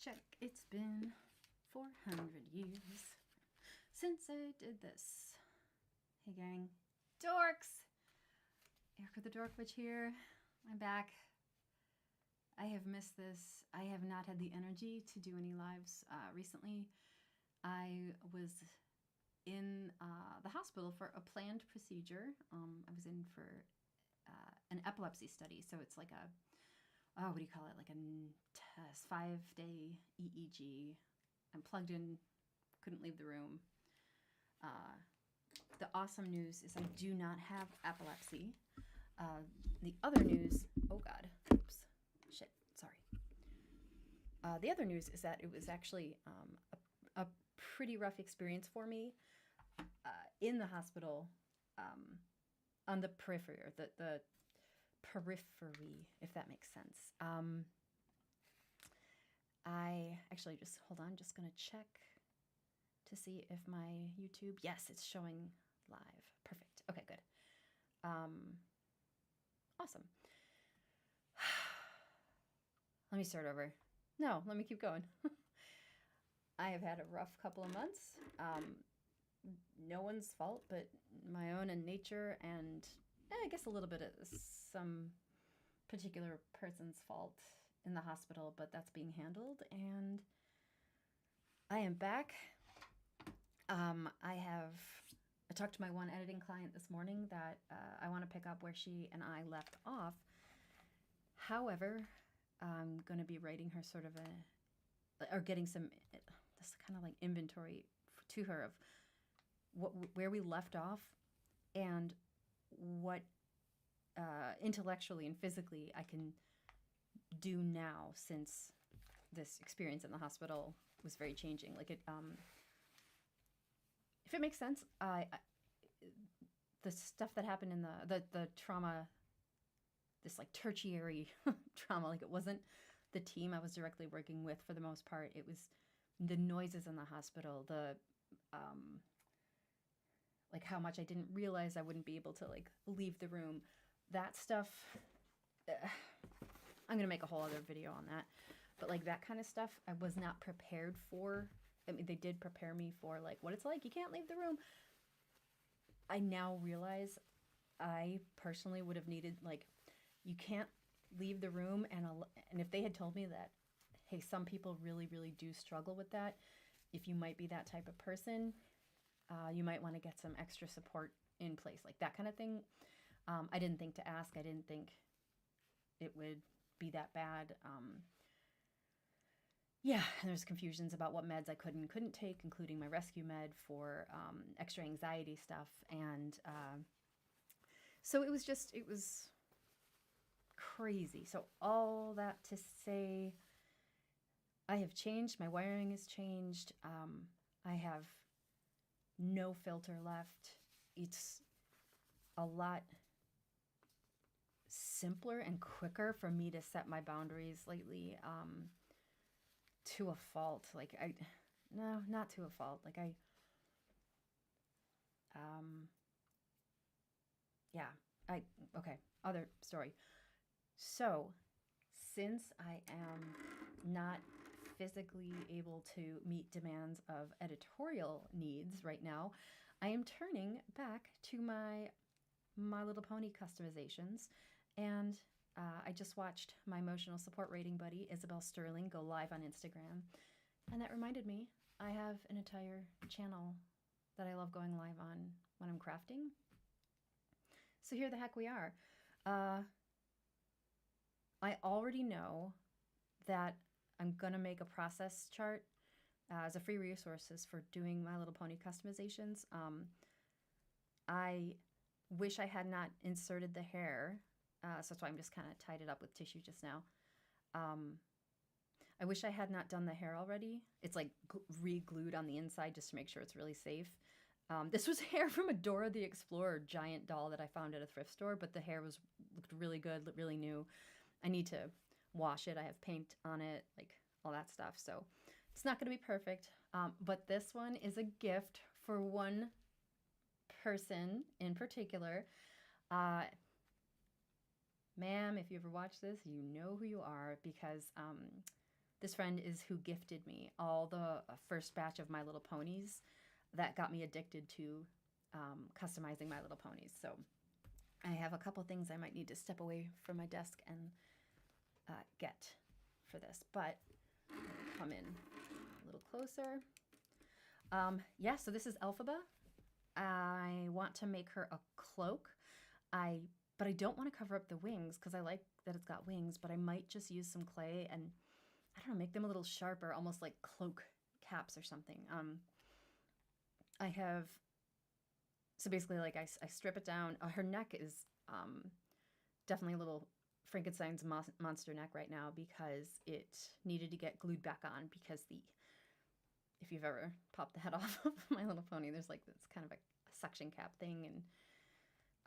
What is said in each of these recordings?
check. It's been 400 years since I did this. Hey gang, dorks! Erica the Dork Witch here. I'm back. I have missed this. I have not had the energy to do any lives recently. I was in the hospital for a planned procedure. I was in for an epilepsy study, so it's like a what do you call it? Like a 5-day EEG. I'm plugged in, couldn't leave the room. The awesome news is I do not have epilepsy. The other news, oh God, oops, shit, sorry. The other news is that it was actually a pretty rough experience for me in the hospital on the periphery, the periphery, if that makes sense. I actually just, hold on, just going to check to see if my YouTube, yes, it's showing live. Perfect. Okay, good. Awesome. Let me start over. No, let me keep going. I have had a rough couple of months. No one's fault but my own and nature, and I guess a little bit of some particular person's fault in the hospital, but that's being handled, and I am back. I talked to my one editing client this morning that I want to pick up where she and I left off. However, I'm going to be writing her sort of getting some, this kind of like inventory to her of where we left off and what intellectually and physically I can do now, since this experience in the hospital was very changing. Like it, if it makes sense, the stuff that happened in the trauma, this like tertiary trauma, like it wasn't the team I was directly working with for the most part. It was the noises in the hospital, the like how much I didn't realize I wouldn't be able to like leave the room. That stuff, I'm going to make a whole other video on that. But like that kind of stuff, I was not prepared for. I mean, they did prepare me for like what it's like. You can't leave the room. I now realize I personally would have needed, like, you can't leave the room. And if they had told me that, hey, some people really, really do struggle with that. If you might be that type of person, you might want to get some extra support in place, like that kind of thing. I didn't think to ask. I didn't think it would be that bad. Yeah, and there's confusions about what meds I could and couldn't take, including my rescue med for extra anxiety stuff. And so it was crazy. So all that to say, I have changed. My wiring has changed. I have no filter left. It's a lot simpler and quicker for me to set my boundaries lately, to a fault. Like no, not to a fault. Like okay, other story. So since I am not physically able to meet demands of editorial needs right now, I am turning back to my Little Pony customizations, and I just watched my emotional support rating buddy Isabel Sterling go live on Instagram, and that reminded me I have an entire channel that I love going live on when I'm crafting. So here the heck we are. I already know that I'm gonna make a process chart as a free resources for doing My Little Pony customizations. I wish I had not inserted the hair, so that's why I'm just kind of tied it up with tissue just now. I wish I had not done the hair already. It's like re-glued on the inside just to make sure it's really safe. This was hair from a Dora the Explorer giant doll that I found at a thrift store, but the hair looked really good, looked really new. I need to wash it. I have paint on it, like all that stuff. So it's not going to be perfect, but this one is a gift for one person in particular. Ma'am, if you ever watch this, you know who you are, because this friend is who gifted me all the first batch of My Little Ponies that got me addicted to customizing My Little Ponies. So I have a couple things I might need to step away from my desk and get for this, but come in a little closer. Yeah, so this is Elphaba. I want to make her a cloak. But I don't want to cover up the wings because I like that it's got wings, but I might just use some clay and, I don't know, make them a little sharper, almost like cloak caps or something. I have, so basically like I strip it down. Her neck is definitely a little Frankenstein's monster neck right now because it needed to get glued back on because if you've ever popped the head off of My Little Pony, there's like this kind of a suction cap thing, and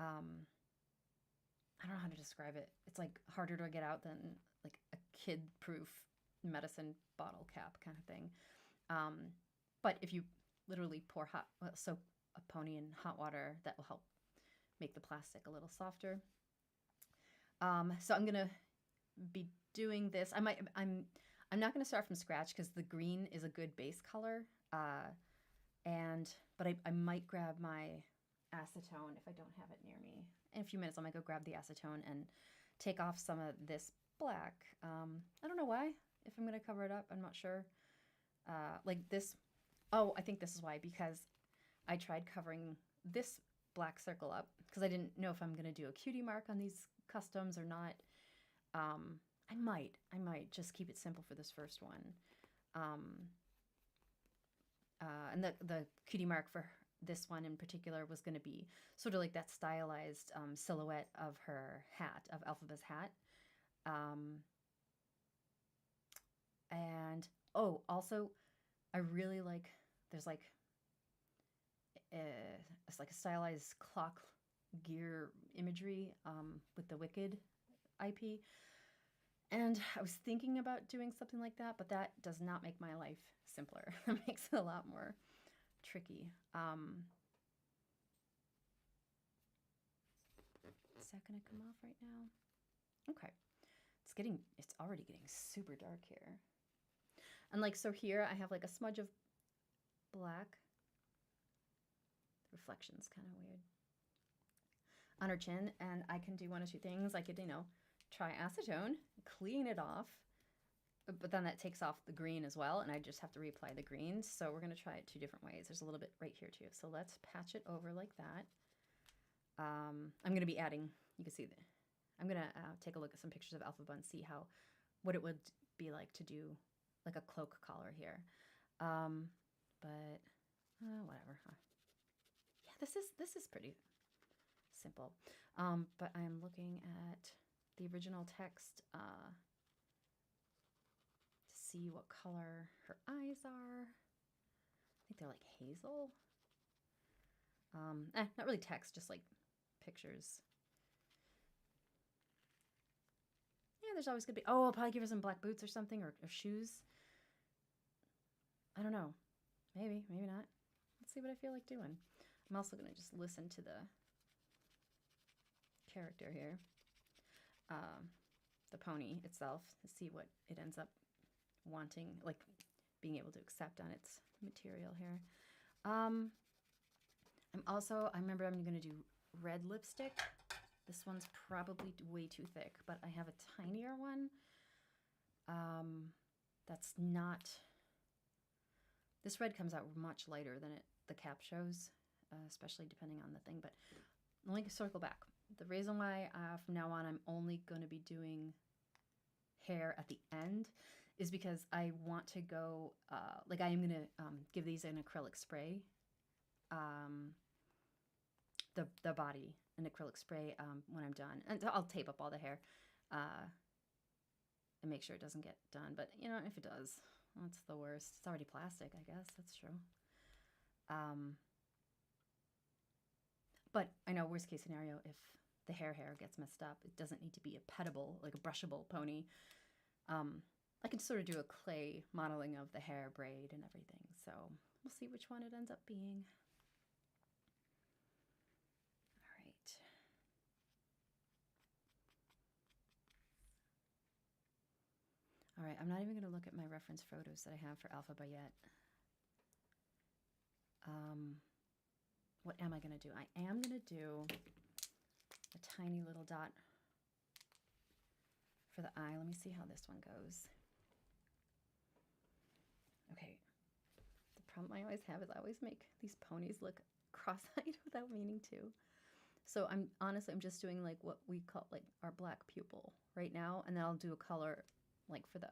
I don't know how to describe it. It's like harder to get out than like a kid-proof medicine bottle cap kind of thing. But if you literally soak a pony in hot water, that will help make the plastic a little softer. So I'm gonna be doing this. I'm not gonna start from scratch because the green is a good base color. But I might grab my acetone if I don't have it near me. In a few minutes, I might go grab the acetone and take off some of this black. I don't know why. If I'm going to cover it up, I'm not sure. Like this. Oh, I think this is why. Because I tried covering this black circle up because I didn't know if I'm going to do a cutie mark on these customs or not. I might just keep it simple for this first one. And the cutie mark for this one in particular was going to be sort of like that stylized silhouette of her hat, of Elphaba's hat. And, oh, also, I really like, there's like, it's like a stylized clock gear imagery with the Wicked IP. And I was thinking about doing something like that, but that does not make my life simpler. It makes it a lot more tricky. Is that gonna come off right now? Okay. It's already getting super dark here. And like, so here I have like a smudge of black. The reflection's kind of weird. On her chin, and I can do one of two things. I could, try acetone, clean it off, but then that takes off the green as well, and I just have to reapply the green. So we're going to try it two different ways. There's a little bit right here too. So let's patch it over like that. I'm going to be adding, you can see that. I'm going to take a look at some pictures of Elphaba and see what it would be like to do like a cloak collar here. But whatever. Huh? Yeah, this is pretty simple. But I'm looking at the original text to see what color her eyes are. I think they're like hazel. Not really text, just like pictures. Yeah, there's always gonna be. Oh, I'll probably give her some black boots or something, or shoes. I don't know. Maybe not. Let's see what I feel like doing. I'm also gonna just listen to the character here. The pony itself, to see what it ends up wanting, like being able to accept on its material here. I remember I'm going to do red lipstick. This one's probably way too thick, but I have a tinier one. That's not, this red comes out much lighter than the cap shows, especially depending on the thing, but let me circle back. The reason why from now on I'm only going to be doing hair at the end is because I want to go, like I am going to give these an acrylic spray, the body an acrylic spray when I'm done. And I'll tape up all the hair and make sure it doesn't get done. But, if it does, that's the worst. It's already plastic, I guess. That's true. But I know worst case scenario, if the hair gets messed up, it doesn't need to be a pettable, like a brushable pony. I can sort of do a clay modeling of the hair braid and everything. So we'll see which one it ends up being. All right. All right, I'm not even going to look at my reference photos that I have for Elphaba yet. What am I going to do? I am going to do a tiny little dot for the eye. Let me see how this one goes. Okay. The problem I always have is I always make these ponies look cross-eyed without meaning to. So I'm just doing like what we call like our black pupil right now, and then I'll do a color like for the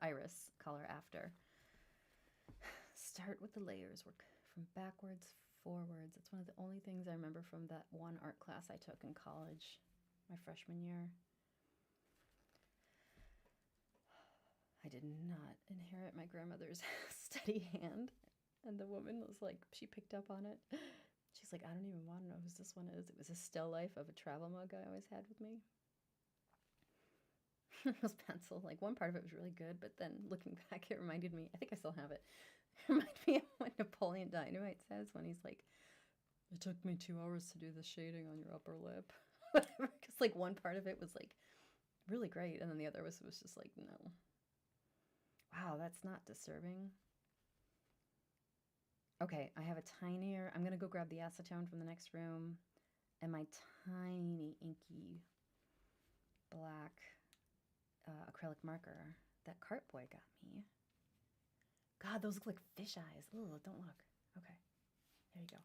iris color after. Start with the layers, work from backwards forwards. It's one of the only things I remember from that one art class I took in college, my freshman year. I did not inherit my grandmother's steady hand, and the woman was like, she picked up on it. She's like, I don't even want to know whose this one is. It was a still life of a travel mug I always had with me. It was pencil. Like, one part of it was really good, but then looking back, it reminded me, I think I still have it. It reminded me of what Napoleon Dynamite says when he's like, it took me 2 hours to do the shading on your upper lip. Whatever. Because, like, one part of it was, like, really great, and then the other was just like, no. Wow, that's not disturbing. Okay, I have a tinier, I'm going to go grab the acetone from the next room, and my tiny inky black acrylic marker that Cart Boy got me. God, those look like fish eyes. Ooh, don't look. Okay, there you go.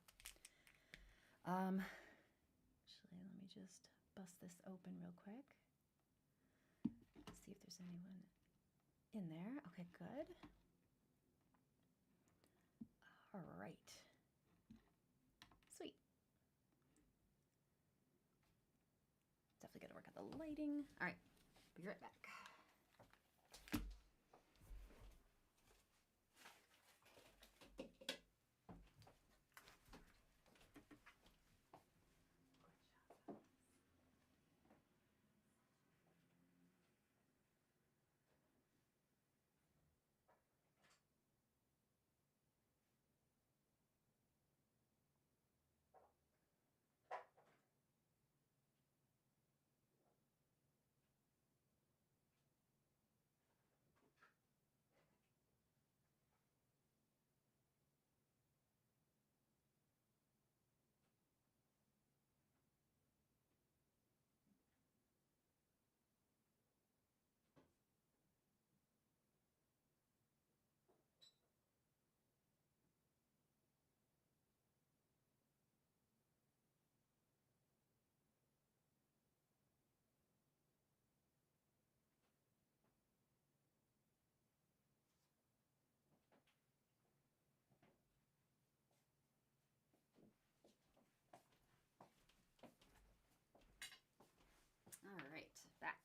Actually, let me just bust this open real quick. See if there's anyone in there. Okay, good. All right. Sweet. Definitely got to work on the lighting. All right, be right back. All right, back.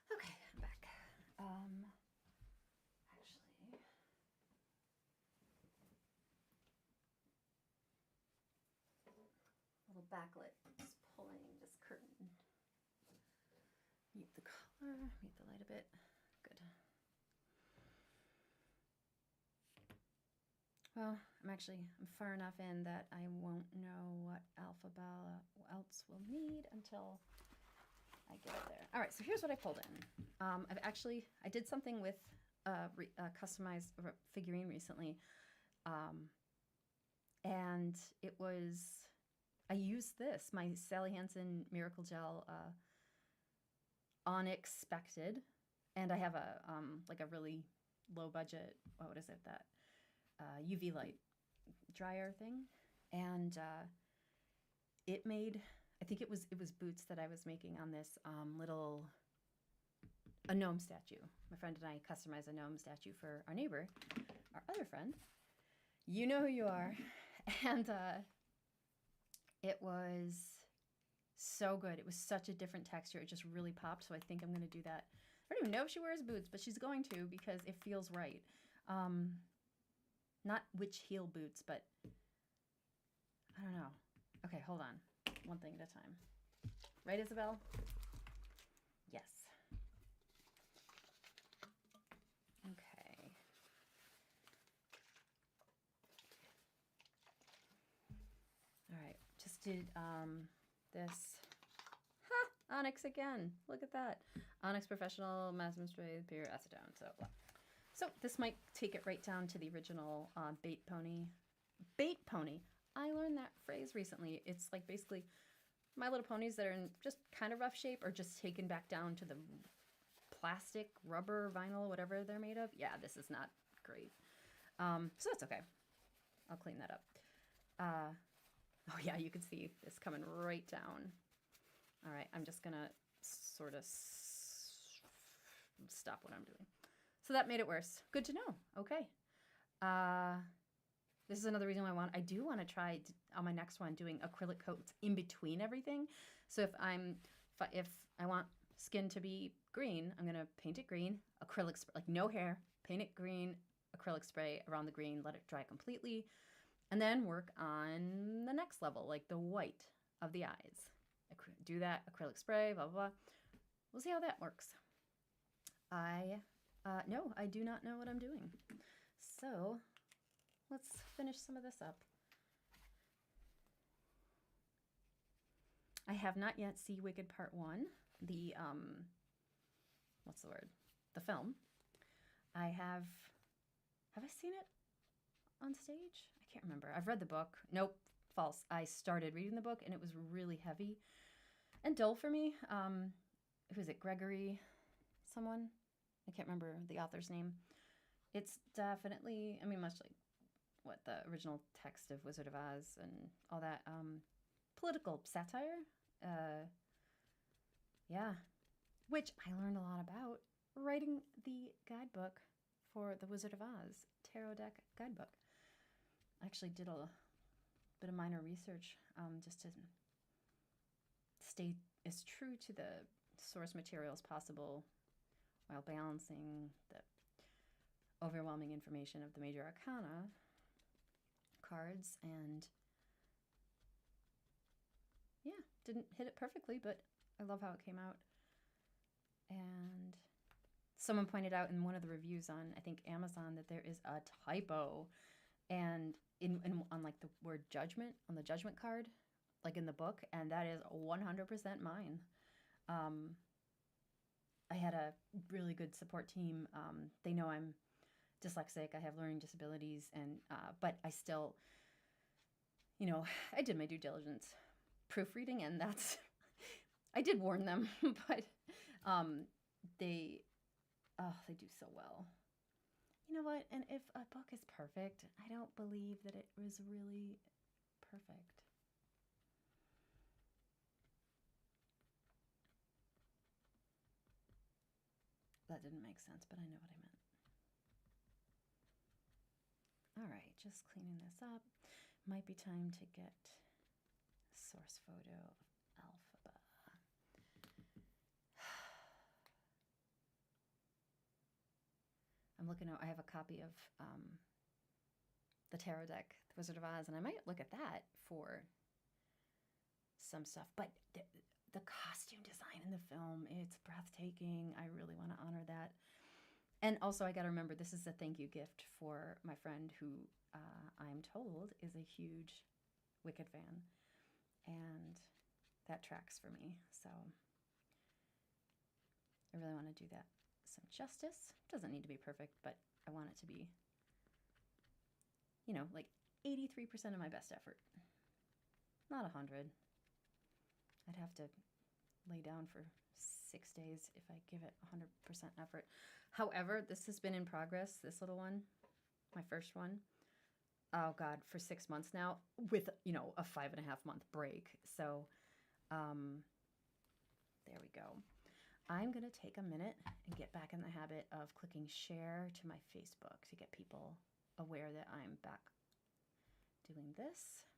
Okay, I'm back. Actually, little backlit, just pulling this curtain. Mute the color, mute the light a bit. Good. Well, I'm far enough in that I won't know what Elphaba else will need until I get it there. All right, so here's what I pulled in. I did something with a customized figurine recently, and it was, I used this, my Sally Hansen Miracle Gel Unexpected, and I have a like a really low budget, what is it, that UV light dryer thing, and it made, I think it was boots that I was making on this a gnome statue. My friend and I customized a gnome statue for our neighbor, our other friend. You know who you are. And it was so good. It was such a different texture. It just really popped. So I think I'm going to do that. I don't even know if she wears boots, but she's going to because it feels right. Not witch heel boots, but I don't know. Okay, hold on. One thing at a time. Right, Isabel? Yes. Okay. did this. Onyx again. Look at that. Onyx Professional Masm Spray Pure Acetone. So this might take it right down to the original bait pony. Bait pony. I learned that phrase recently. It's like basically My Little Ponies that are in just kind of rough shape are just taken back down to the plastic, rubber, vinyl, whatever they're made of. Yeah, this is not great. So that's okay. I'll clean that up. Oh yeah, you can see this coming right down. All right, I'm just gonna sort of stop what I'm doing. So that made it worse. Good to know. Okay. This is another reason why I do want to try on my next one doing acrylic coats in between everything. So if I want skin to be green, I'm gonna paint it green, acrylic spray, like no hair, paint it green, acrylic spray around the green, let it dry completely, and then work on the next level, like the white of the eyes. Do that, acrylic spray, blah, blah, blah. We'll see how that works. No, I do not know what I'm doing. So let's finish some of this up. I have not yet seen Wicked Part 1, the, what's the word? The film. Have I seen it on stage? I can't remember. I've read the book. Nope, false. I started reading the book and it was really heavy and dull for me. Who is it? Gregory someone? I can't remember the author's name. It's definitely, I mean, much like what the original text of Wizard of Oz and all that, political satire. Yeah, which I learned a lot about writing the guidebook for the Wizard of Oz tarot deck guidebook. I actually did a bit of minor research just to stay as true to the source material as possible while balancing the overwhelming information of the major arcana cards. And yeah, didn't hit it perfectly, but I love how it came out. And someone pointed out in one of the reviews on, I think, Amazon, that there is a typo and on like the word judgment on the judgment card, like in the book, and that is 100% mine. I had a really good support team. They know I'm dyslexic. I have learning disabilities, and but I still, you know, I did my due diligence proofreading, and that's I did warn them, but they do so well. You know what? And if a book is perfect, I don't believe that it was really perfect. That didn't make sense, but I know what I meant. All right, just cleaning this up. Might be time to get a source photo of Elphaba. I'm looking at, I have a copy of the tarot deck, The Wizard of Oz, and I might look at that for some stuff. But the costume design in the film, it's breathtaking. I really want to honor that. And also, I got to remember, this is a thank you gift for my friend who I'm told is a huge Wicked fan. And that tracks for me. So I really want to do that some justice. Doesn't need to be perfect, but I want it to be, you know, like 83% of my best effort. Not 100. I'd have to lay down for 6 days if I give it 100% effort. However, this has been in progress, this little one, my first one. Oh God, for 6 months now with, you know, a 5.5 month break. So, there we go. I'm going to take a minute and get back in the habit of clicking share to my Facebook to get people aware that I'm back doing this.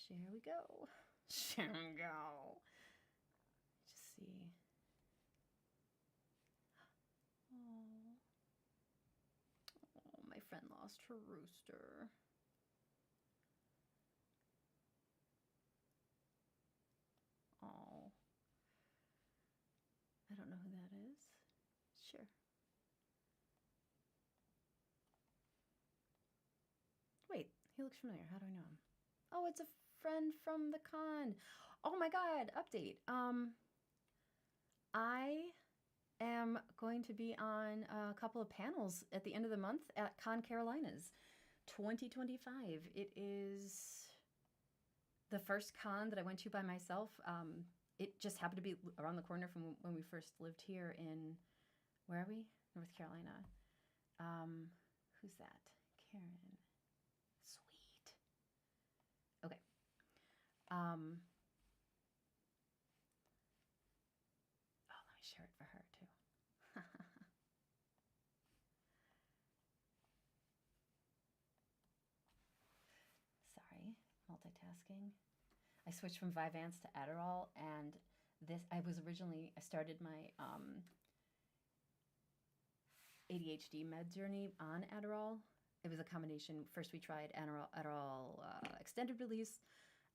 Share we go. Share we go. Just see. Oh, my friend lost her rooster. Oh. I don't know who that is. Sure. Wait, he looks familiar. How do I know him? Oh, it's a friend from the con. Oh my god, update. I am going to be on a couple of panels at the end of the month at Con Carolinas 2025. It is the first con that I went to by myself. It just happened to be around the corner from when we first lived here in, where are we? North Carolina. Who's that? Karen. Sweet. Okay. Oh, let me share it for her too. Sorry, multitasking. I switched from Vyvanse to Adderall, and I started my ADHD med journey on Adderall. It was a combination. First, we tried Adderall extended release,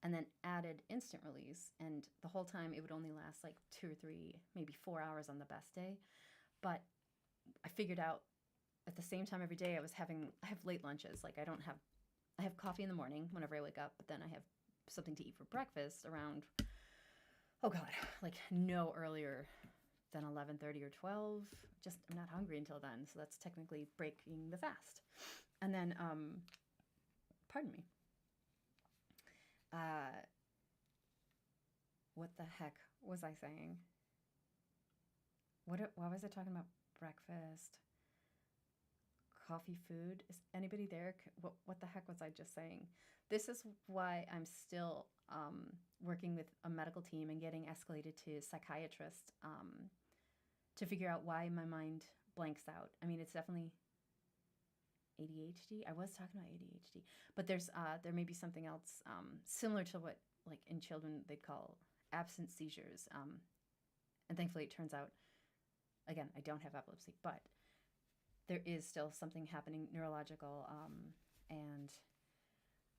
and then added instant release. And the whole time, it would only last like 2 or 3, maybe 4 hours on the best day. But I figured out at the same time every day I have late lunches. Like I have coffee in the morning whenever I wake up, but then I have something to eat for breakfast around, oh God, like no earlier than 11:30 or 12. Just I'm not hungry until then, so that's technically breaking the fast. And then, pardon me. What the heck was I saying? Why was I talking about breakfast? Coffee, food? Is anybody there? What the heck was I just saying? This is why I'm still working with a medical team and getting escalated to psychiatrists to figure out why my mind blanks out. I mean, it's definitely ADHD. I was talking about ADHD, but there may be something else similar to what, like in children, they'd call absent seizures. And thankfully, it turns out, again, I don't have epilepsy, but there is still something happening neurological, and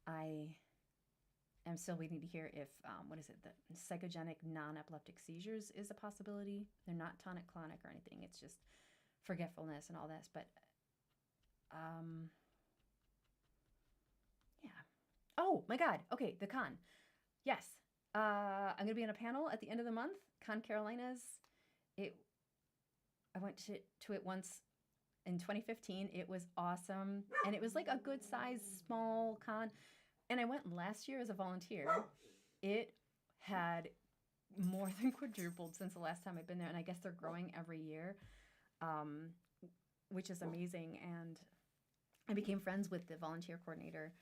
I am still waiting to hear if, the psychogenic non-epileptic seizures is a possibility. They're not tonic-clonic or anything. It's just forgetfulness and all this. But, yeah. Oh, my God. Okay, the con. Yes. I'm going to be on a panel at the end of the month, Con Carolinas. I went to it once in 2015. It was awesome. And it was like a good size, small con. And I went last year as a volunteer. It had more than quadrupled since the last time I've been there. And I guess they're growing every year, which is amazing. And I became friends with the volunteer coordinator,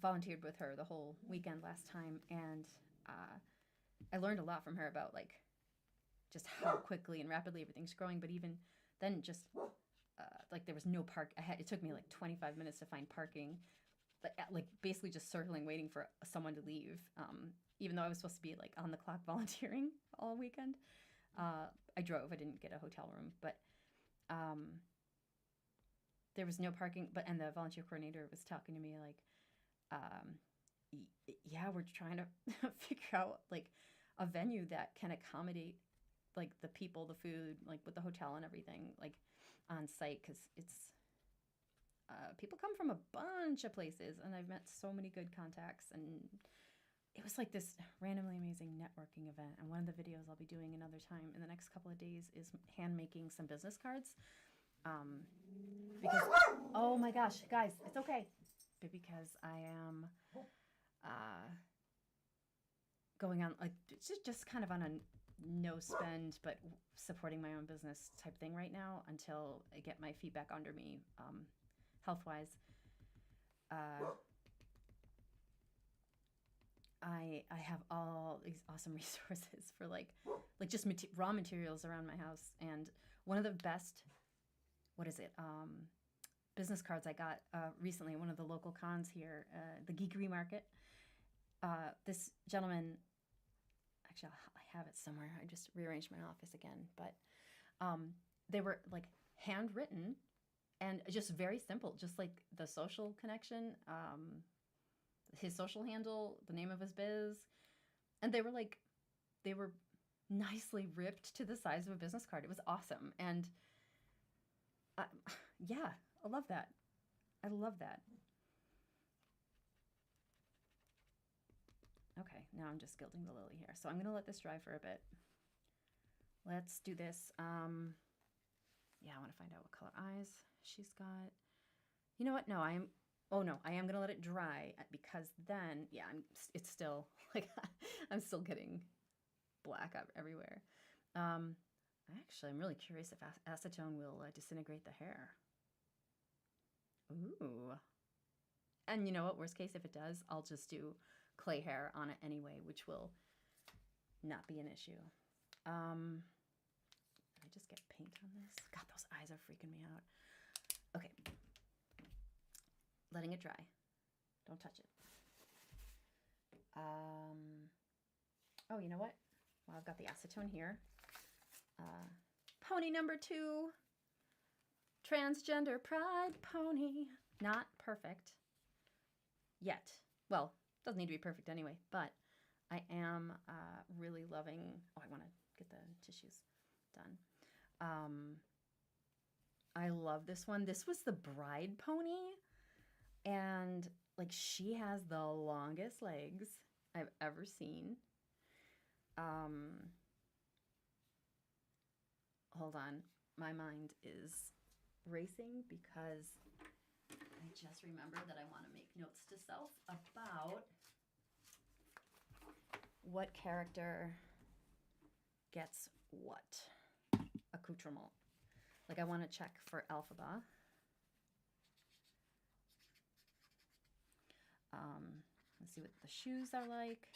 volunteered with her the whole weekend last time. And I learned a lot from her about like just how quickly and rapidly everything's growing. But even then, just like there was no park. It took me like 25 minutes to find parking, like basically just circling, waiting for someone to leave. Even though I was supposed to be like on the clock volunteering all weekend, I drove. I didn't get a hotel room, but there was no parking. And the volunteer coordinator was talking to me like, yeah, we're trying to figure out like a venue that can accommodate like the people, the food, like with the hotel and everything, like on site, because it's people come from a bunch of places, and I've met so many good contacts, and it was like this randomly amazing networking event. And one of the videos I'll be doing another time in the next couple of days is hand making some business cards, because oh my gosh, guys, it's okay, but because I am going on like just kind of on a no spend but supporting my own business type thing right now until I get my feet back under me, health wise. I have all these awesome resources for like just raw materials around my house. And one of the best, business cards I got recently, one of the local cons here, the Geekery Market. This gentleman, actually I have it somewhere. I just rearranged my office again, but they were like handwritten and just very simple, just like the social connection, his social handle, the name of his biz. And they were nicely ripped to the size of a business card. It was awesome. And yeah, I love that. I love that. now I'm just gilding the lily here. So I'm going to let this dry for a bit. Let's do this. Yeah, I want to find out what color eyes she's got. You know what? No, I am going to let it dry because then, yeah, it's still, like, I'm still getting black up everywhere. Actually, I'm really curious if acetone will disintegrate the hair. Ooh. And you know what? Worst case, if it does, I'll just do clay hair on it anyway, which will not be an issue. Did I just get paint on this? God, those eyes are freaking me out. Okay. Letting it dry. Don't touch it. Oh, you know what? Well, I've got the acetone here. Pony number 2. Transgender pride pony. Not perfect. Yet. Well, doesn't need to be perfect anyway, but I am really loving... Oh, I want to get the tissues done. I love this one. This was the bride pony, and like she has the longest legs I've ever seen. Hold on. My mind is racing because I just remembered that I want to make notes to self about what character gets what accoutrement. Like, I want to check for Elphaba. Let's see what the shoes are like.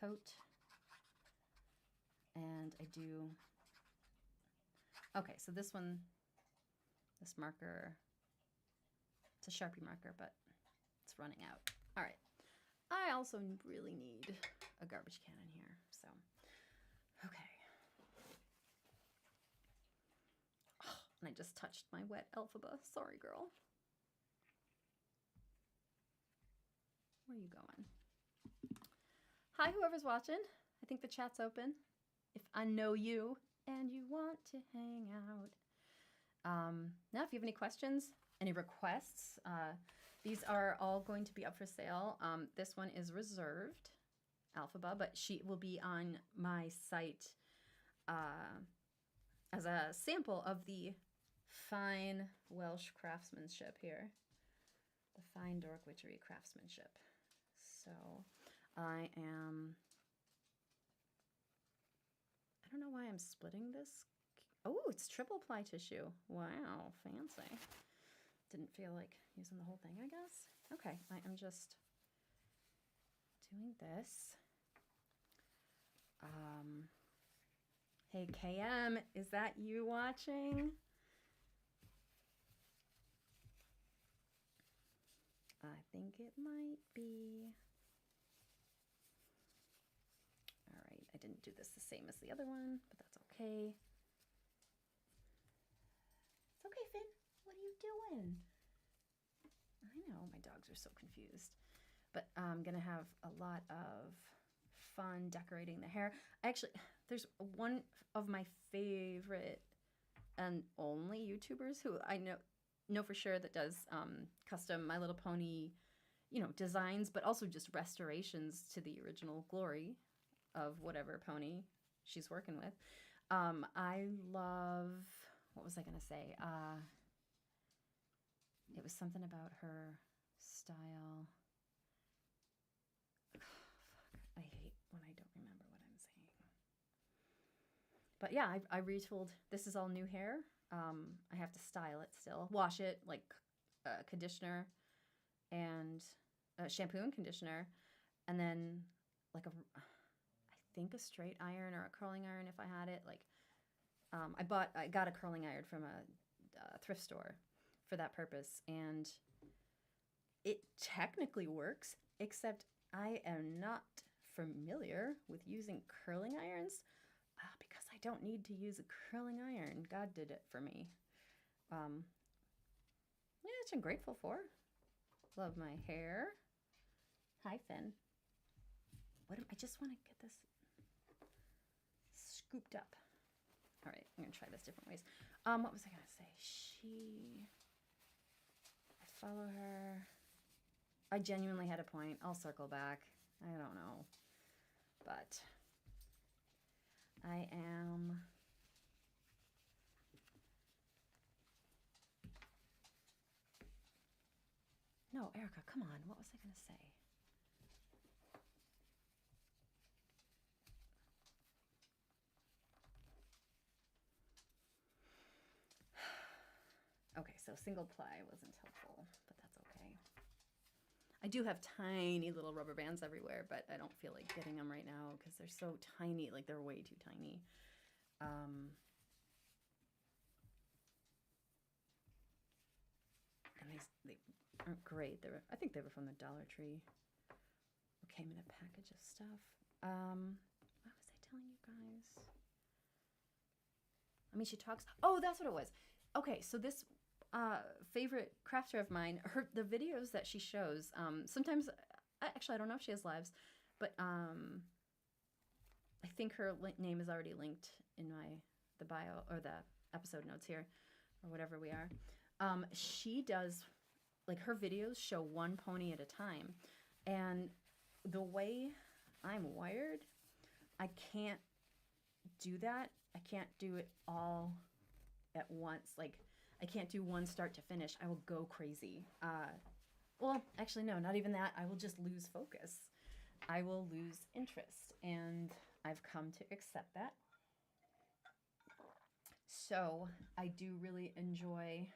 Coat. And I do... Okay, so this one, this marker, it's a Sharpie marker, but it's running out. All right. I also really need a garbage can in here, so, okay. Oh, and I just touched my wet Elphaba. Sorry, girl. Where are you going? Hi, whoever's watching. I think the chat's open. If I know you and you want to hang out. Now, if you have any questions, any requests, these are all going to be up for sale. This one is reserved, Elphaba, but she will be on my site as a sample of the fine Welsh craftsmanship here. The fine Dork witchery craftsmanship. So I don't know why I'm splitting this. Oh, it's triple ply tissue. Wow, fancy. Didn't feel like using the whole thing, I guess. Okay, I am just doing this. Hey, KM, is that you watching? I think it might be. All right, I didn't do this the same as the other one, but that's okay. It's okay, Finn. What are you doing? I know, my dogs are so confused. But I'm going to have a lot of fun decorating the hair. Actually, there's one of my favorite and only YouTubers who I know for sure that does custom My Little Pony, designs, but also just restorations to the original glory of whatever pony she's working with. I love, what was I going to say? It was something about her style. I hate when I don't remember what I'm saying. But yeah, I retooled. This is all new hair. I have to style it still. Wash it, like conditioner and shampoo and conditioner. And then like I think a straight iron or a curling iron if I had it. Like I got a curling iron from a thrift store for that purpose. And it technically works, except I am not familiar with using curling irons because I don't need to use a curling iron. God did it for me. Yeah, which I'm grateful for. Love my hair. Hi, Finn. I just want to get this scooped up. All right, I'm going to try this different ways. What was I going to say? I follow her. I genuinely had a point. I'll circle back. I don't know. But I am... No, Erica, come on. What was I going to say? Okay, so single ply wasn't helpful, but that's okay. I do have tiny little rubber bands everywhere, but I don't feel like getting them right now because they're so tiny. Like, they're way too tiny. And they aren't great. I think they were from the Dollar Tree. It came in a package of stuff. What was I telling you guys? I mean, she talks... Oh, that's what it was. Okay, so this favorite crafter of mine, the videos that she shows, sometimes... Actually, I don't know if she has lives, but I think her name is already linked in the bio or the episode notes here, or whatever we are. She does, like, her videos show one pony at a time, and the way I'm wired, I can't do that. I can't do it all at once. Like, I can't do one start to finish. I will go crazy. Well, actually, no, not even that. I will just lose focus. I will lose interest, and I've come to accept that. So I do really enjoy...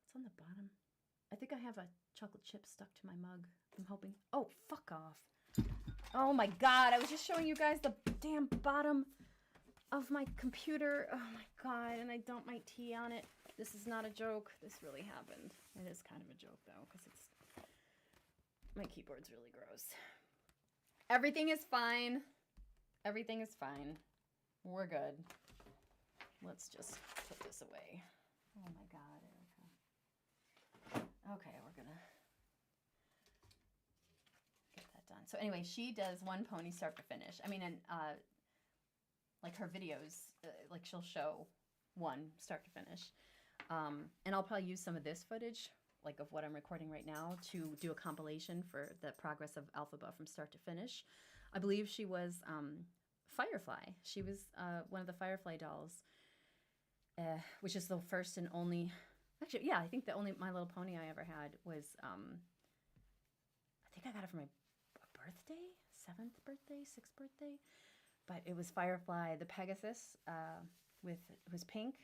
What's on the bottom? I think I have a chocolate chip stuck to my mug. I'm hoping... Oh, fuck off. Oh my god, I was just showing you guys the damn bottom of my computer. Oh my god, and I dumped my tea on it. This is not a joke. This really happened. It is kind of a joke, though, because my keyboard's really gross. Everything is fine. Everything is fine. We're good. Let's just put this away. Oh my god, Erica. Okay, we're gonna get that done. So anyway, she does one pony start to finish. I mean, and like her videos, like she'll show one start to finish. And I'll probably use some of this footage, like of what I'm recording right now, to do a compilation for the progress of Elphaba from start to finish. I believe she was Firefly. She was one of the Firefly dolls, which is the first and only... Actually, yeah, I think the only My Little Pony I ever had was... I think I got it for my birthday? 7th birthday? 6th birthday? But it was Firefly, the Pegasus, with who's pink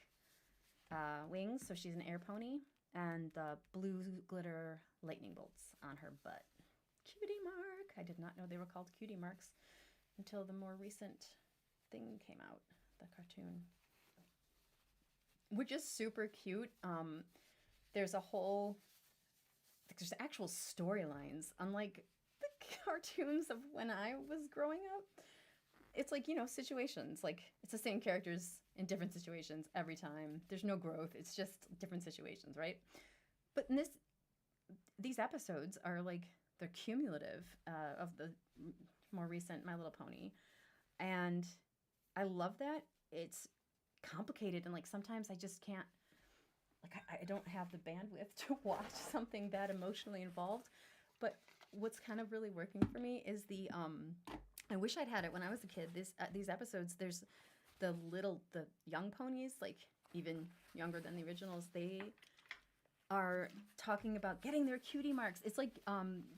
wings, so she's an air pony, and the blue glitter lightning bolts on her butt. Cutie mark! I did not know they were called cutie marks until the more recent thing came out, the cartoon. Which is super cute. There's actual storylines, unlike the cartoons of when I was growing up. It's like, you know, situations. Like, it's the same characters in different situations every time. There's no growth. It's just different situations, right? But in these episodes are like, they're cumulative of the more recent My Little Pony. And I love that. It's complicated, and like sometimes I just can't, like I don't have the bandwidth to watch something that emotionally involved. But what's kind of really working for me is I wish I'd had it when I was a kid. These episodes, there's the young ponies, like even younger than the originals. They are talking about getting their cutie marks. It's like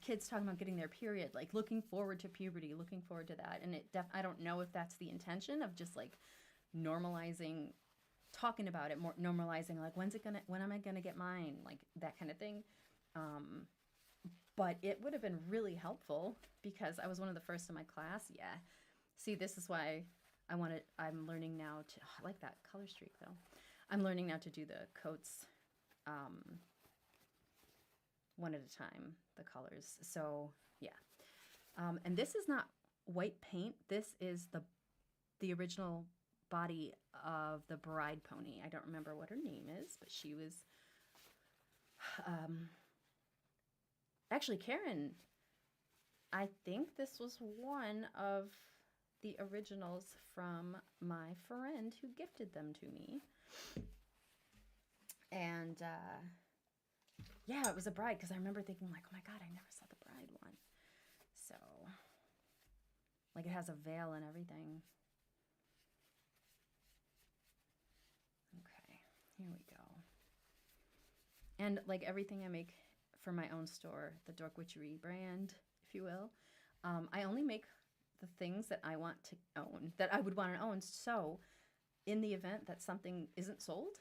kids talking about getting their period, like looking forward to puberty, looking forward to that. And I don't know if that's the intention of just like normalizing, talking about it more, normalizing like when am I gonna get mine, like that kind of thing. But it would have been really helpful because I was one of the first in my class. Yeah. See, this is why I'm learning now to, I like that color streak though. I'm learning now to do the coats one at a time, the colors. So yeah. And this is not white paint. This is the original body of the bride pony. I don't remember what her name is, but she was, actually, Karen, I think this was one of the originals from my friend who gifted them to me. And yeah, it was a bride, because I remember thinking like, oh my god, I never saw the bride one. Like it has a veil and everything. Okay, here we go. And like everything I make for my own store, the Dork Witchery brand, if you will, I only make the things that I want to own, that I would want to own. So in the event that something isn't sold,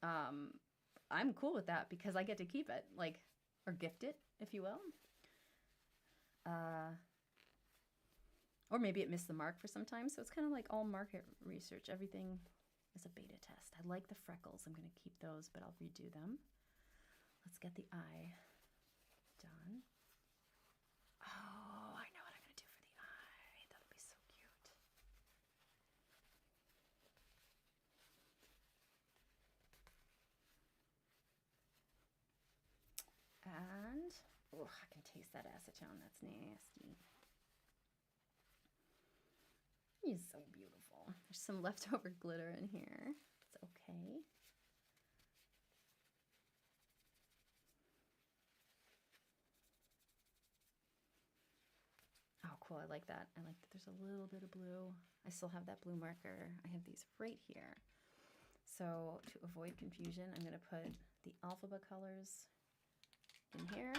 I'm cool with that because I get to keep it, like, or gift it, if you will. Or maybe it missed the mark for some time. So it's kind of like all market research. Everything is a beta test. I like the freckles. I'm going to keep those, but I'll redo them. Let's get the eye done. Oh, I know what I'm going to do for the eye. That'll be so cute. And, oh, I can taste that acetone. That's nasty. He's so beautiful. There's some leftover glitter in here. It's okay. Oh, cool. I like that. I like that there's a little bit of blue. I still have that blue marker. I have these right here. So to avoid confusion, I'm going to put the Elphaba colors in here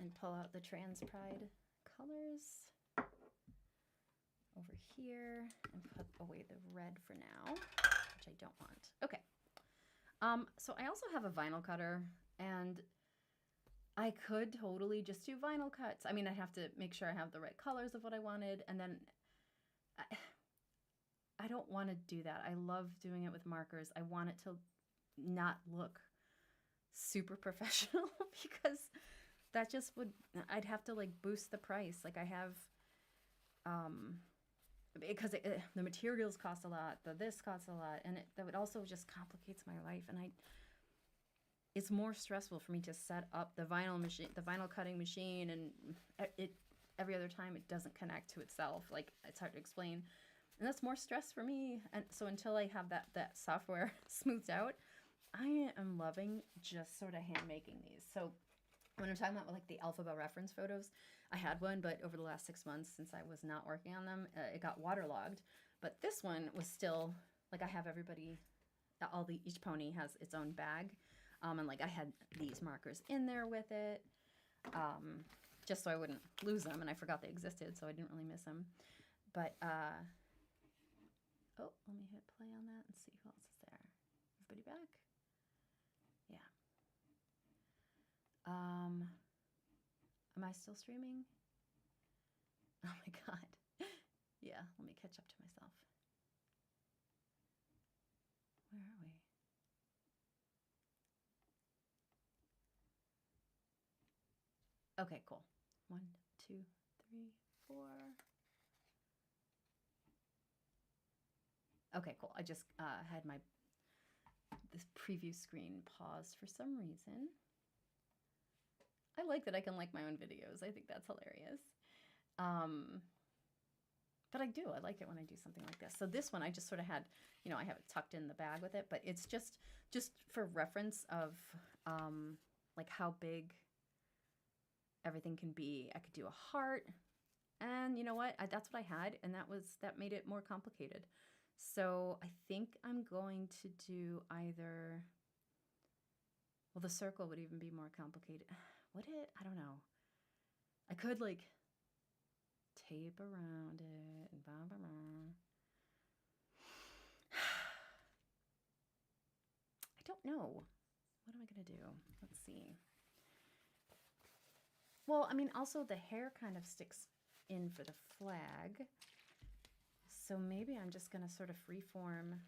and pull out the Trans Pride colors over here and put away the red for now, which I don't want. Okay. So I also have a vinyl cutter, and I could totally just do vinyl cuts. I mean, I'd have to make sure I have the right colors of what I wanted, and then I don't want to do that. I love doing it with markers. I want it to not look super professional because that just would, I'd have to like boost the price. Like I have, because the materials cost a lot, this costs a lot, and that would also just complicates my life. And it's more stressful for me to set up the vinyl machine, the vinyl cutting machine, and every other time it doesn't connect to itself. Like it's hard to explain. And that's more stress for me. And so until I have that software smoothed out, I am loving just sort of hand making these. So when I'm talking about like the Elphaba reference photos, I had one, but over the last 6 months since I was not working on them, it got waterlogged. But this one was still, like I have everybody, each pony has its own bag. And like I had these markers in there with it, just so I wouldn't lose them. And I forgot they existed, so I didn't really miss them. But, oh, let me hit play on that and see who else is there. Everybody back? Yeah. Am I still streaming? Oh my God. Yeah, let me catch up to myself. Where are we? Okay, cool. 1, 2, 3, 4. Okay, cool. I just had this preview screen paused for some reason. I like that I can like my own videos. I think that's hilarious. But I do. I like it when I do something like this. So this one I just sort of had, I have it tucked in the bag with it, but it's just for reference of like how big everything can be. I could do a heart, and you know what? That's what I had, and that made it more complicated. So I think I'm going to do either, well, the circle would even be more complicated. Would it? I don't know. I could like tape around it and blah, blah, blah. I don't know. What am I going to do? Let's see. Well, I mean, also the hair kind of sticks in for the flag. So maybe I'm just going to sort of freeform.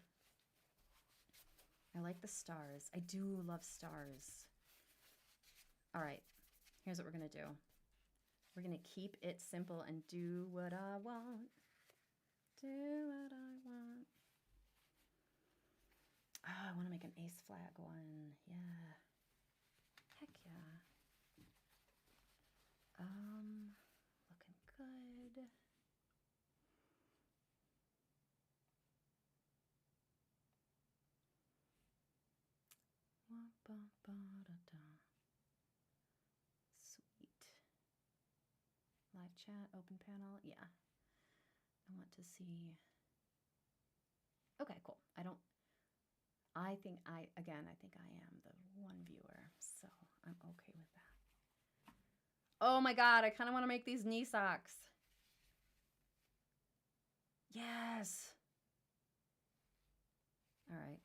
I like the stars. I do love stars. All right, here's what we're going to do. We're going to keep it simple and do what I want. Do what I want. Oh, I want to make an ace flag one. Yeah. Heck yeah. Looking good. Sweet. live chat, open panel. Yeah. I want to see. Okay, cool. I think I am the one viewer, so I'm okay with that. Oh my God, I kind of want to make these knee socks. Yes. All right.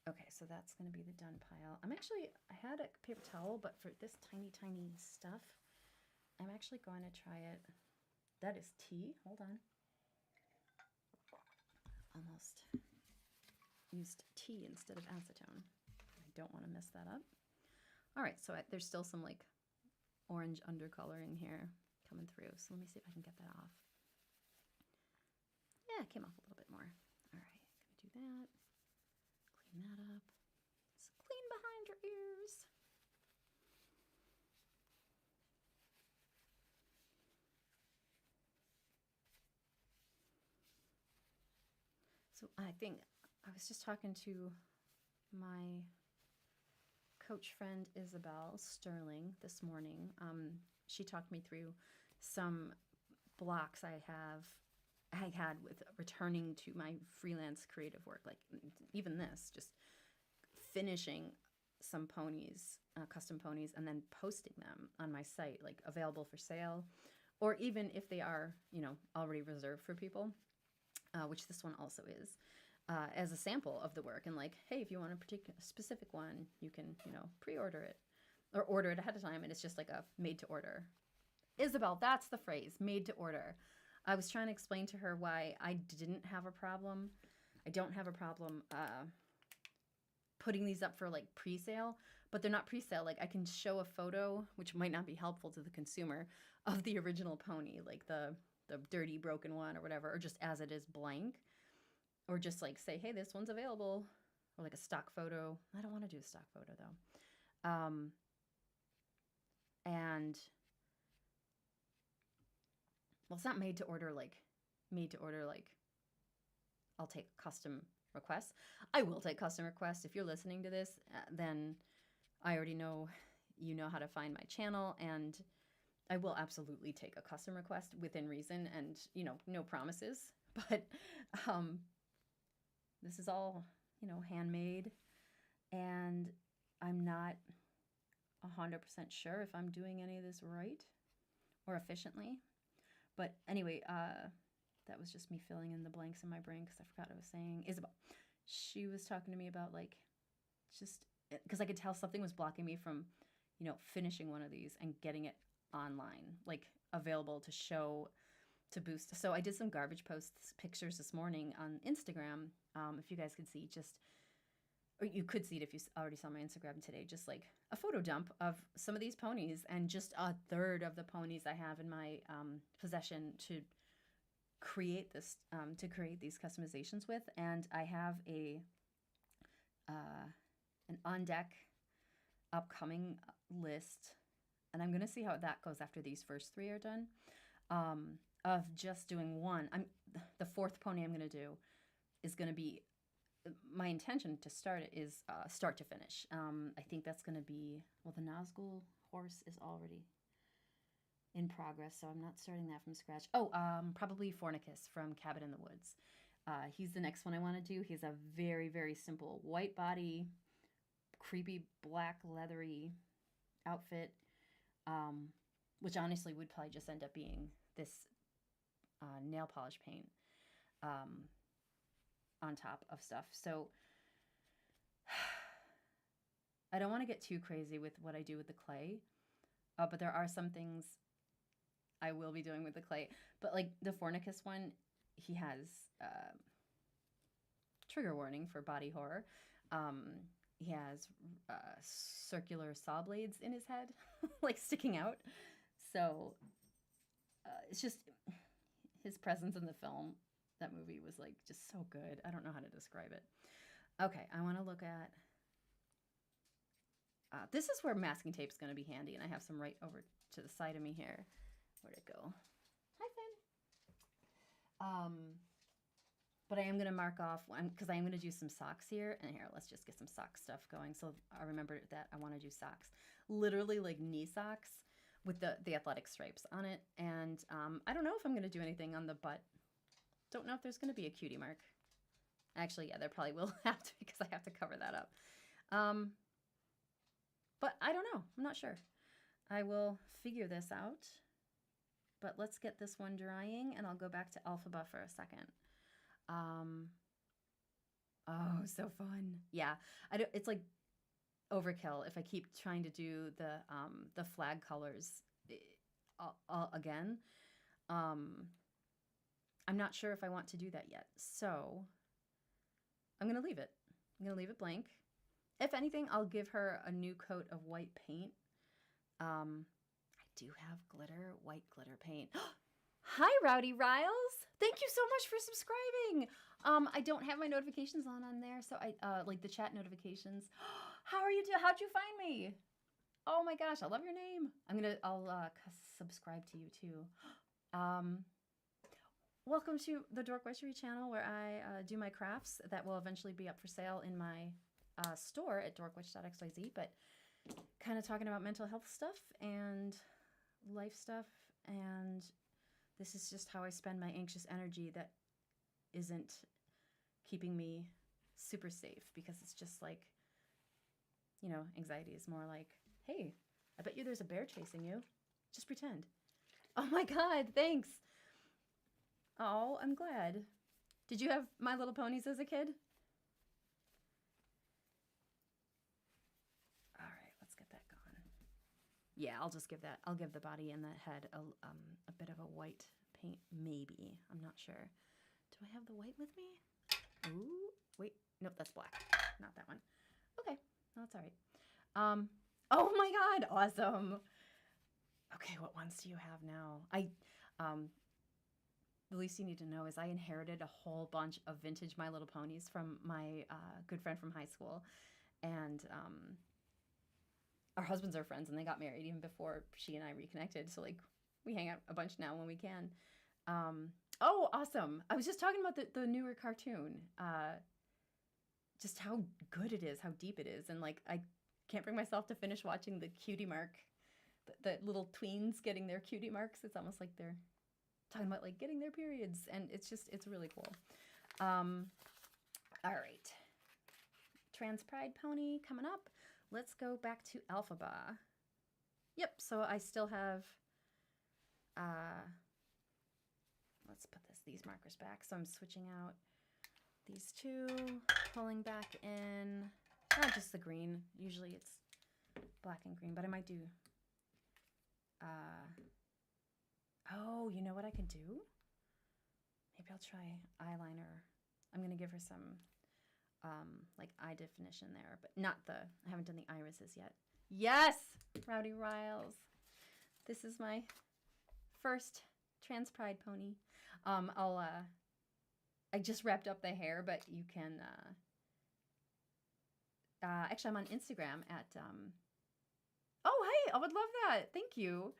Okay, so that's going to be the done pile. I had a paper towel, but for this tiny, tiny stuff, I'm actually going to try it. That is tea. Hold on. Almost used tea instead of acetone. I don't want to mess that up. All right, so there's still some like orange undercoloring here coming through. So let me see if I can get that off. Yeah, it came off a little bit more. All right, gonna do that. Clean that up. It's clean behind your ears. So I think I was just talking to my coach friend Isabel Sterling this morning. She talked me through some blocks I had with returning to my freelance creative work, like even this, just finishing some ponies, custom ponies, and then posting them on my site, like available for sale, or even if they are, already reserved for people, which this one also is, as a sample of the work. And like, hey, if you want a particular specific one, you can, pre-order it or order it ahead of time. And it's just like a made to order. Isabel, that's the phrase, made to order. I was trying to explain to her why I don't have a problem putting these up for like pre-sale, but they're not pre-sale. Like I can show a photo, which might not be helpful to the consumer, of the original pony, like the dirty broken one or whatever, or just as it is blank, or just like say, hey, this one's available, or like a stock photo. I don't want to do a stock photo though. And well, it's not made to order like I'll take custom requests. I will take custom requests. If you're listening to this, then I already know you know how to find my channel, and I will absolutely take a custom request within reason, and no promises. But this is all handmade, and I'm not 100% sure if I'm doing any of this right or efficiently. But anyway, that was just me filling in the blanks in my brain because I forgot what I was saying. Isabel, she was talking to me about like, just because I could tell something was blocking me from, finishing one of these and getting it online, like available to show, to boost. So I did some garbage posts, pictures this morning on Instagram. If you guys could see, or you could see it if you already saw my Instagram today, just like a photo dump of some of these ponies, and just a third of the ponies I have in my possession to create these customizations with. And I have an on deck upcoming list, and I'm going to see how that goes after these first three are done, of just doing one. The fourth pony I'm going to do is going to be, my intention to start it is start to finish. I think that's going to be, well, the Nazgul horse is already in progress, so I'm not starting that from scratch. Probably Fornicus from Cabin in the Woods. He's the next one I want to do. He's a very, very simple white body, creepy black leathery outfit, which honestly would probably just end up being this nail polish paint on top of stuff. So I don't want to get too crazy with what I do with the clay, but there are some things I will be doing with the clay. But like the Fornicus one, he has trigger warning for body horror. He has circular saw blades in his head, like sticking out. So it's just his presence in the film. That movie was like just so good. I don't know how to describe it. Okay, I want to look at. This is where masking tape is going to be handy, and I have some right over to the side of me here. Where'd it go? Hi, Finn. But I am going to mark off one because I am going to do some socks here. And here, let's just get some sock stuff going. So I remember that I want to do socks. Literally like knee socks, with the athletic stripes on it. And I don't know if I'm going to do anything on the butt. Don't know if there's going to be a cutie mark. Actually, yeah, there probably will have to because I have to cover that up. But I don't know. I'm not sure. I will figure this out. But let's get this one drying, and I'll go back to Elphaba for a second. Oh, so fun. Yeah, it's like overkill if I keep trying to do the flag colors again. I'm not sure if I want to do that yet. So I'm going to leave it. I'm going to leave it blank. If anything, I'll give her a new coat of white paint. I do have white glitter paint. Hi, Rowdy Riles. Thank you so much for subscribing. I don't have my notifications on there, so I like the chat notifications. How are you doing? How'd you find me? Oh my gosh, I love your name. I'll subscribe to you too. Welcome to the Dork Witchery channel, where I do my crafts that will eventually be up for sale in my store at dorkwitch.xyz, but kind of talking about mental health stuff and life stuff, and this is just how I spend my anxious energy that isn't keeping me super safe, because it's just like, you know, anxiety is more like, hey, I bet you there's a bear chasing you. Just pretend. Oh my God, thanks. Oh, I'm glad. Did you have My Little Ponies as a kid? All right, let's get that going. Yeah, I'll just give that. I'll give the body and the head a bit of a white paint, maybe. I'm not sure. Do I have the white with me? Ooh, wait. Nope, that's black. Not that one. Okay, no, that's all right. Oh my God, awesome. Okay, what ones do you have now? The least you need to know is I inherited a whole bunch of vintage My Little Ponies from my good friend from high school. And our husbands are friends, and they got married even before she and I reconnected. So, like, we hang out a bunch now when we can. Oh, awesome. I was just talking about the newer cartoon. Just how good it is, how deep it is. And, like, I can't bring myself to finish watching the cutie mark. The little tweens getting their cutie marks. It's almost like they're talking about, like, getting their periods. And it's really cool. All right. Trans Pride Pony coming up. Let's go back to Elphaba. Yep, so I still have, let's put these markers back. So I'm switching out these two, pulling back in, not just the green. Usually it's black and green, but I might do, oh, you know what I could do? Maybe I'll try eyeliner. I'm going to give her some like eye definition there, but not I haven't done the irises yet. Yes, Rowdy Riles. This is my first Trans Pride pony. I just wrapped up the hair, but you can, actually I'm on Instagram at, oh, hey, I would love that. Thank you.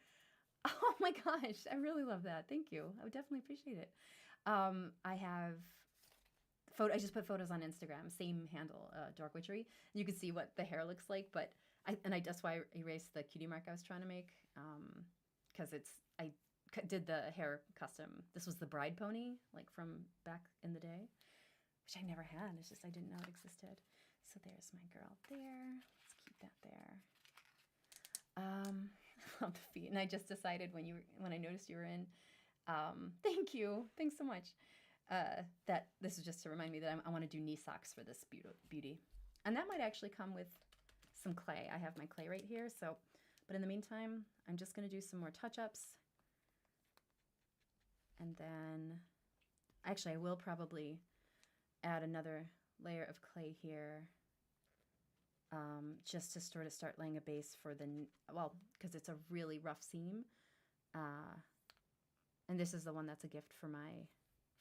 Oh my gosh, I really love that. Thank you. I would definitely appreciate it. I have I just put photos on Instagram, same handle, Dork Witchery. You can see what the hair looks like, but that's why I erased the cutie mark I was trying to make, because I did the hair custom. This was the bride pony, like from back in the day, which I never had. It's just I didn't know it existed. So there's my girl there. Let's keep that there. I love the feet, and I just decided when I noticed you were in. Thank you. Thanks so much. That this is just to remind me that I want to do knee socks for this beauty. And that might actually come with some clay. I have my clay right here. So, but in the meantime, I'm just going to do some more touch-ups. And then, actually, I will probably add another layer of clay here, just to sort of start laying a base for because it's a really rough seam. And this is the one that's a gift for my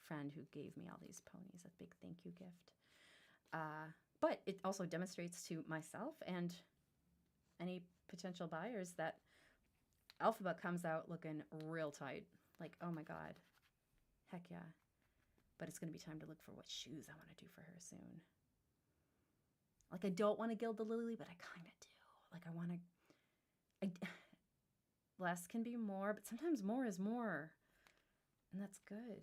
friend who gave me all these ponies, a big thank you gift. But it also demonstrates to myself and any potential buyers that Elphaba comes out looking real tight. Like, oh my God, heck yeah. But it's going to be time to look for what shoes I want to do for her soon. Like, I don't want to gild the lily, but I kind of do. Like, less can be more, but sometimes more is more. And that's good.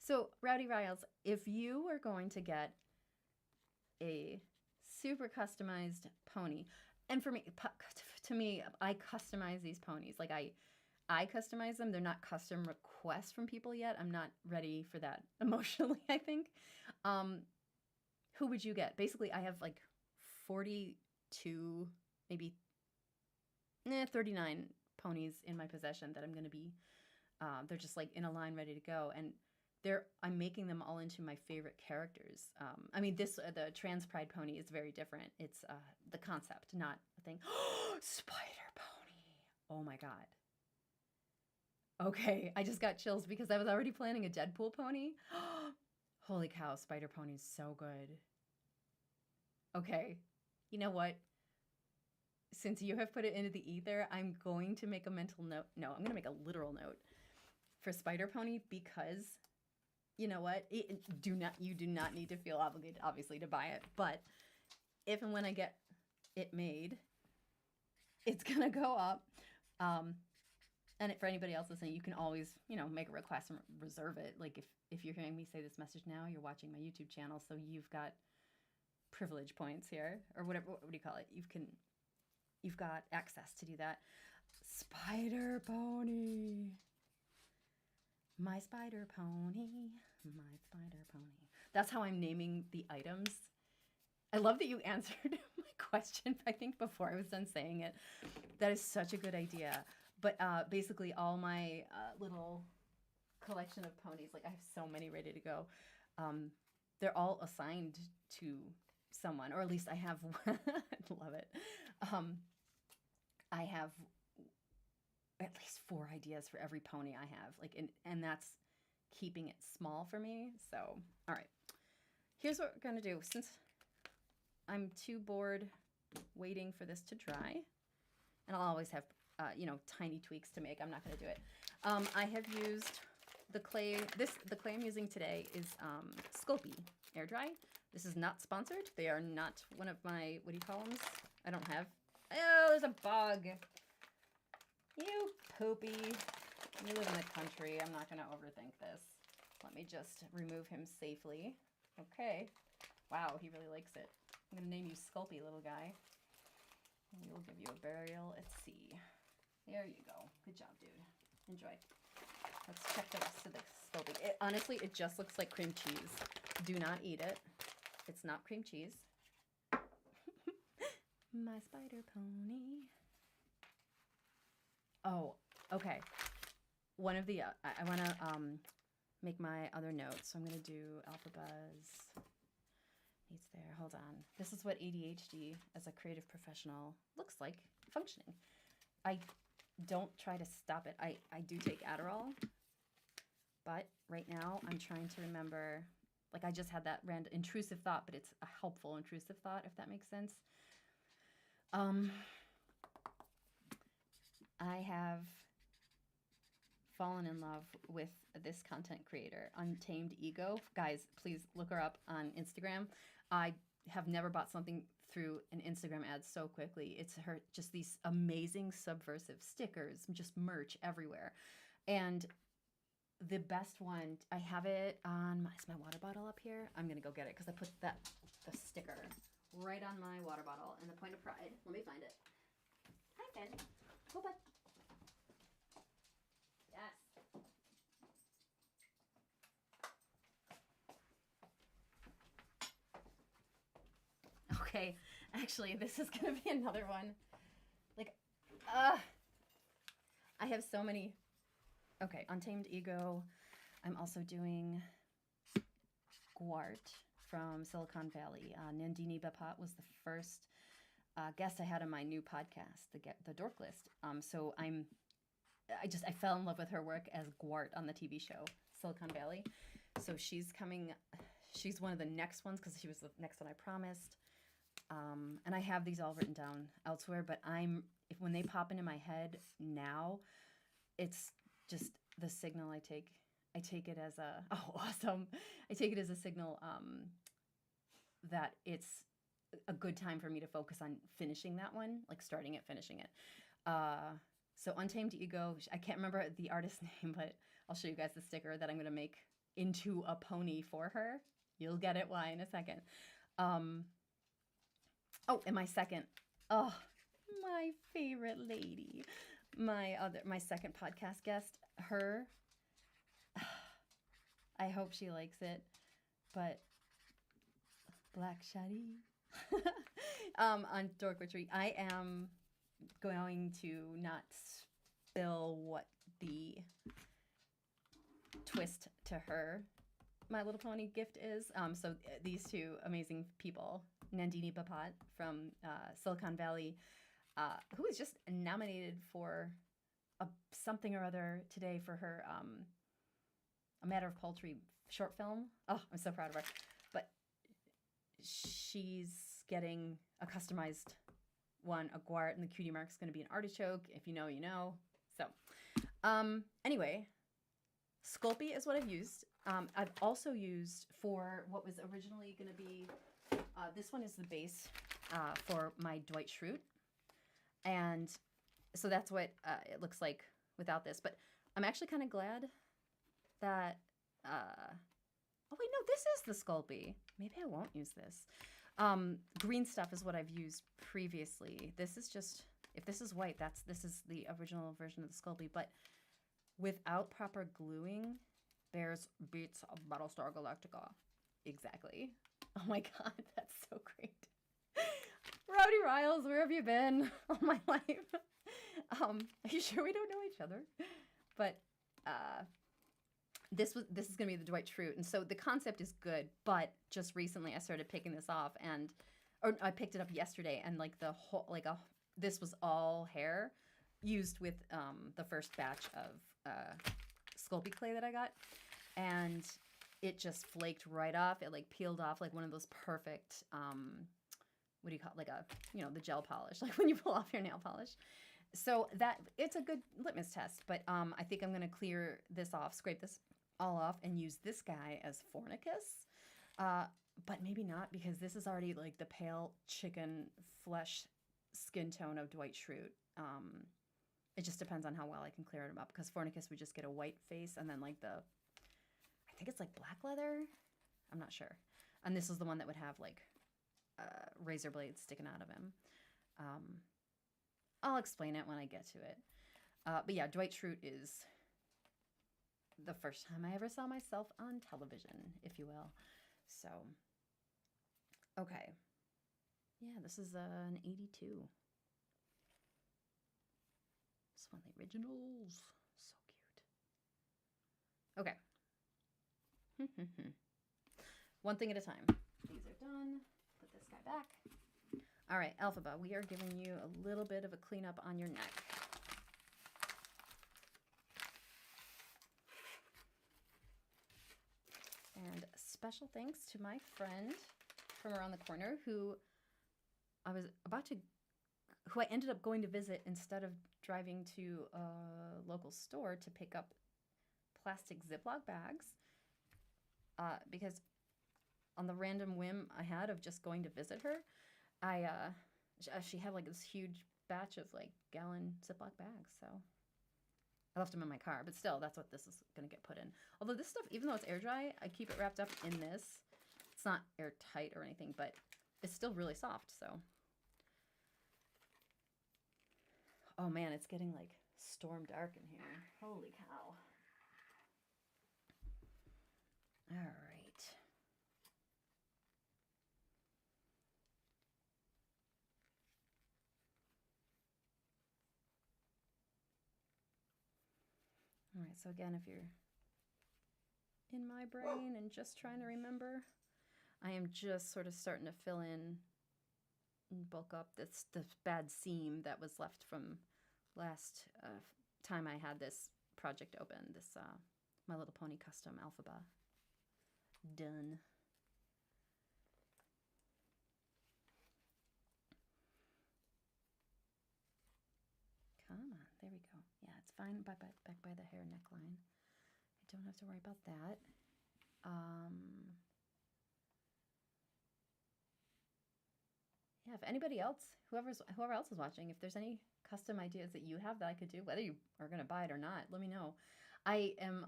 So, Rowdy Riles, if you were going to get a super customized pony, and for me, to me, I customize these ponies. Like I customize them. They're not custom requests from people yet. I'm not ready for that emotionally, I think. Who would you get? Basically, I have like 42, maybe 39 ponies in my possession that I'm going to be, they're just like in a line ready to go. And I'm making them all into my favorite characters. I mean, the Trans Pride pony is very different. It's the concept, not a thing. Spider pony. Oh my God. Okay, I just got chills because I was already planning a Deadpool pony. Holy cow, Spider Pony is so good. Okay, you know what? Since you have put it into the ether, I'm going to make a mental note. No, I'm going to make a literal note for Spider Pony because, you know what? You do not need to feel obligated, obviously, to buy it. But if and when I get it made, it's going to go up. And for anybody else listening, you can always, make a request and reserve it. Like if you're hearing me say this message now, you're watching my YouTube channel, so you've got privilege points here, or whatever. What do you call it? You've got access to do that. Spider Pony. My spider pony. My spider pony. That's how I'm naming the items. I love that you answered my question, I think, before I was done saying it. That is such a good idea. But basically all my little collection of ponies, like I have so many ready to go, they're all assigned to someone, or at least I have one. I love it. I have at least 4 ideas for every pony I have, like, and that's keeping it small for me. So, all right, here's what we're gonna do. Since I'm too bored waiting for this to dry, and I'll always have tiny tweaks to make. I'm not going to do it. I have used the clay. The clay I'm using today is Sculpey Air Dry. This is not sponsored. They are not one of my, what do you call them? I don't have. Oh, there's a bug. You poopy. You live in the country. I'm not going to overthink this. Let me just remove him safely. Okay. Wow, he really likes it. I'm going to name you Sculpey, little guy. And we will give you a burial at sea. There you go. Good job, dude. Enjoy. Let's check the rest of the Sculpey. Honestly, it just looks like cream cheese. Do not eat it. It's not cream cheese. My spider pony. Oh, okay. One of the, I want to make my other notes. So I'm going to do Elphaba's needs there. Hold on. This is what ADHD as a creative professional looks like functioning. I don't try to stop it. I do take Adderall, but right now I'm trying to remember, like I just had that random intrusive thought, but it's a helpful intrusive thought, if that makes sense. I have fallen in love with this content creator, Untamed Ego. Guys, please look her up on Instagram. I have never bought something through an Instagram ad so quickly. It's her, just these amazing subversive stickers, just merch everywhere. And the best one, I have it on, is my water bottle up here? I'm gonna go get it because I put the sticker right on my water bottle in the point of pride. Let me find it. Hi, Ben. Go, bud. Yes. Okay, actually, this is gonna be another one. Like, I have so many. Okay, Untamed Ego. I'm also doing Gwart from Silicon Valley. Nandini Bapat was the first guest I had on my new podcast, the Dork List. So I fell in love with her work as Gwart on the TV show Silicon Valley. So she's coming. She's one of the next ones because she was the next one I promised. And I have these all written down elsewhere, but when they pop into my head now, it's just the signal I take. I take it as a, oh, awesome. I take it as a signal that it's a good time for me to focus on finishing that one, like starting it, finishing it. So Untamed Ego, I can't remember the artist's name, but I'll show you guys the sticker that I'm going to make into a pony for her. You'll get it why in a second. Oh, and my second, oh, my favorite lady, my second podcast guest, her, I hope she likes it, but Black Shadi on Dork Retreat, I am going to not spill what the twist to her My Little Pony gift is. So these two amazing people, Nandini Bapat from Silicon Valley, who was just nominated for something or other today for her A Matter of Poultry short film. Oh, I'm so proud of her. But she's getting a customized one, a guart, and the cutie mark's going to be an artichoke. If you know, you know. So anyway, Sculpey is what I've used. I've also used for what was originally going to be, this one is the base for my Dwight Schrute. And so that's what it looks like without this. But I'm actually kind of glad that, oh wait, no, this is the Sculpey. Maybe I won't use this. Green stuff is what I've used previously. This is just, if this is white, this is the original version of the Sculpey. But without proper gluing, beats Battlestar Galactica. Exactly. Oh my god, that's so great. Rowdy Riles, where have you been all my life? Are you sure we don't know each other? But this is gonna be the Dwight Schrute, and so the concept is good. But just recently, I started picking this off, or I picked it up yesterday, and like the whole this was all hair used with the first batch of Sculpey clay that I got, and it just flaked right off. It like peeled off like one of those perfect what do you call it? Like the gel polish, like when you pull off your nail polish. So that it's a good litmus test. But I think I'm gonna clear this off, scrape this all off, and use this guy as Fornicus. But maybe not, because this is already like the pale chicken flesh skin tone of Dwight Schrute. It just depends on how well I can clear him up, because Fornicus would just get a white face, and then like I think it's like black leather. I'm not sure. And this is the one that would have like razor blades sticking out of him. I'll explain it when I get to it. But yeah, Dwight Schrute is the first time I ever saw myself on television, if you will. So, okay. Yeah, this is an 82. It's one of the originals. So cute. Okay. One thing at a time. These are done. Put this guy back. All right, Elphaba, we are giving you a little bit of a cleanup on your neck. And special thanks to my friend from around the corner who I ended up going to visit instead of driving to a local store to pick up plastic Ziploc bags, because on the random whim I had of just going to visit her, she had like this huge batch of like gallon Ziploc bags, so I left them in my car. But still, that's what this is gonna get put in. Although this stuff, even though it's air dry, I keep it wrapped up in this. It's not airtight or anything, but it's still really soft. So, oh man, it's getting like storm dark in here. Holy cow! All right. All right, so again, if you're in my brain and just trying to remember, I am just sort of starting to fill in and bulk up the bad seam that was left from last time I had this project open, this My Little Pony custom Elphaba. Done. Come on, there we go. Yeah, it's fine back by the hair neckline. I don't have to worry about that. yeah, if anybody else, whoever else is watching, if there's any custom ideas that you have that I could do, whether you are going to buy it or not, let me know. I am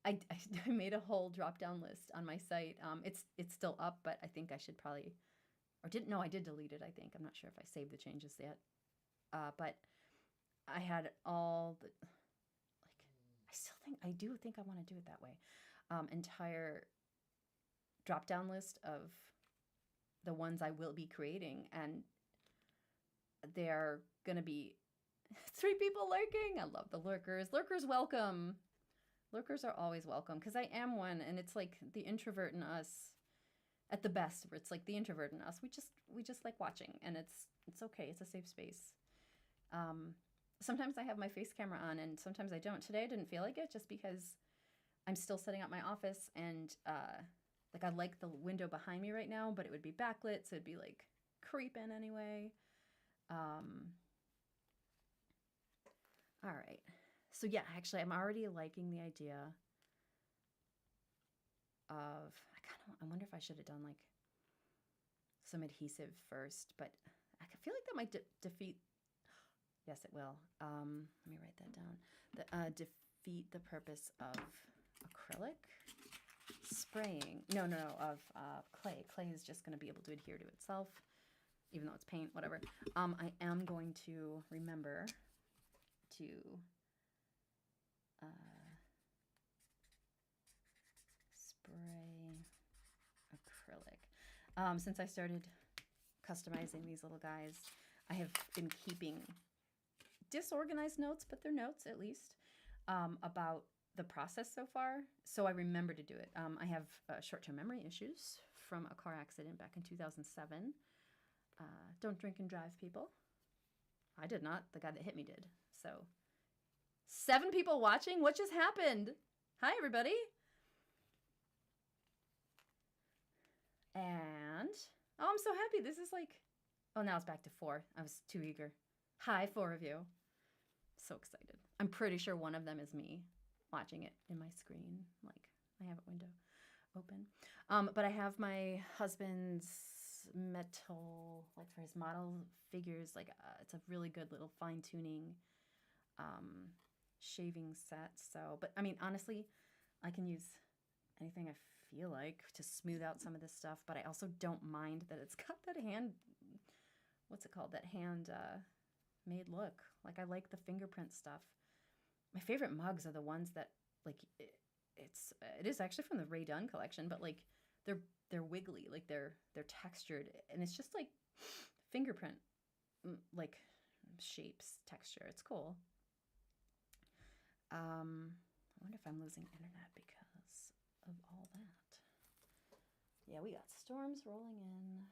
I, I made a whole drop down list on my site. It's still up, but I think I should probably, or didn't know I did delete it. I think I'm not sure if I saved the changes yet. But I had all the I do think I want to do it that way. Entire drop down list of the ones I will be creating, and they're gonna be 3 people lurking. I love the lurkers. Lurkers welcome. Lurkers are always welcome because I am one, and it's like the introvert in us at the best, where it's like the introvert in us. We just like watching, and it's okay. It's a safe space. Sometimes I have my face camera on, and sometimes I don't. Today I didn't feel like it just because I'm still setting up my office, and like I like the window behind me right now, but it would be backlit, so it'd be like creeping anyway. All right. So yeah, actually, I'm already liking the idea of, I wonder if I should have done like some adhesive first, but I feel like that might defeat, yes, it will. Let me write that down. Defeat the purpose of acrylic spraying. No, of clay. Clay is just going to be able to adhere to itself, even though it's paint, whatever. I am going to remember to spray acrylic. Since I started customizing these little guys, I have been keeping disorganized notes, but they're notes at least, about the process so far, so I remember to do it. I have short-term memory issues from a car accident back in 2007. Don't drink and drive, people. I did not. The guy that hit me did. So 7 people watching? What just happened? Hi, everybody. And, oh, I'm so happy. This is like, oh, now it's back to 4. I was too eager. Hi, 4 of you. So excited. I'm pretty sure one of them is me watching it in my screen. Like, I have a window open. But I have my husband's metal, like for his model figures, like it's a really good little fine-tuning shaving set. So, but I mean, honestly, I can use anything I feel like to smooth out some of this stuff, but I also don't mind that it's got that hand, what's it called? That hand made look. Like, I like the fingerprint stuff. My favorite mugs are the ones that, like, it is actually from the Ray Dunn collection, but like they're wiggly, like they're textured, and it's just like fingerprint like shapes, texture. It's cool. I wonder if I'm losing internet because of all that. Yeah, we got storms rolling in.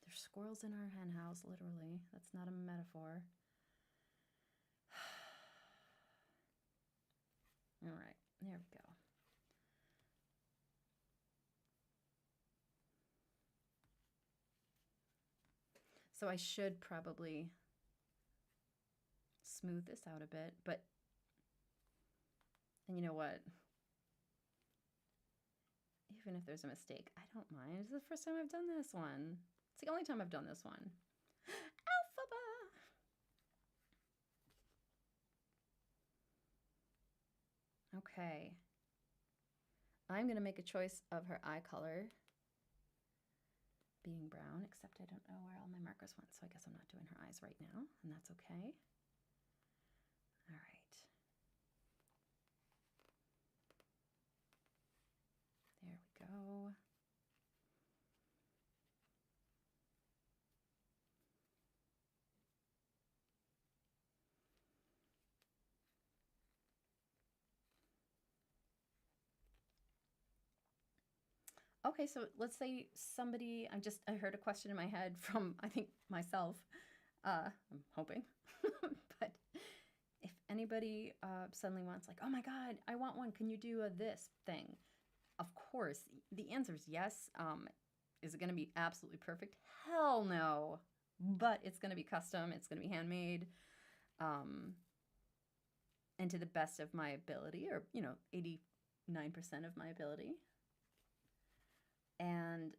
There's squirrels in our hen house, literally. That's not a metaphor. All right, there we go. So I should probably smooth this out a bit, but, and you know what? Even if there's a mistake, I don't mind. This is the first time I've done this one. It's the only time I've done this one. Elphaba! Okay. I'm going to make a choice of her eye color being brown, except I don't know where all my markers went, so I guess I'm not doing her eyes right now, and that's okay. All right. There we go. Okay, so let's say somebody, I heard a question in my head from, I think, myself. I'm hoping. But if anybody suddenly wants, like, oh my God, I want one. Can you do this thing? Of course. The answer is yes. Is it going to be absolutely perfect? Hell no. But it's going to be custom. It's going to be handmade. And to the best of my ability, or, 89% of my ability. And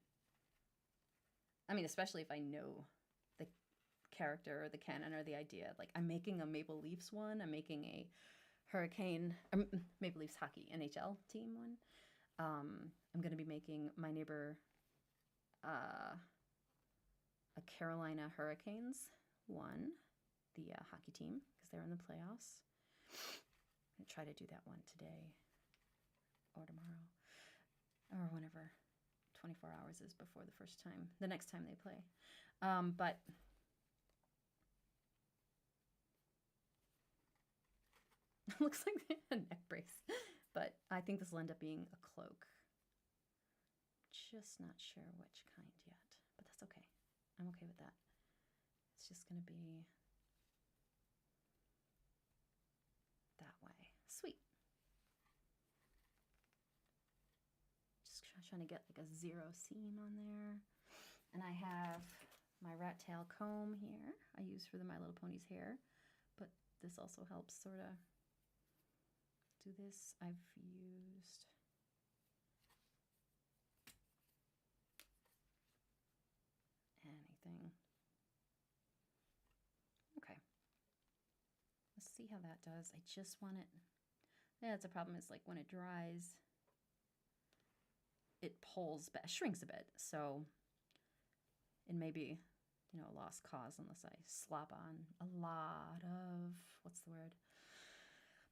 I mean, especially if I know character or the canon or the idea. Like, I'm making a Maple Leafs one. I'm making a Maple Leafs hockey NHL team one. I'm going to be making my neighbor a Carolina Hurricanes one, the hockey team, because they're in the playoffs. I'm going to try to do that one today or tomorrow or whenever 24 hours is before the next time they play. But it looks like they had a neck brace, but I think this will end up being a cloak. Just not sure which kind yet, but that's okay. I'm okay with that. It's just going to be that way. Sweet. Just trying to get like a 0 seam on there. And I have my rat tail comb here I use for the My Little Pony's hair, but this also helps sort of do this. I've used anything. Okay. Let's see how that does. I just want it. Yeah, it's a problem. Is like when it dries, it pulls back, shrinks a bit. So it may be, you know, a lost cause unless I slop on a lot of, what's the word?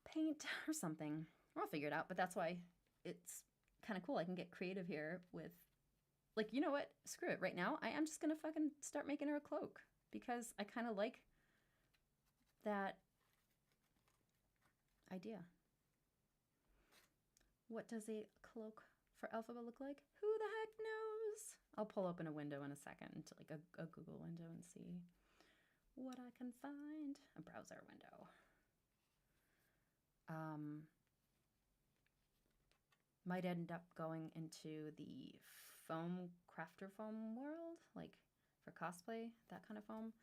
Paint or something. I'll figure it out. But that's why it's kind of cool. I can get creative here with, like, you know what? Screw it. Right now, I am just going to fucking start making her a cloak because I kind of like that idea. What does a cloak for Elphaba look like? Who the heck knows? I'll pull open a window in a second, like a Google window, and see what I can find. A browser window. Might end up going into the foam, crafter foam world, like for cosplay, that kind of foam.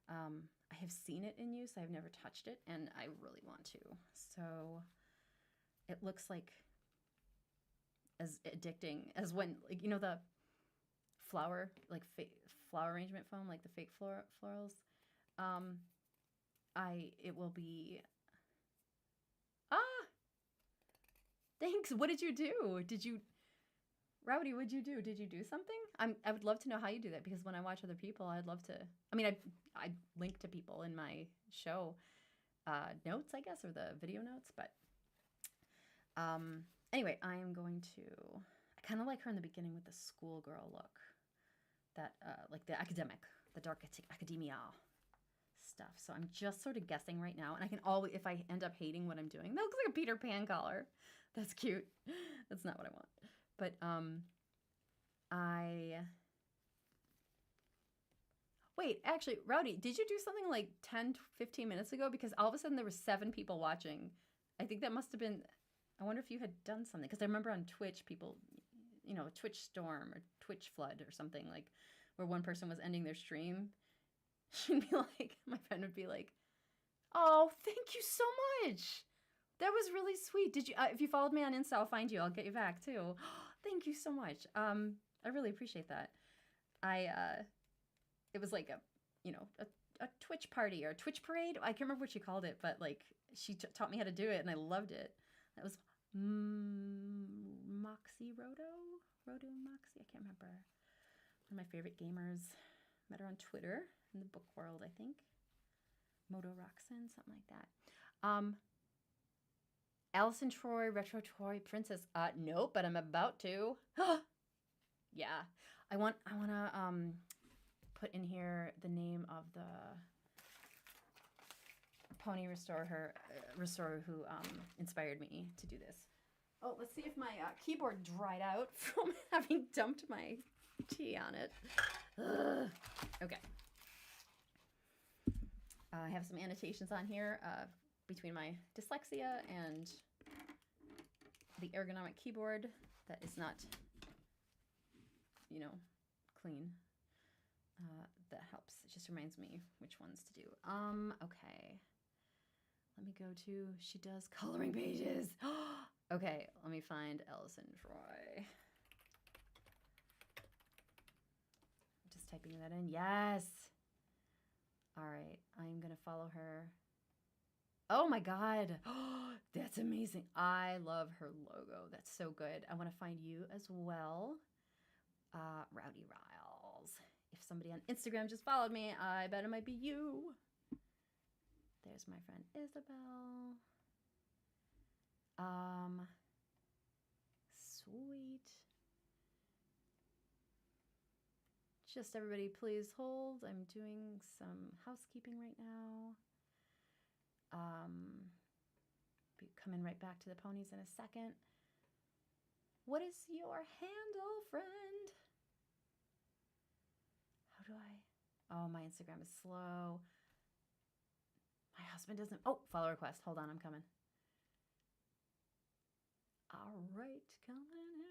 I have seen it in use. I've never touched it, and I really want to. So it looks like as addicting as when, like, you know, the flower, like flower arrangement foam, like the fake florals. It will be. Thanks. What did you do? Rowdy, what'd you do? Did you do something? I would love to know how you do that, because when I watch other people, I'd love to. I mean, I link to people in my show notes, I guess, or the video notes. But anyway, I am going to. I kind of like her in the beginning with the schoolgirl look, that like the dark academia stuff. So I'm just sort of guessing right now, and I can always, if I end up hating what I'm doing, that looks like a Peter Pan collar. That's cute. That's not what I want. But wait, actually, Rowdy, did you do something like 10, 15 minutes ago? Because all of a sudden there were 7 people watching. I think that must have been, I wonder if you had done something. Because I remember on Twitch, people, you know, Twitch storm or Twitch flood or something, like where one person was ending their stream. She'd be like, my friend would be like, oh, thank you so much. That was really sweet. Did you, if you followed me on Insta, I'll find you. I'll get you back too. Thank you so much. I really appreciate that. It was like a Twitch party or a Twitch parade. I can't remember what she called it, but like she taught me how to do it and I loved it. That was Moxie Roto Moxie. I can't remember. One of my favorite gamers. Met her on Twitter in the book world, I think. Moto Roxanne, something like that. Allison Troy, Retro Troy, Princess. Nope, but I'm about to. Yeah, I want to put in here the name of the pony restorer who inspired me to do this. Oh, let's see if my keyboard dried out from having dumped my tea on it. Ugh. Okay. I have some annotations on here between my dyslexia and the ergonomic keyboard that is not, you know, clean. That helps. It just reminds me which ones to do. Okay. Let me go to, she does coloring pages. Okay, let me find Allison Troy. I'm just typing that in. Yes. going to follow her. Oh my God. That's amazing. I love her logo. That's so good. I want to find you as well. Rowdy Riles. If somebody on Instagram just followed me, I bet it might be you. There's my friend Isabel. Sweet. Just everybody please hold. I'm doing some housekeeping right now. Be coming right back to the ponies in a second. What is your handle, friend? How do I? Oh, my Instagram is slow. My husband doesn't. Oh, follow request. Hold on, I'm coming. All right, coming in.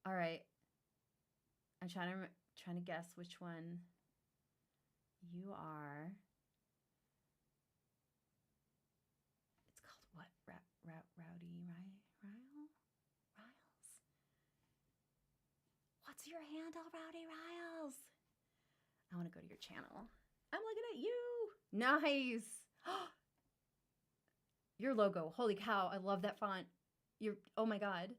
All right. I'm trying to guess which one you are. It's called what? Rowdy Riles? What's your handle, Rowdy Riles? I want to go to your channel. I'm looking at you. Nice. Your logo. Holy cow. I love that font. Oh my God.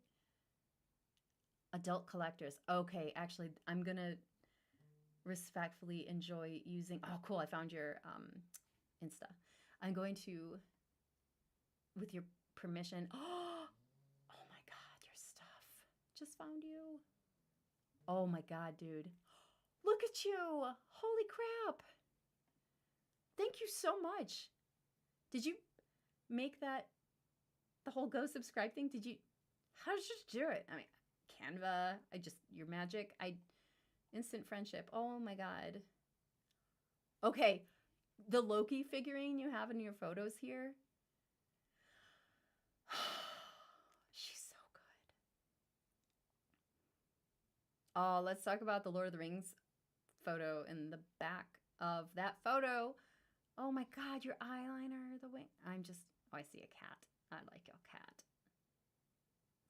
Adult collectors. Okay, actually, I'm going to respectfully enjoy using. Oh, cool. I found your Insta. I'm going to, with your permission. Oh my God, your stuff. Just found you. Oh my God, dude. Look at you. Holy crap. Thank you so much. Did you make that, the whole go subscribe thing? How did you do it? I mean, Canva, your magic. Instant friendship. Oh my God. Okay. The Loki figurine you have in your photos here. She's so good. Oh, let's talk about the Lord of the Rings photo in the back of that photo. Oh my God, your eyeliner, the wing. Oh, I see a cat. I like a cat.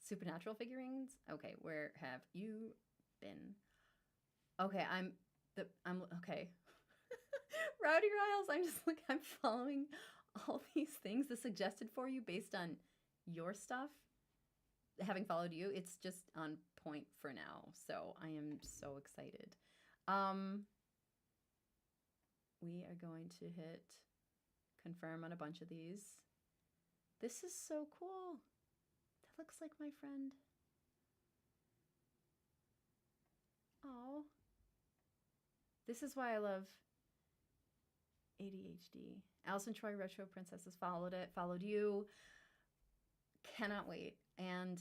Supernatural figurines? Okay, where have you been? Okay, I'm okay. Rowdy Riles, I'm following all these things, the suggested for you based on your stuff. Having followed you, it's just on point for now. So I am so excited. We are going to hit confirm on a bunch of these. This is so cool. That looks like my friend. Oh. This is why I love ADHD. Allison Troy Retro Princesses followed you. Cannot wait. And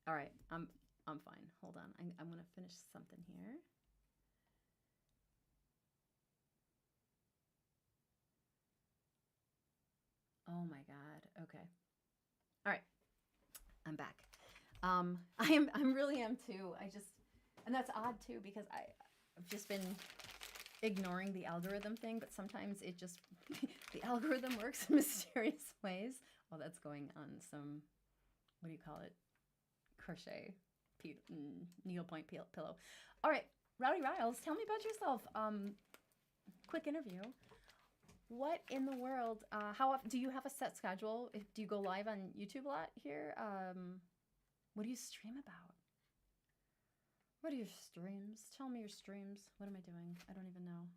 all right, I'm fine. Hold on. I'm gonna finish something here. Oh my God. Okay. All right. I'm back. I really am too. And that's odd too, because I've just been ignoring the algorithm thing, but sometimes it just, the algorithm works in mysterious ways. Well, that's going on some, what do you call it? Crochet, needlepoint pillow. All right, Rowdy Riles, tell me about yourself. Quick interview. What in the world, how often, do you have a set schedule? Do you go live on YouTube a lot here? What do you stream about? What are your streams? Tell me your streams. What am I doing? I don't even know.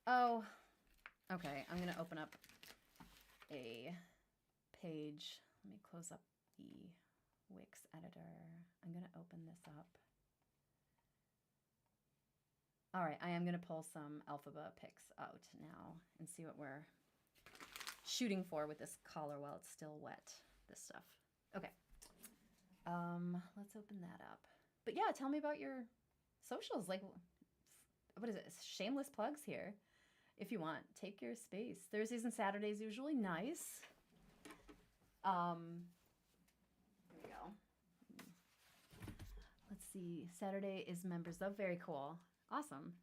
Oh, okay. I'm going to open up a page. Let me close up the Wix editor. I'm going to open this up. All right, I am going to pull some Elphaba pics out now and see what we're shooting for with this collar while it's still wet, this stuff. Okay, let's open that up. But yeah, tell me about your socials. Like, what is it? Shameless plugs here. If you want, take your space. Thursdays and Saturdays usually nice. Here we go. Let's see. Saturday is members of. Very cool. Awesome.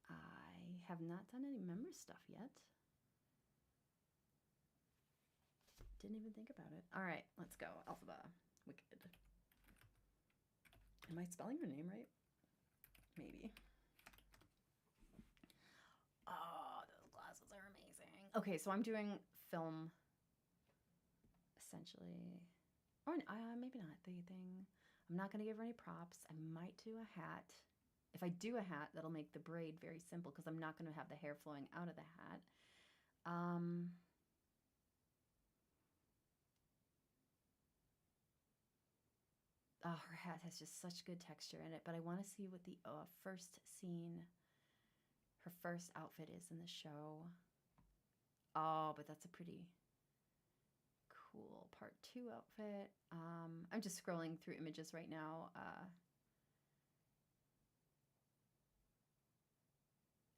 I have not done any member stuff yet. Didn't even think about it. All right, let's go. Elphaba. Wicked. Am I spelling her name right? Maybe. Oh, those glasses are amazing. Okay, so I'm doing film, essentially. Or maybe not the thing. I'm not going to give her any props. I might do a hat. If I do a hat, that'll make the braid very simple because I'm not going to have the hair flowing out of the hat. Oh, her hat has just such good texture in it, but I want to see what the first scene, her first outfit is in the show. Oh, but that's a pretty cool part 2 outfit. I'm just scrolling through images right now.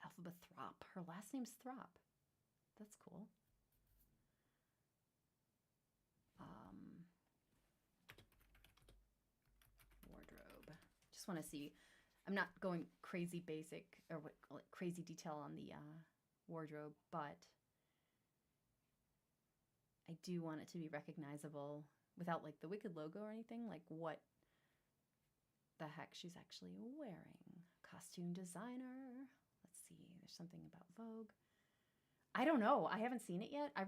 Elphaba Throp. Her last name's Throp. That's cool. Wardrobe. Just want to see. I'm not going crazy basic or like crazy detail on the wardrobe, but I do want it to be recognizable without like the Wicked logo or anything, like what the heck she's actually wearing. Costume designer. Let's see. There's something about Vogue. I don't know. I haven't seen it yet. I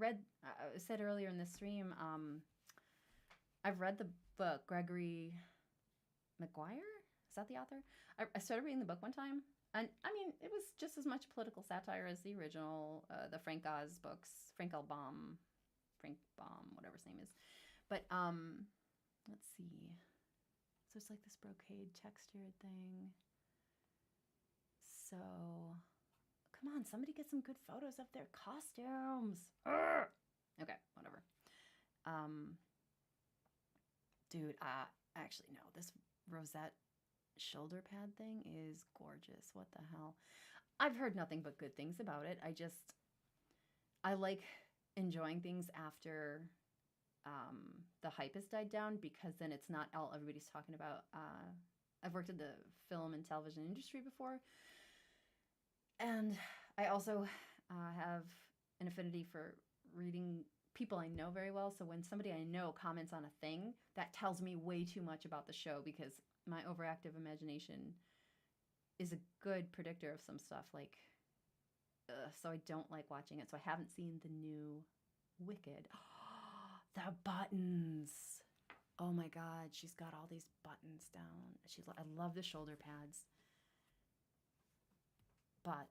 said earlier in the stream, I've read the book. Gregory Maguire? Is that the author? I started reading the book one time, and I mean, it was just as much political satire as the original, the Frank Oz books, Frank Baum, whatever his name is. But let's see. So it's like this brocade textured thing. So, come on, somebody get some good photos of their costumes. Urgh! Okay, whatever. Dude, actually, no. This rosette shoulder pad thing is gorgeous. What the hell? I've heard nothing but good things about it. I like enjoying things after the hype has died down, because then it's not all everybody's talking about. I've worked in the film and television industry before, and I also have an affinity for reading people I know very well. So when somebody I know comments on a thing, that tells me way too much about the show, because my overactive imagination is a good predictor of some stuff. Like, so I don't like watching it. So I haven't seen the new Wicked. The buttons. Oh my God, she's got all these buttons down. I love the shoulder pads. But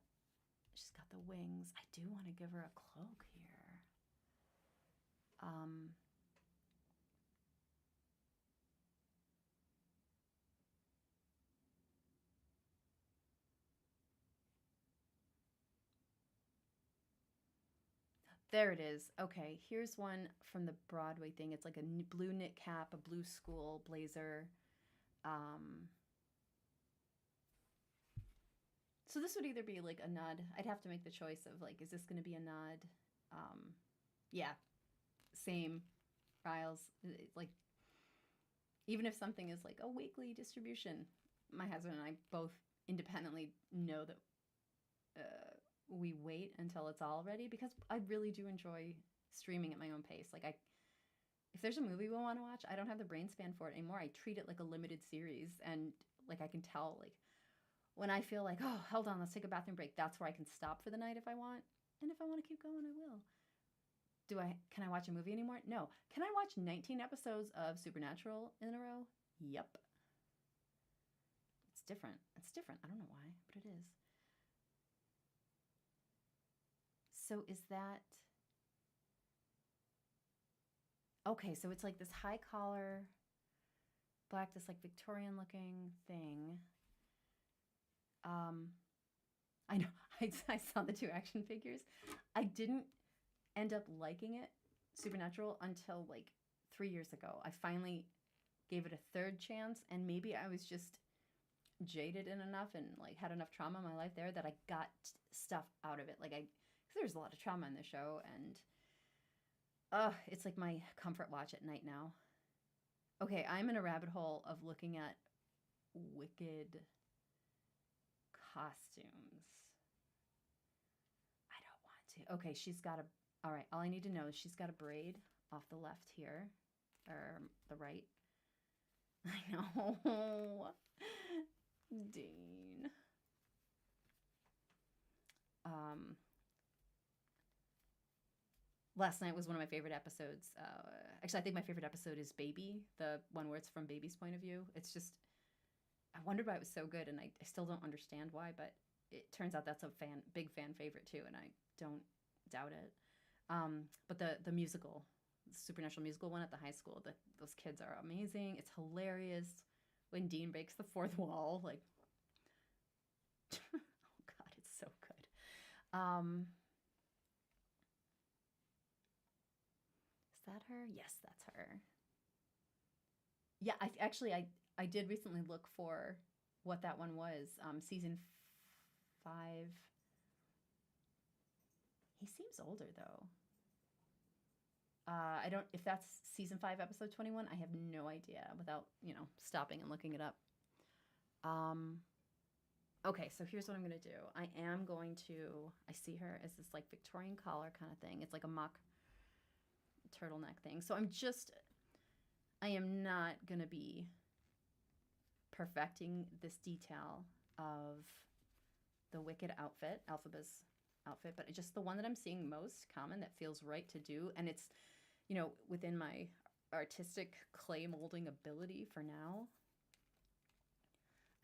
she's got the wings. I do want to give her a cloak here. There it is. Okay, here's one from the Broadway thing. It's like a blue knit cap, a blue school blazer. So this would either be like a nod. I'd have to make the choice of like, is this going to be a nod? Yeah, same. Riles. Like, even if something is like a weekly distribution, my husband and I both independently know that we wait until it's all ready, because I really do enjoy streaming at my own pace. Like, if there's a movie we want to watch, I don't have the brain span for it anymore. I treat it like a limited series, and like I can tell, like, when I feel like, oh, hold on, let's take a bathroom break, that's where I can stop for the night if I want. And if I want to keep going, I will. Can I watch a movie anymore? No. Can I watch 19 episodes of Supernatural in a row? Yep. It's different. It's different. I don't know why, but it is. So is that... Okay, so it's like this high collar, black, this like Victorian looking thing. I know, I saw the 2 action figures. I didn't end up liking it, Supernatural, until like 3 years ago. I finally gave it a 3rd chance, and maybe I was just jaded enough and like had enough trauma in my life there that I got stuff out of it. Like, because there's a lot of trauma in the show, and it's like my comfort watch at night now. Okay, I'm in a rabbit hole of looking at Wicked costumes. I don't want to. Okay, she's got a... All right, all I need to know is she's got a braid off the left here, or the right. I know. Dean. Last night was one of my favorite episodes. Actually, I think my favorite episode is Baby, the one where it's from Baby's point of view. It's just, I wondered why it was so good, and I still don't understand why, but it turns out that's a big fan favorite too, and I don't doubt it. But the musical, the supernatural musical one at the high school, those kids are amazing. It's hilarious when Dean breaks the fourth wall. Like, oh God, it's so good. Is that her? Yes, that's her. Yeah, I did recently look for what that one was. Season 5. He seems older though. I don't, if that's season 5, episode 21, I have no idea without, stopping and looking it up. Okay, so here's what I'm going to do. I see her as this like Victorian collar kind of thing. It's like a mock turtleneck thing. So I am not going to be perfecting this detail of the Wicked outfit, Elphaba's outfit, but just the one that I'm seeing most common that feels right to do. And it's, within my artistic clay molding ability for now.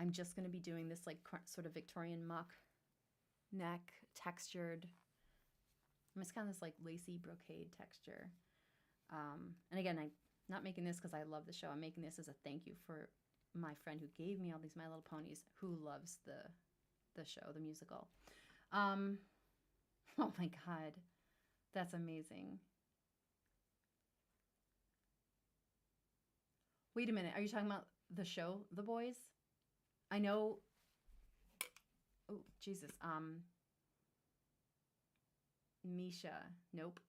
I'm just going to be doing this like sort of Victorian mock neck, textured. It's kind of this like lacy brocade texture. And again, I'm not making this because I love the show. I'm making this as a thank you for my friend who gave me all these My Little Ponies, who loves the show, the musical. Oh my God, that's amazing. Wait a minute, are you talking about the show, The Boys? I know. Oh, Jesus. Misha. Nope.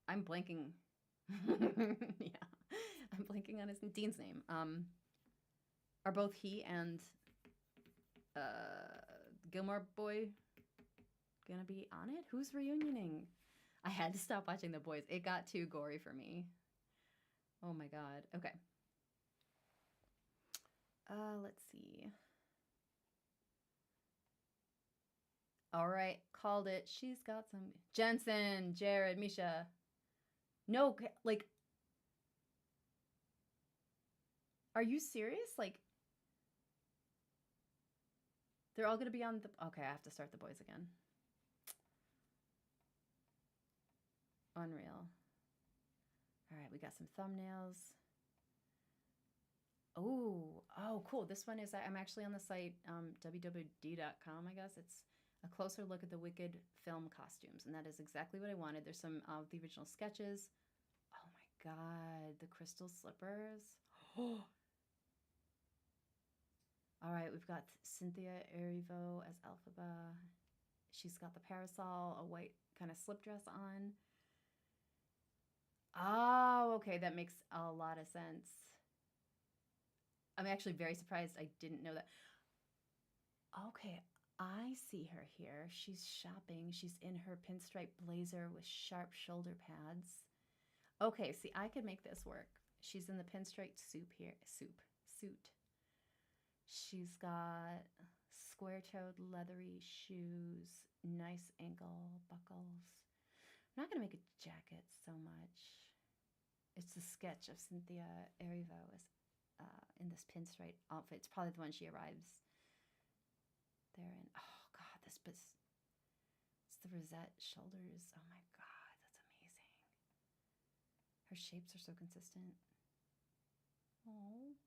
I'm blanking. Yeah. I'm blanking on Dean's name. Are both he and Gilmore Boy gonna be on it? Who's reunioning? I had to stop watching The Boys. It got too gory for me. Oh my God. Okay. Let's see. All right, called it. She's got some. Jensen, Jared, Misha. No, like, are you serious? Like, they're all gonna be on the. Okay, I have to start The Boys again. Unreal. All right, we got some thumbnails. Oh, cool. This one is, I'm actually on the site, www.d.com, I guess. It's a closer look at the Wicked film costumes, and that is exactly what I wanted. There's some of the original sketches. Oh my God, the crystal slippers. All right, we've got Cynthia Erivo as Elphaba. She's got the parasol, a white kind of slip dress on. Oh, okay, that makes a lot of sense. I'm actually very surprised I didn't know that. Okay, I see her here. She's shopping. She's in her pinstripe blazer with sharp shoulder pads. Okay, see, I could make this work. She's in the pinstripe suit. She's got square-toed leathery shoes, nice ankle buckles. I'm not going to make a jacket so much. It's a sketch of Cynthia Erivo as in this pinstripe outfit. It's probably the one she arrives there in. Oh God, it's the rosette shoulders. Oh my God, that's amazing. Her shapes are so consistent. Oh.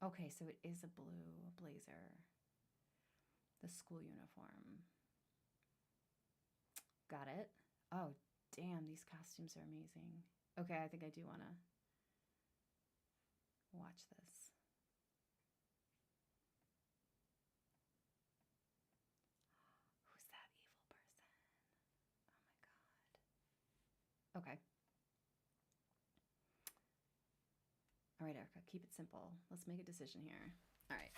Okay, so it is a blue blazer. The school uniform. Got it. Oh, damn, these costumes are amazing. Okay, I think I do want to watch this. Who's that evil person? Oh my God. Okay. All right, Erica, keep it simple. Let's make a decision here. All right.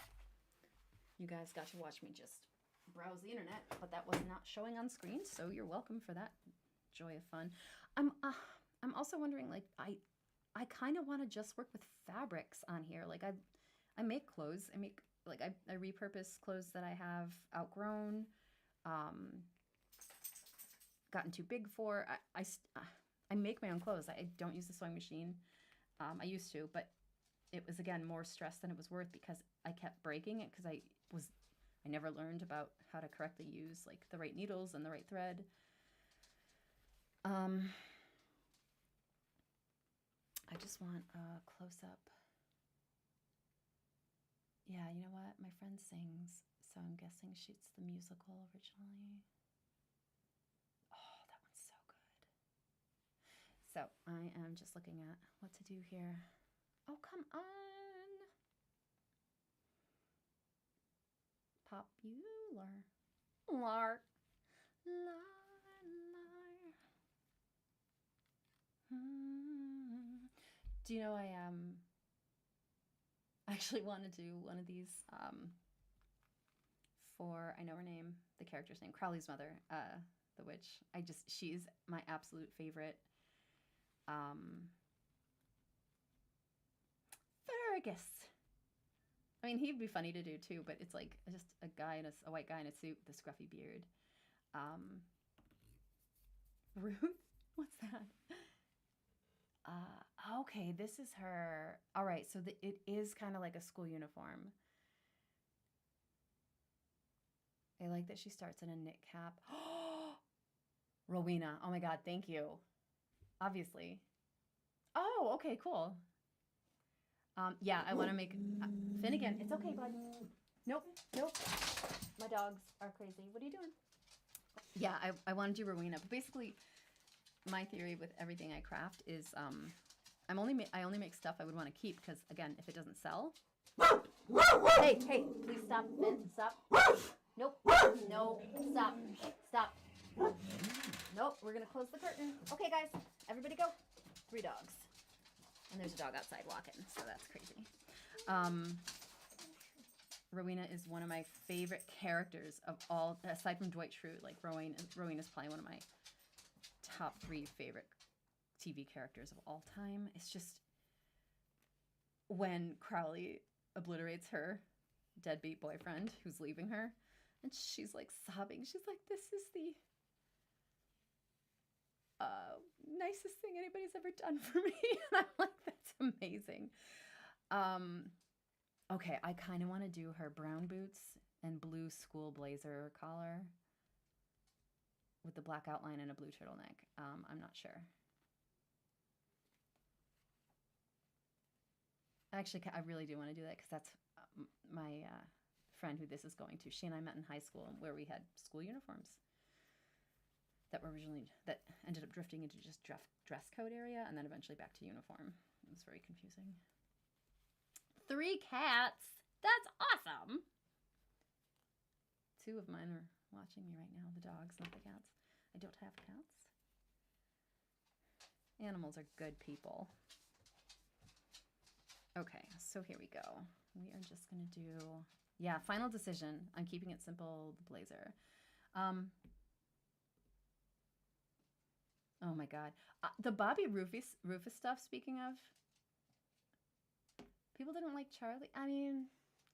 You guys got to watch me just browse the internet, but that was not showing on screen, so you're welcome for that joy of fun. I'm also wondering, like, I kind of want to just work with fabrics on here. Like I make clothes. I make like I repurpose clothes that I have outgrown, gotten too big for. I make my own clothes. I don't use the sewing machine. I used to, but it was again more stress than it was worth because I kept breaking it because I never learned about how to correctly use like the right needles and the right thread. I just want a close-up. Yeah, you know what? My friend sings, so I'm guessing she's the musical originally. Oh, that one's so good. So I am just looking at what to do here. Oh, come on. Popular. Lar. Do you know I actually want to do one of these for, I know her name, the character's name, Crowley's mother, the witch. She's my absolute favorite. Fergus. I mean, he'd be funny to do too, but it's like just a white guy in a suit with a scruffy beard. Ruth? What's that? Okay, this is her. All right, so it is kind of like a school uniform. I like that she starts in a knit cap. Rowena. Oh my God, thank you. Obviously. Oh, okay, cool. Yeah, I want to make Finnegan. It's okay, bud. Nope. My dogs are crazy. What are you doing? Yeah, I want to do Rowena, but basically, my theory with everything I craft is I only make stuff I would want to keep because again, if it doesn't sell. Hey, please stop, Finn. Stop. Nope. No. Stop. Nope. We're gonna close the curtain. Okay, guys, everybody go. 3 dogs. And there's a dog outside walking, so that's crazy. Rowena is one of my favorite characters of all, aside from Dwight Schrute. Like Rowena is probably one of my top 3 favorite TV characters of all time. It's just when Crowley obliterates her deadbeat boyfriend who's leaving her, and she's like sobbing. She's like, "This is the nicest thing anybody's ever done for me." And I'm like, that's amazing. Okay, I kind of want to do her brown boots and blue school blazer collar with the black outline and a blue turtleneck. I'm not sure. Actually, I really do want to do that because that's my friend who this is going to. She and I met in high school where we had school uniforms that ended up drifting into just dress code area and then eventually back to uniform. It was very confusing. 3 cats. That's awesome. 2 of mine are watching me right now. The dogs, not the cats. I don't have cats. Animals are good people. Okay, so here we go. We are just going to do, yeah, final decision. I'm keeping it simple, the blazer. Oh my God. The Bobby Rufus stuff, speaking of, people didn't like Charlie. I mean,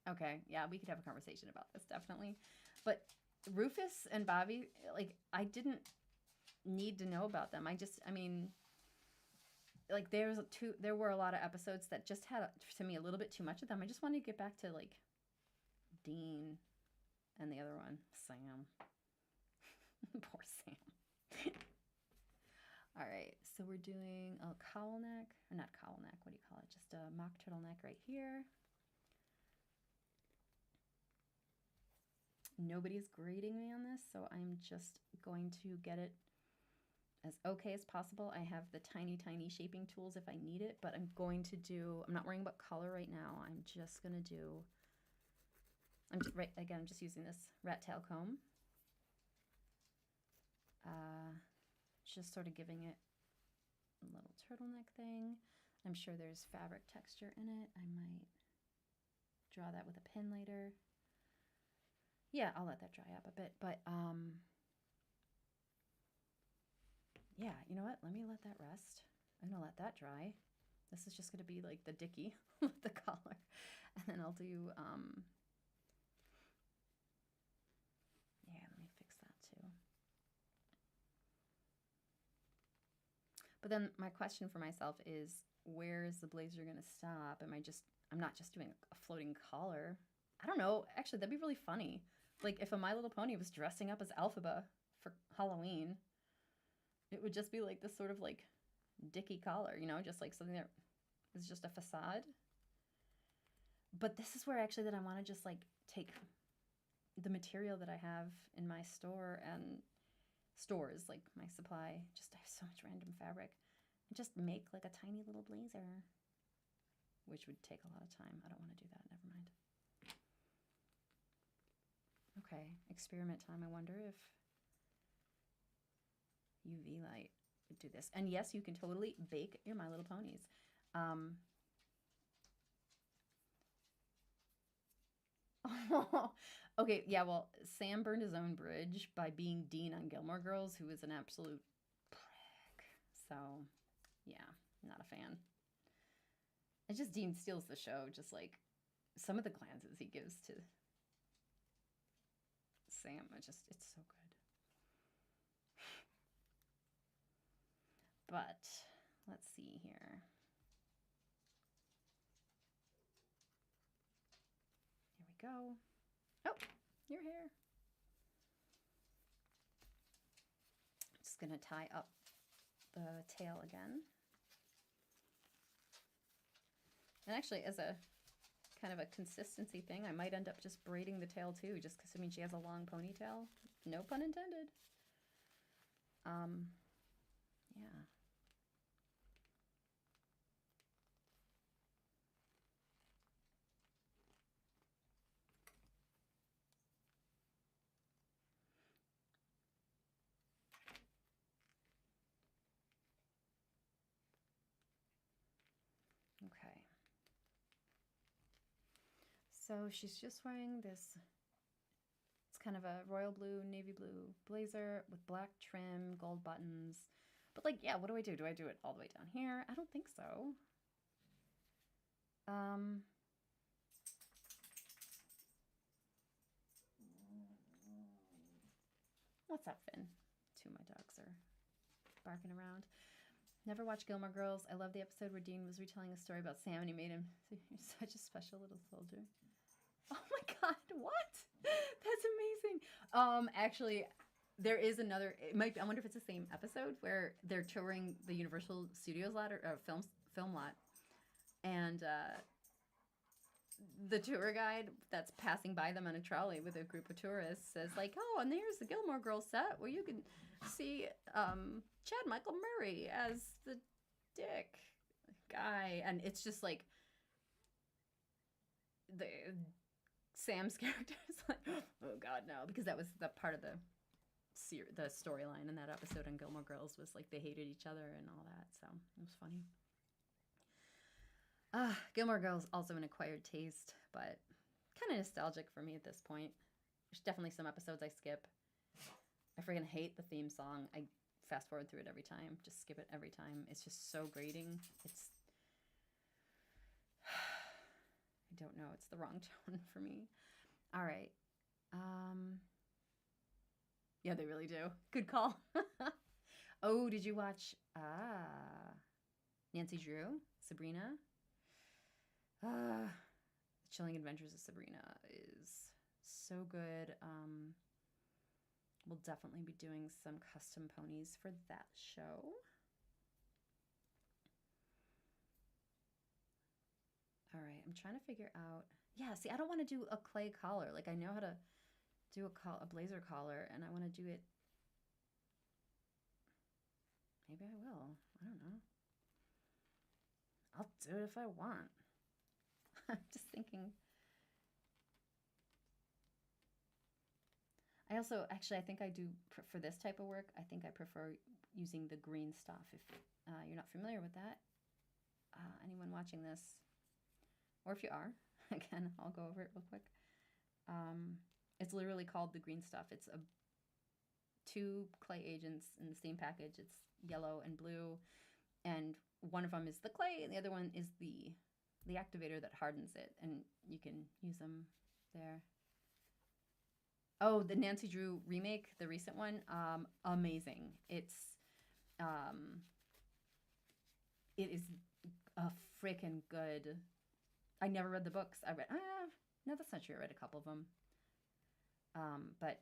okay, yeah, we could have a conversation about this, definitely. But Rufus and Bobby, like, I didn't need to know about them. I mean, like, there were a lot of episodes that just had, to me, a little bit too much of them. I just wanted to get back to, like, Dean and the other one, Sam. Poor Sam. All right, so we're doing a cowl neck, or not cowl neck, what do you call it? Just a mock turtleneck right here. Nobody's grading me on this, so I'm just going to get it as okay as possible. I have the tiny shaping tools if I need it, but I'm not worrying about color right now. I'm just using this rat tail comb. Just sort of giving it a little turtleneck thing. I'm sure there's fabric texture in it. I might draw that with a pin later. Yeah, I'll let that dry up a bit. But yeah, you know what? Let me let that rest. I'm going to let that dry. This is just going to be like the dicky with the collar. And then I'll do, yeah, let me fix that too. But then my question for myself is, where is the blazer going to stop? I'm not just doing a floating collar. I don't know. Actually, that'd be really funny. Like if a My Little Pony was dressing up as Elphaba for Halloween, it would just be like this sort of like dicky collar, you know, just like something that is just a facade. But this is where actually that I want to just like take the material that I have in my store and stores, like my supply, just I have so much random fabric, and just make like a tiny little blazer, which would take a lot of time. I don't want to do that. Never mind. Okay, experiment time. I wonder if UV light would do this. And yes, you can totally bake your My Little Ponies. Okay, yeah, well, Sam burned his own bridge by being Dean on Gilmore Girls, who is an absolute prick. So, yeah, not a fan. It's just Dean steals the show, just like some of the glances he gives to Sam. It's so good. But let's see here. Here we go. Oh, your hair. I'm just going to tie up the tail again. And actually, as a kind of a consistency thing, I might end up just braiding the tail too, just because, I mean, she has a long ponytail. No pun intended. Yeah. Okay. So she's just wearing this, it's kind of a royal blue, navy blue blazer with black trim, gold buttons. But like, yeah, what do I do? Do I do it all the way down here? I don't think so. What's up, Finn? Two of my dogs are barking around. Never watched Gilmore Girls. I love the episode where Dean was retelling a story about Sam and he made him such a special little soldier. Oh my God, what? That's amazing. Actually, there is another, it might be, I wonder if it's the same episode where they're touring the Universal Studios lot or film lot. And the tour guide that's passing by them on a trolley with a group of tourists says like, oh, and there's the Gilmore Girls set where you can see Chad Michael Murray as the Dick guy. And it's just like the Sam's character is like, oh God, no, because that was the part of the storyline in that episode on Gilmore Girls was like they hated each other and all that. So it was funny. Gilmore Girls, also an acquired taste, but kind of nostalgic for me at this point. There's definitely some episodes I skip. I freaking hate the theme song. I fast forward through it every time. Just skip it every time. It's just so grating. It's... I don't know. It's the wrong tone for me. All right. Yeah, they really do. Good call. Oh, did you watch Nancy Drew? Sabrina? The Chilling Adventures of Sabrina is so good. We'll definitely be doing some custom ponies for that show. All right, I'm trying to figure out. Yeah, see, I don't want to do a clay collar. Like, I know how to do a blazer collar, and I want to do it. Maybe I will. I don't know. I'll do it if I want. I'm just thinking. I also, actually, I think I do, for this type of work, I think I prefer using the green stuff. If you're not familiar with that, anyone watching this, or if you are, again, I'll go over it real quick. It's literally called the green stuff. It's a 2 clay agents in the same package. It's yellow and blue, and one of them is the clay, and the other one is the activator that hardens it, and you can use them there. Oh, the Nancy Drew remake, the recent one, amazing. It is a freaking good. I never read the books. I read no, that's not true. I read a couple of them. But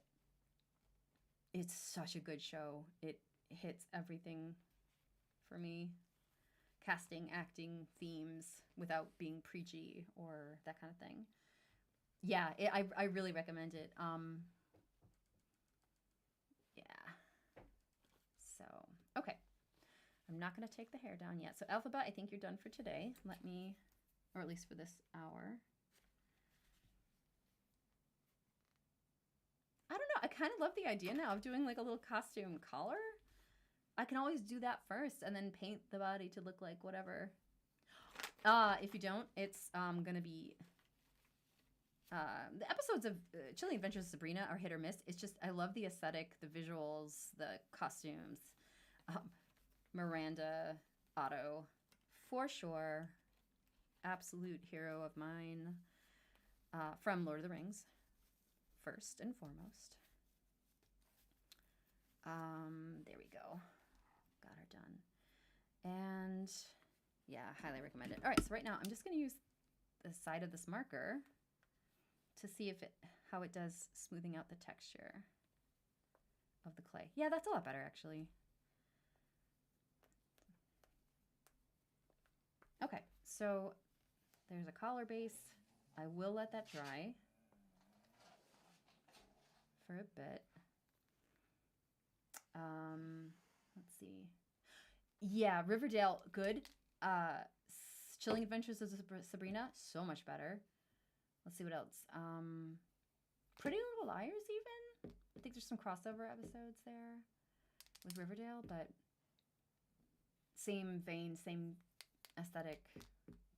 it's such a good show. It hits everything for me. Casting, acting, themes without being preachy or that kind of thing. Yeah, I really recommend it. Yeah. So, okay. I'm not going to take the hair down yet. So, Elphaba, I think you're done for today. Let me, or at least for this hour. I don't know. I kind of love the idea now of doing like a little costume collar. I can always do that first and then paint the body to look like whatever. If you don't, it's going to be... the episodes of Chilling Adventures of Sabrina are hit or miss. It's just, I love the aesthetic, the visuals, the costumes. Miranda Otto, for sure. Absolute hero of mine. From Lord of the Rings, first and foremost. There we go. Got her done. And yeah, highly recommend it. All right, so right now I'm just going to use the side of this marker to see if how it does smoothing out the texture of the clay. Yeah, that's a lot better actually. Okay, so there's a collar base. I will let that dry for a bit. Let's see. Yeah, Riverdale, good. Chilling Adventures of Sabrina, so much better. Let's see what else. Pretty Little Liars, even. I think there's some crossover episodes there with Riverdale, but same vein, same aesthetic,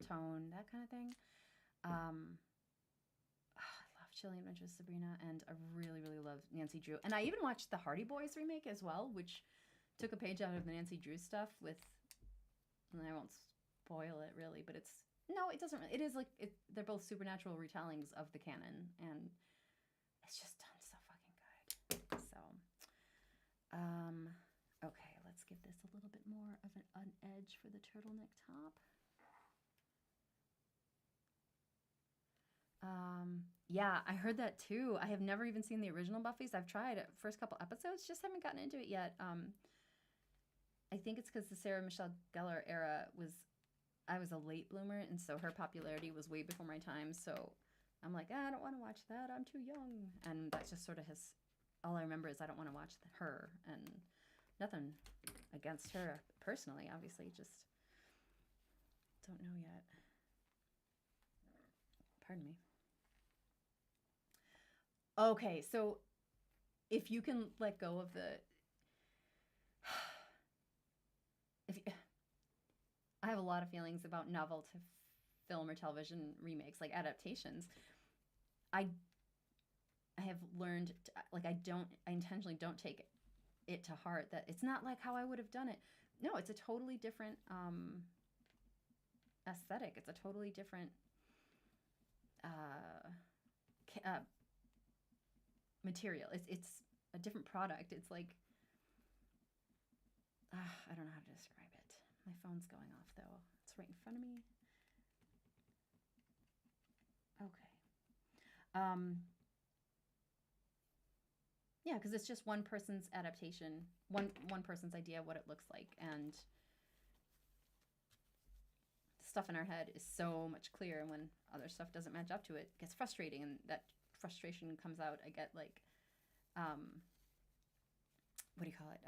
tone, that kind of thing. I love Chilling Adventures of Sabrina, and I really, really love Nancy Drew. And I even watched the Hardy Boys remake as well, which took a page out of the Nancy Drew stuff with, and I won't spoil it really, but it's, no, it doesn't really, it is like, they're both supernatural retellings of the canon, and it's just done so fucking good. So, okay, let's give this a little bit more of an edge for the turtleneck top. Yeah, I heard that too. I have never even seen the original Buffy's. I've tried it, first couple episodes, just haven't gotten into it yet. I think it's because the Sarah Michelle Gellar era I was a late bloomer, and so her popularity was way before my time. So I'm like, I don't want to watch that. I'm too young. And that's just sort of all I remember is I don't want to watch her, and nothing against her personally, obviously, just don't know yet. Pardon me. Okay, so if you can let go of I have a lot of feelings about novel to film or television remakes, like adaptations. I have learned, I intentionally don't take it to heart that it's not like how I would have done it. No, it's a totally different aesthetic. It's a totally different material. It's a different product. It's like, I don't know how to describe it. My phone's going off though. It's right in front of me. Okay. Yeah, because it's just one person's adaptation, one person's idea of what it looks like, and stuff in our head is so much clearer, and when other stuff doesn't match up to it, it gets frustrating, and that frustration comes out. I get like, what do you call it?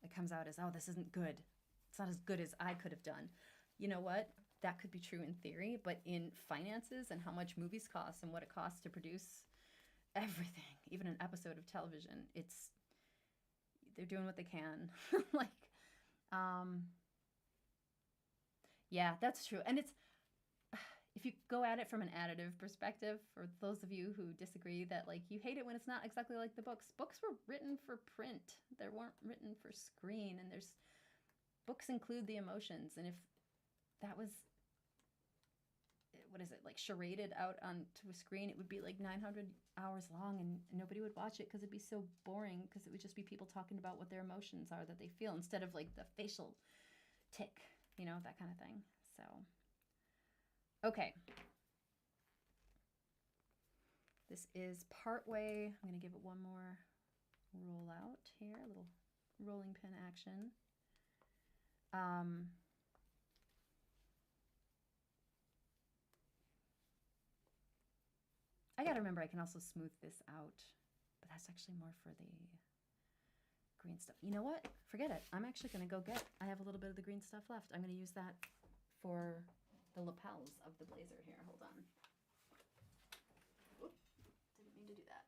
It comes out as, oh, this isn't good. It's not as good as I could have done. You know what? That could be true in theory, but in finances and how much movies cost and what it costs to produce everything, even an episode of television, they're doing what they can. Like, yeah, that's true. And if you go at it from an additive perspective, for those of you who disagree that like you hate it when it's not exactly like the books, books were written for print. They weren't written for screen, and there's books include the emotions, and if that was, what is it, like charaded out onto a screen, it would be like 900 hours long and nobody would watch it because it'd be so boring, because it would just be people talking about what their emotions are that they feel instead of like the facial tick, you know, that kind of thing. So, okay. This is part way. I'm going to give it one more roll out here, a little rolling pin action. I gotta remember I can also smooth this out, but that's actually more for the green stuff. You know what? Forget it. I'm actually gonna go get, I have a little bit of the green stuff left. I'm gonna use that for the lapels of the blazer here. Hold on. Oop, didn't mean to do that.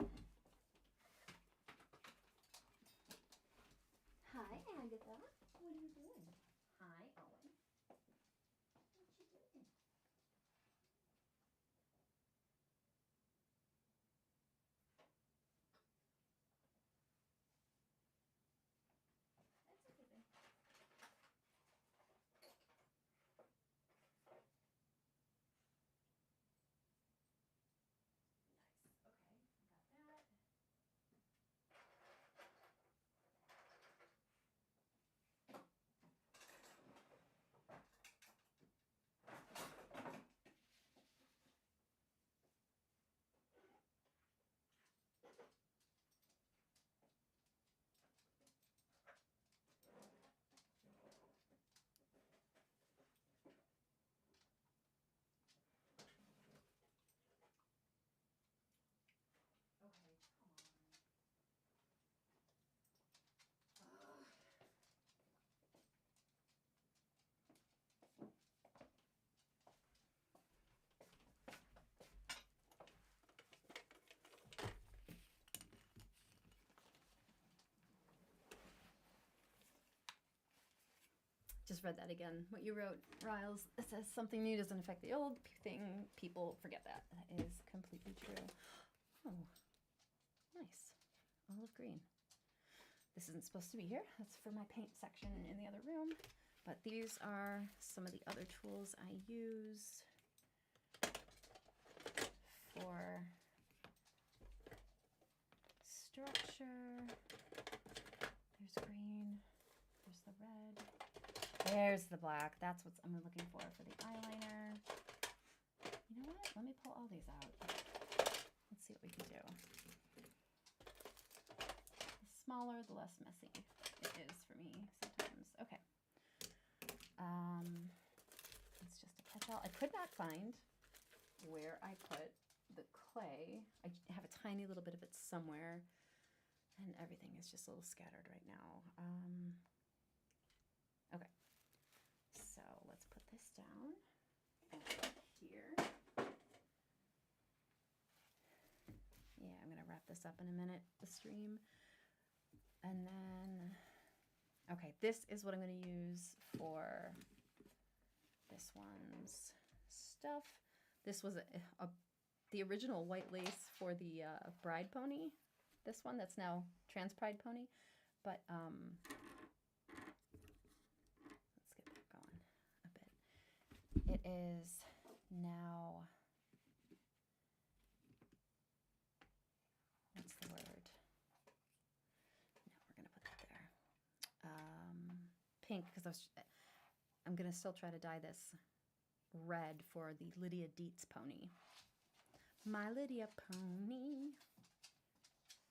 Hi, Agatha. What are you doing? Hi, Owen. What you doing? That's okay, babe. Just read that again. What you wrote, Riles, it says something new doesn't affect the old thing. People forget that. That is completely true. Oh, nice. Olive green. This isn't supposed to be here. That's for my paint section in the other room. But these are some of the other tools I use for structure. There's green. There's the red. There's the black. That's what I'm looking for the eyeliner. You know what? Let me pull all these out. Let's see what we can do. The smaller, the less messy it is for me sometimes. Okay. It's just a catch-all. I could not find where I put the clay. I have a tiny little bit of it somewhere, and everything is just a little scattered right now. Okay. So let's put this down here. Yeah, I'm gonna wrap this up in a minute, the stream. And then, okay, this is what I'm gonna use for this one's stuff. This was the original white lace for the bride pony. This one that's now trans pride pony. But it is now, what's the word? No, we're going to put that there. Pink, because I'm going to still try to dye this red for the Lydia Dietz pony. My Lydia pony.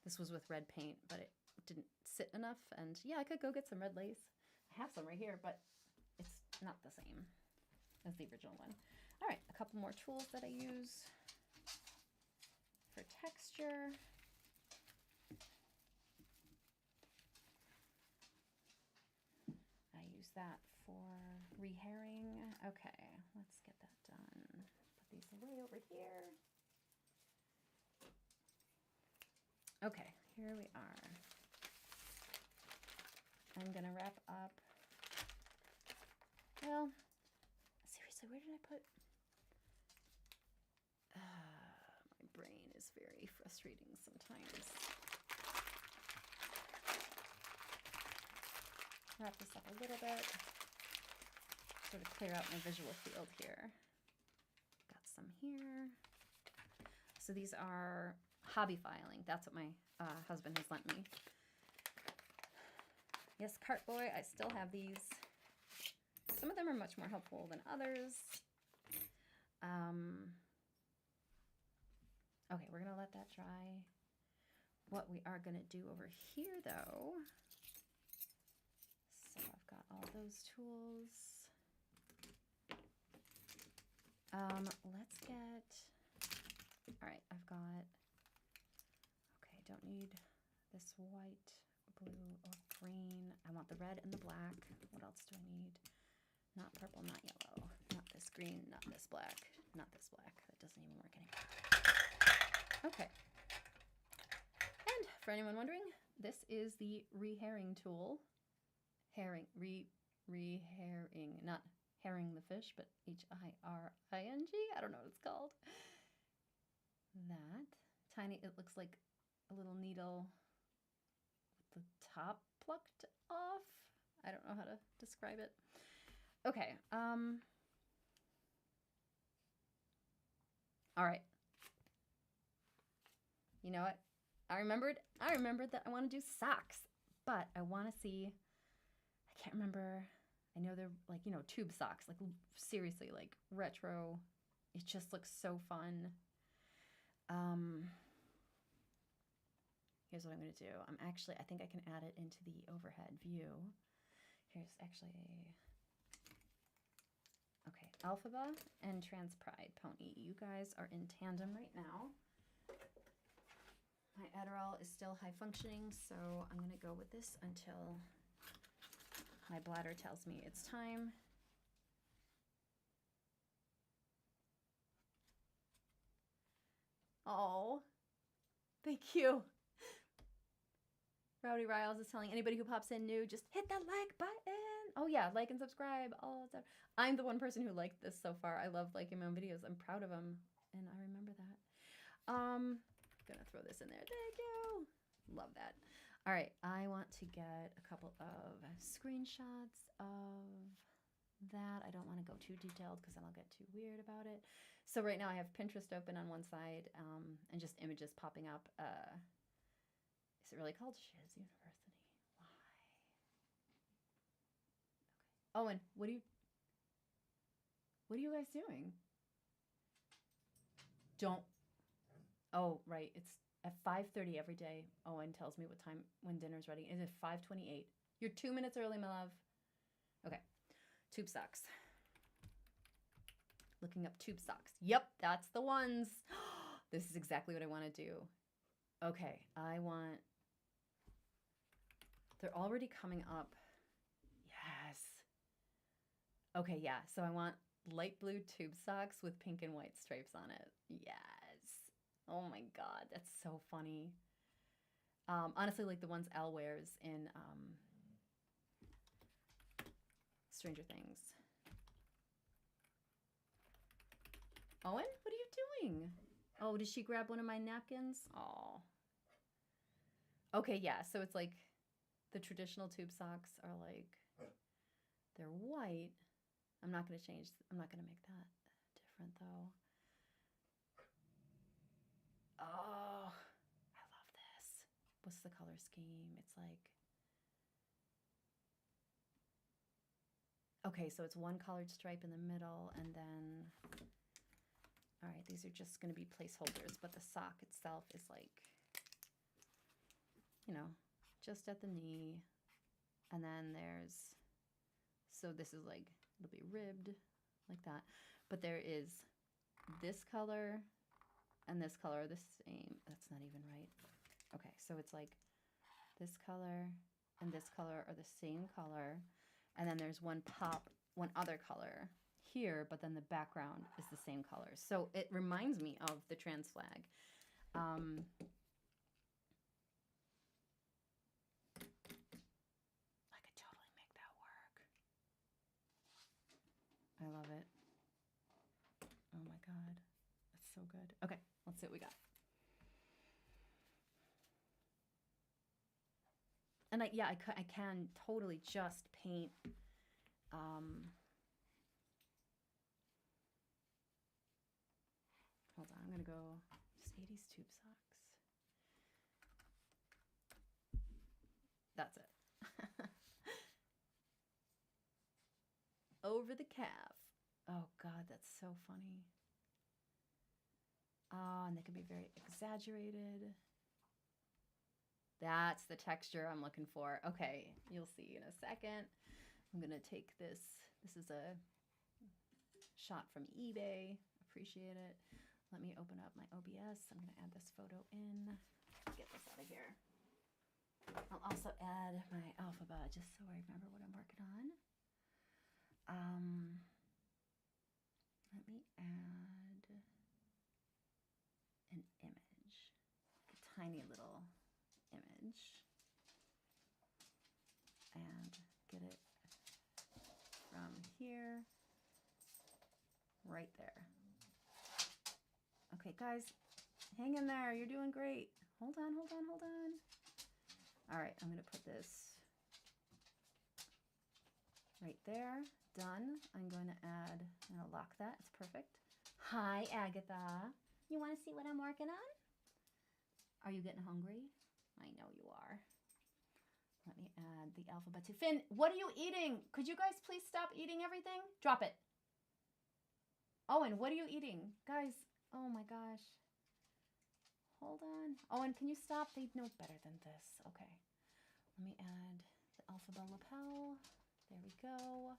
This was with red paint, but it didn't sit enough. And yeah, I could go get some red lace. I have some right here, but it's not the same as the original one. All right, a couple more tools that I use for texture. I use that for rehairing. Okay, let's get that done. Put these away over here. Okay, here we are. I'm gonna wrap up. Well, seriously, where did I put is very frustrating sometimes. Wrap this up a little bit. Sort of clear out my visual field here. Got some here. So these are hobby filing. That's what my husband has lent me. Yes, Cart Boy, I still have these. Some of them are much more helpful than others. Okay, we're gonna let that dry. What we are gonna do over here though, so I've got all those tools. Let's get, all right, I've got, okay, don't need this white, blue, or green. I want the red and the black. What else do I need? Not purple, not yellow, not this green, not this black, not this black. That doesn't even work anymore. Okay. And for anyone wondering, this is the re-herring tool. Herring, re-herring, not herring the fish, but H-I-R-I-N-G. I don't know what it's called. That. Tiny, it looks like a little needle with the top plucked off. I don't know how to describe it. Okay. All right. You know what? I remembered that I want to do socks, but I want to see, I can't remember. I know they're like, you know, tube socks, like seriously, like retro. It just looks so fun. Here's what I'm going to do. I think I can add it into the overhead view. Here's actually okay, Elphaba and Trans Pride Pony. You guys are in tandem right now. My Adderall is still high functioning, so I'm going to go with this until my bladder tells me it's time. Oh, thank you. Rowdy Riles is telling anybody who pops in new, just hit that like button. Oh yeah, like and subscribe. All that. I'm the one person who liked this so far. I love liking my own videos. I'm proud of them, and I remember that. Gonna throw this in there. Thank you. Love that. All right, I want to get a couple of screenshots of that. I don't want to go too detailed because then I'll get too weird about it. So right now I have Pinterest open on one side and just images popping up. Is it really called Shiz University? Why? Okay. Owen, what are you guys doing? Don't. Oh, right. It's at 5:30 every day. Owen tells me what time when dinner's ready. It is 5:28. You're 2 minutes early, my love. Okay. Tube socks. Looking up tube socks. Yep, that's the ones. This is exactly what I want to do. Okay, they're already coming up. Yes. Okay, yeah. So I want light blue tube socks with pink and white stripes on it. Yes. Oh my God, that's so funny. Honestly, like the ones Al wears in Stranger Things. Owen, what are you doing? Oh, did she grab one of my napkins? Oh. Okay, yeah, so it's like the traditional tube socks are like, they're white. I'm not going to make that different though. Oh, I love this. What's the color scheme? It's like, okay, so it's one colored stripe in the middle and then, all right, these are just going to be placeholders, but the sock itself is like, you know, just at the knee. And then there's, so this is like, it'll be ribbed like that. But there is this color and this color are the same. That's not even right. Okay, so it's like this color and this color are the same color. And then there's one other color here, but then the background is the same color. So it reminds me of the trans flag. I could totally make that work. I love it. Oh my God, that's so good. Okay, let's see what we got. And I can totally just paint. Hold on, I'm gonna go just 80s tube socks. That's it. Over the calf. Oh God, that's so funny. Oh, and they can be very exaggerated. That's the texture I'm looking for. Okay, you'll see in a second. I'm gonna take this. This is a shot from eBay. Appreciate it. Let me open up my OBS. I'm gonna add this photo in. Get this out of here. I'll also add my Elphaba just so I remember what I'm working on. Let me add an image, a tiny little image, and get it from here, right there. Okay, guys, hang in there. You're doing great. Hold on, hold on, hold on. All right, I'm gonna put this right there. Done. I'm going to add, I'm going to lock that. It's perfect. Hi, Agatha. You want to see what I'm working on? Are you getting hungry? I know you are. Let me add the Elphaba too. Finn, what are you eating? Could you guys please stop eating everything? Drop it. Owen, what are you eating? Guys, oh my gosh. Hold on. Owen, can you stop? They know better than this. Okay. Let me add the Elphaba lapel. There we go.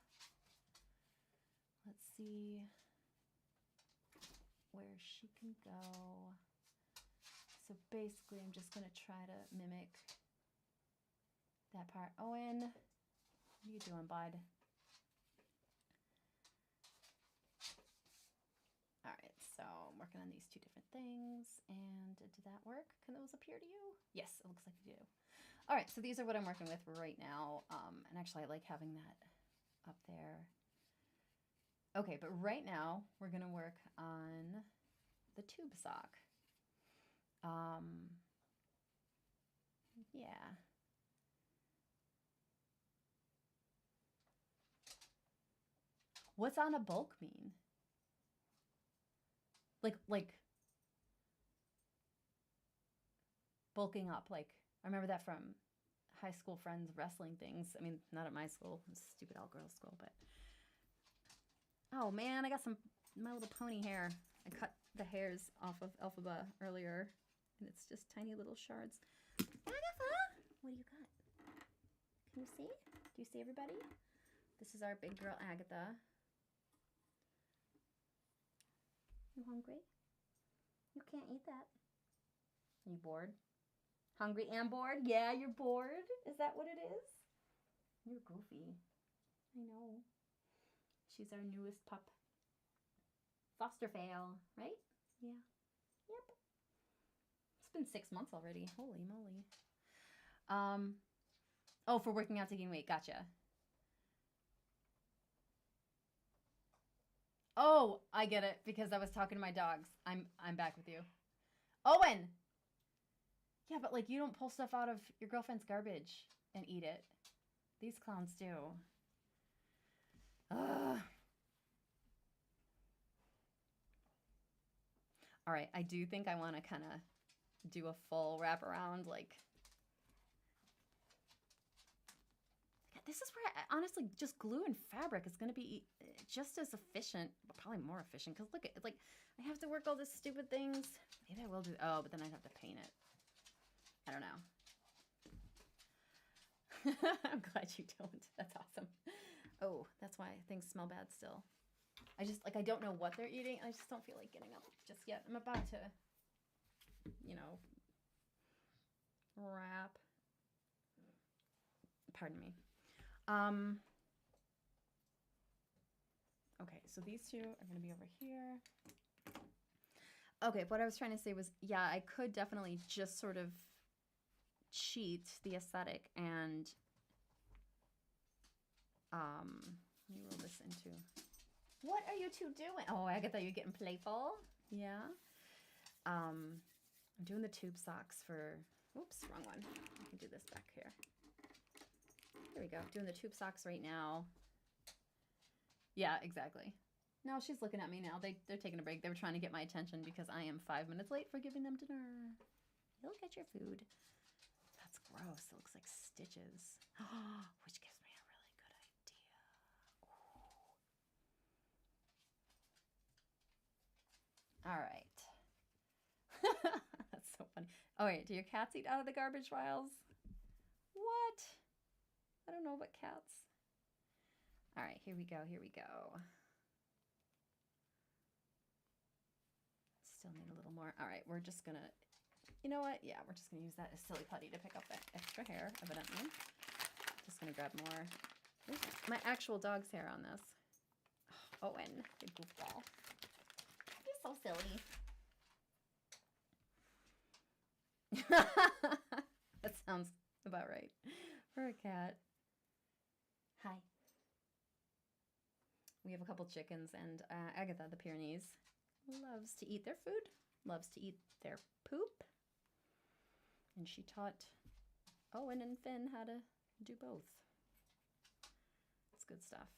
Let's see where she can go. So basically, I'm just going to try to mimic that part. Owen, what are you doing, bud? All right, so I'm working on these two different things. And did that work? Can those appear to you? Yes, it looks like they do. All right, so these are what I'm working with right now. And actually, I like having that up there. Okay, but right now, we're going to work on the tube sock. Yeah. What's on a bulk mean? Like bulking up, like I remember that from high school friends wrestling things. I mean, not at my school, it was a stupid all-girls school, but oh man, I got some My Little Pony hair. I cut the hairs off of Elphaba earlier, and it's just tiny little shards. Agatha, what do you got? Can you see? Do you see everybody? This is our big girl Agatha. You hungry? You can't eat that. Are you bored? Hungry and bored? Yeah, you're bored? Is that what it is? You're goofy. I know. She's our newest pup. Foster fail, right? Yeah. Yep. It's been 6 months already. Holy moly. Oh, for working out to gain weight. Gotcha. Oh, I get it because I was talking to my dogs. I'm back with you. Owen. Yeah, but like you don't pull stuff out of your girlfriend's garbage and eat it. These clowns do. Ugh. All right, I do think I want to kind of do a full wraparound, like. This is where, honestly, just glue and fabric is going to be just as efficient, but probably more efficient. Because look, like, I have to work all these stupid things. Maybe I will do, oh, but then I'd have to paint it. I don't know. I'm glad you don't. That's awesome. Oh, that's why things smell bad still. I just, like, I don't know what they're eating. I just don't feel like getting up just yet. I'm about to, you know, wrap. Pardon me. Okay, so these two are going to be over here. Okay, what I was trying to say was, yeah, I could definitely just sort of cheat the aesthetic and let me roll this into. What are you two doing? Oh, Agatha, you're getting playful. Yeah. I'm doing the tube socks for, oops, wrong one. I can do this back here. There we go. Doing the tube socks right now. Yeah, exactly. No, she's looking at me now. They're taking a break. They were trying to get my attention because I am 5 minutes late for giving them dinner. You'll get your food. That's gross. It looks like stitches. Which gives me a really good idea. Ooh. All right. That's so funny. Oh, wait. Do your cats eat out of the garbage piles? What? I don't know about cats. All right. Here we go. Here we go. Still need a little more. All right. We're just going to... You know what? Yeah, we're just going to use that as silly putty to pick up that extra hair, evidently. Just going to grab more. Ooh, my actual dog's hair on this. Oh, Owen, you goofball. You're so silly. That sounds about right for a cat. Hi. We have a couple chickens, and Agatha, the Pyrenees, loves to eat their food, loves to eat their poop. And she taught Owen and Finn how to do both. It's good stuff.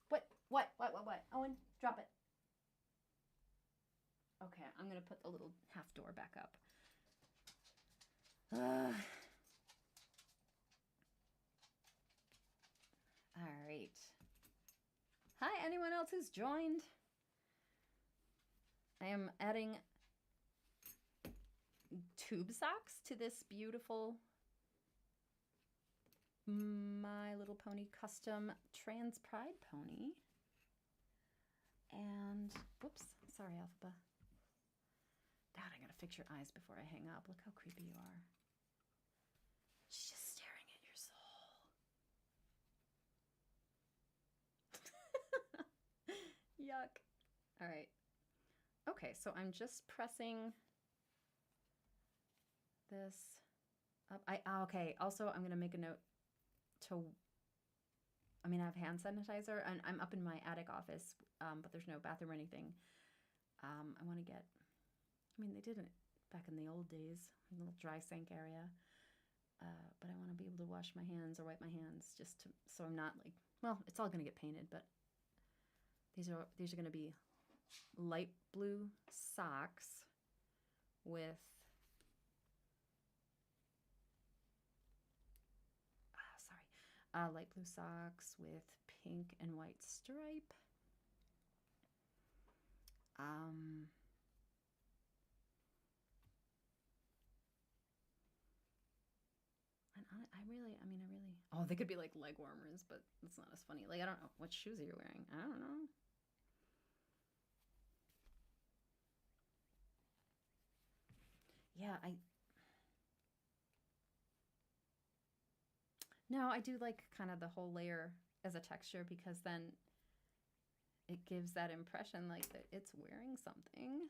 What? Owen, drop it. Okay, I'm going to put the little half door back up. All right. Hi, anyone else who's joined? I am adding tube socks to this beautiful My Little Pony custom trans pride pony. And, whoops, sorry, Elphaba. Dad, I gotta fix your eyes before I hang up. Look how creepy you are. She's just staring at your soul. Yuck. All right. Okay, so I'm just pressing this up. Okay, also I'm gonna make a note to, I mean, I have hand sanitizer and I'm up in my attic office, but there's no bathroom or anything. I want to get, I mean, they did it back in the old days, a little dry sink area, but I want to be able to wash my hands or wipe my hands just to, so I'm not like, well, it's all gonna get painted, but these are gonna be light blue socks with light blue socks with pink and white stripe. And I mean, oh, they could be like leg warmers, but it's not as funny. Like, I don't know. What shoes are you wearing? I don't know. Yeah, no, I do like kind of the whole layer as a texture because then it gives that impression like that it's wearing something.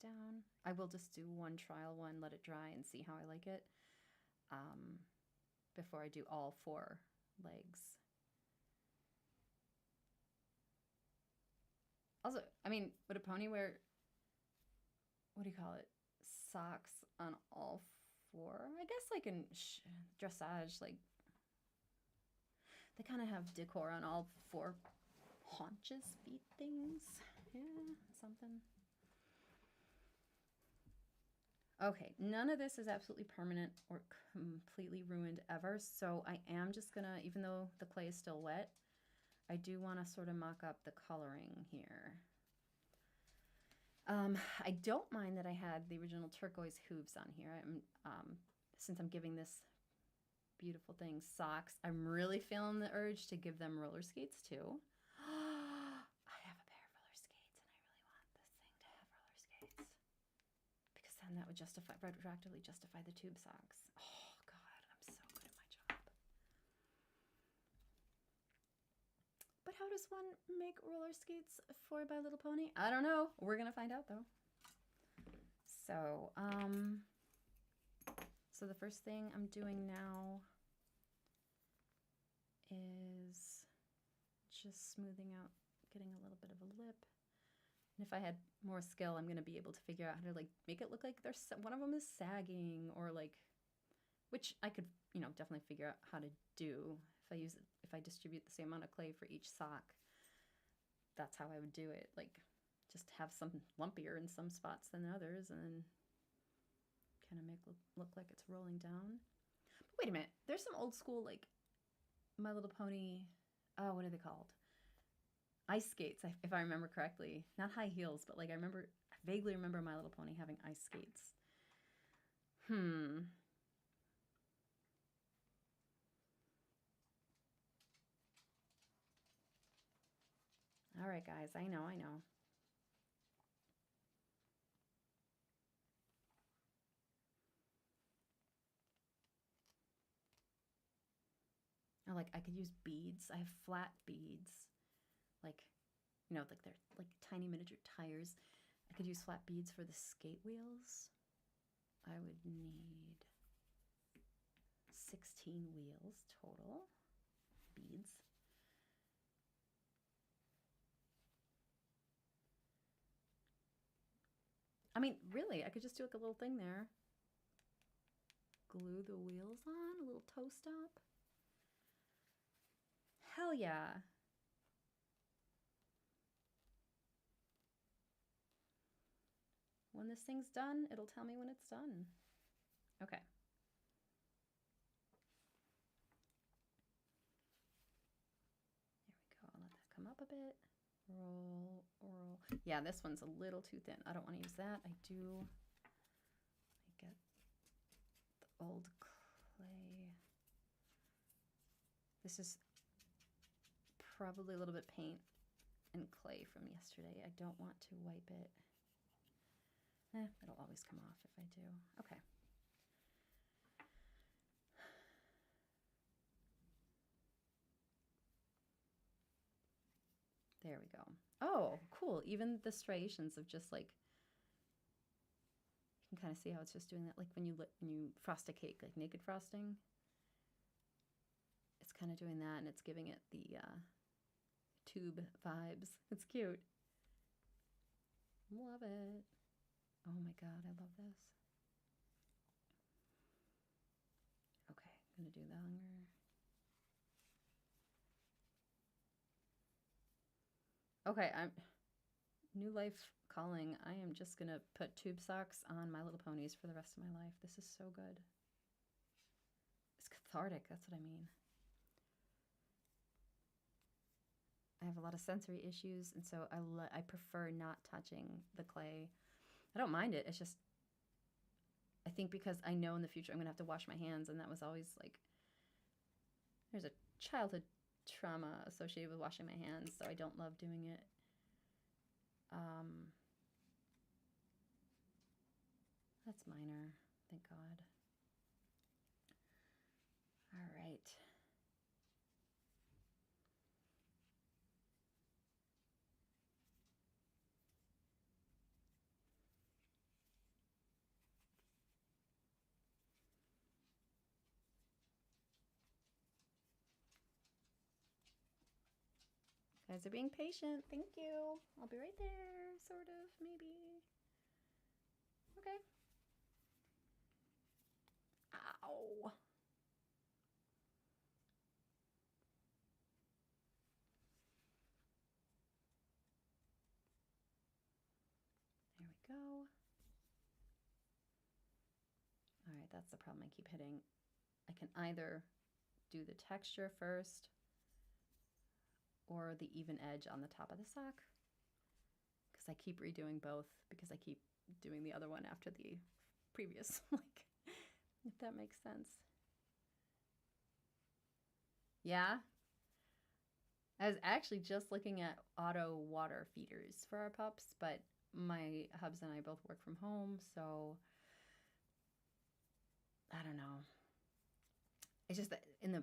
Down. I will just do one trial one, let it dry and see how I like it before I do all 4 legs. Also, I mean, would a pony wear, what do you call it, socks on all 4? I guess like in dressage, like they kind of have decor on all 4 haunches, feet things. Yeah, something. Okay, none of this is absolutely permanent or completely ruined ever, so I am just gonna, even though the clay is still wet, I do want to sort of mock up the coloring here. I don't mind that I had the original turquoise hooves on here. Since I'm giving this beautiful thing socks, I'm really feeling the urge to give them roller skates too. I have a pair of roller skates and I really want this thing to have roller skates because then And that would retroactively justify the tube socks. Oh, God, I'm so good at my job. But how does one make roller skates for My Little Pony? I don't know. We're going to find out, though. So, so the first thing I'm doing now is just smoothing out, getting a little bit of a lip. And if I had more skill, I'm going to be able to figure out how to like make it look like there's one of them is sagging, or like, which I could, you know, definitely figure out how to do if I distribute the same amount of clay for each sock. That's how I would do it. Like, just have some lumpier in some spots than others, and then kind of make it look like it's rolling down. But wait a minute, there's some old school like My Little Pony. Oh, what are they called? Ice skates, if I remember correctly. Not high heels, but like I vaguely remember My Little Pony having ice skates. All right, guys, I know. Or like I could use beads. I have flat beads. Like, you know, like they're like tiny miniature tires. I could use flat beads for the skate wheels. I would need 16 wheels total. Beads. I mean, really, I could just do like a little thing there. Glue the wheels on, a little toe stop. Hell yeah. When this thing's done, it'll tell me when it's done. Okay. There we go. I'll let that come up a bit. Roll. Yeah, this one's a little too thin. I don't want to use that. I do. I get the old clay. This is probably a little bit paint and clay from yesterday. I don't want to wipe it. It'll always come off if I do. Okay. There we go. Oh, cool. Even the striations of just like, you can kind of see how it's just doing that. Like when you frost a cake, like naked frosting, it's kind of doing that, and it's giving it the tube vibes. It's cute. Love it. Oh my God, I love this. Okay, I'm gonna do the hunger. Okay, New Life Calling. I am just gonna put tube socks on My Little Ponies for the rest of my life. This is so good. It's cathartic, that's what I mean. I have a lot of sensory issues, and so I prefer not touching the clay. I don't mind it. It's just, I think because I know in the future I'm going to have to wash my hands, and that was always like, there's a childhood trauma associated with washing my hands, so I don't love doing it. That's minor, thank God. All right. Guys are being patient. Thank you. I'll be right there, sort of, maybe. Okay. Ow. There we go. All right, that's the problem I keep hitting. I can either do the texture first or the even edge on the top of the sock, because I keep redoing both because I keep doing the other one after the previous, like, if that makes sense. Yeah. I was actually just looking at auto water feeders for our pups, but my hubs and I both work from home, so I don't know. It's just that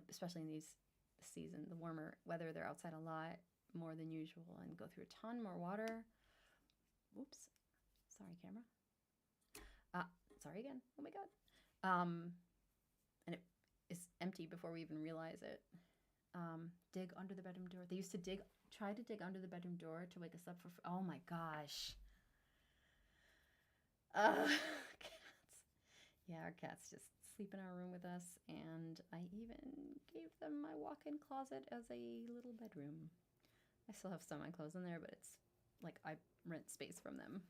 especially in these season, the warmer weather, they're outside a lot more than usual and go through a ton more water. Oops, sorry, camera. Sorry again. Oh my god. And it is empty before we even realize it. Dig under the bedroom door. They used to try to dig under the bedroom door to wake us up for. Oh my gosh. Cats. Yeah, our cats just sleep in our room with us, and I even gave them my walk-in closet as a little bedroom. I still have some of my clothes in there, but it's like I rent space from them.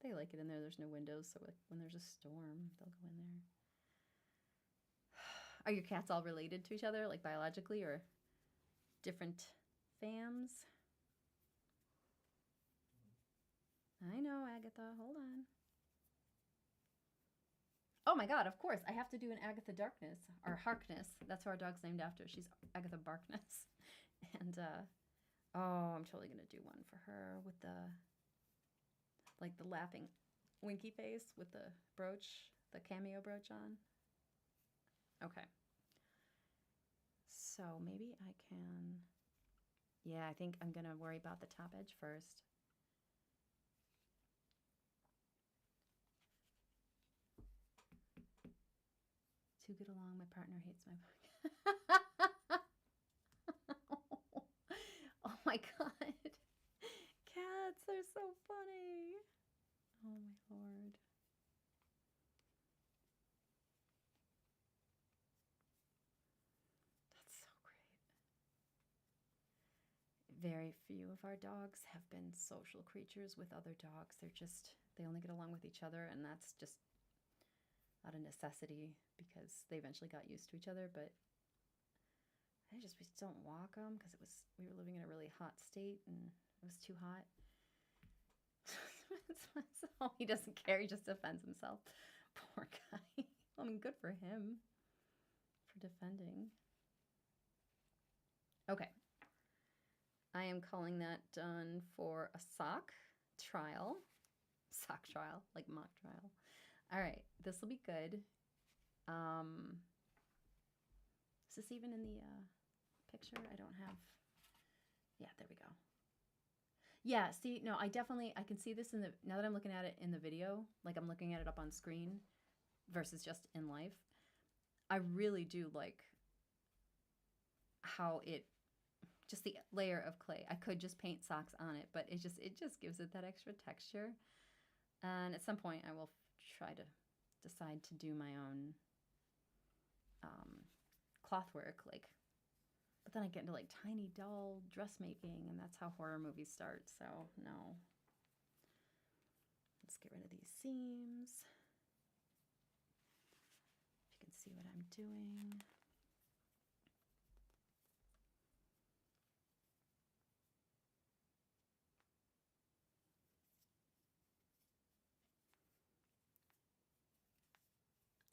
They like it in there. There's no windows, so when there's a storm, they'll go in there. Are your cats all related to each other, like biologically, or different fams? I know, Agatha. Hold on. Oh my god, of course. I have to do an Agatha Darkness, or Harkness. That's who our dog's named after. She's Agatha Barkness. And, oh, I'm totally going to do one for her with the laughing winky face with the brooch, the cameo brooch on. Okay. So maybe I can, yeah, I think I'm going to worry about the top edge first. To get along, my partner hates my book. Oh my god. Cats, they're so funny. Oh my lord. That's so great. Very few of our dogs have been social creatures with other dogs. They only get along with each other, and that's just out of necessity because they eventually got used to each other. But we just don't walk them because we were living in a really hot state and it was too hot. So he doesn't care. He just defends himself. Poor guy. I mean, good for him for defending. Okay. I am calling that done for a sock trial. Sock trial, like mock trial. All right, this will be good. Is this even in the picture? I don't have. Yeah, there we go. Yeah, see, no, I can see this now that I'm looking at it in the video, like I'm looking at it up on screen versus just in life. I really do like how just the layer of clay. I could just paint socks on it, but it just gives it that extra texture. And at some point I will try to decide to do my own cloth work, but then I get into like tiny doll dressmaking, and that's how horror movies start, so no. Let's get rid of these seams. If you can see what I'm doing.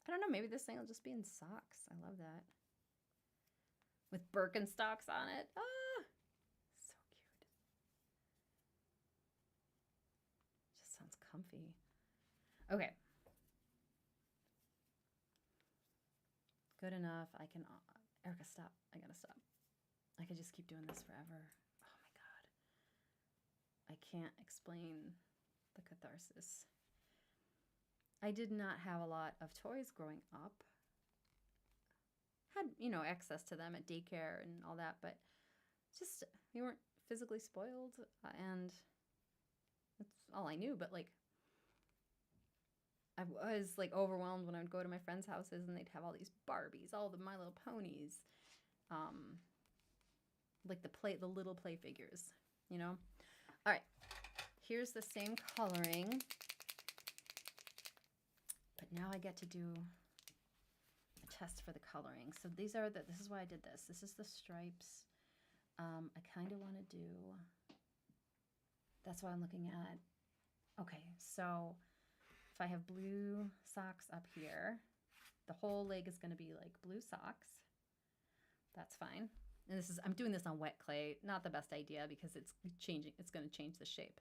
I don't know, maybe this thing will just be in socks. I love that. With Birkenstocks on it. Ah! So cute. Just sounds comfy. Okay. Good enough. I can... Erica, stop. I gotta stop. I could just keep doing this forever. Oh my god. I can't explain the catharsis. I did not have a lot of toys growing up. Had, access to them at daycare and all that, but just, we weren't physically spoiled, and that's all I knew. But I was overwhelmed when I would go to my friends' houses and they'd have all these Barbies, all the My Little Ponies, the little play figures, All right, here's the same coloring, but now I get to do test for the coloring. So this is why I did this. This is the stripes. I kind of want to do, that's what I'm looking at. Okay, so if I have blue socks up here, the whole leg is going to be like blue socks. That's fine. And I'm doing this on wet clay. Not the best idea because it's going to change the shape.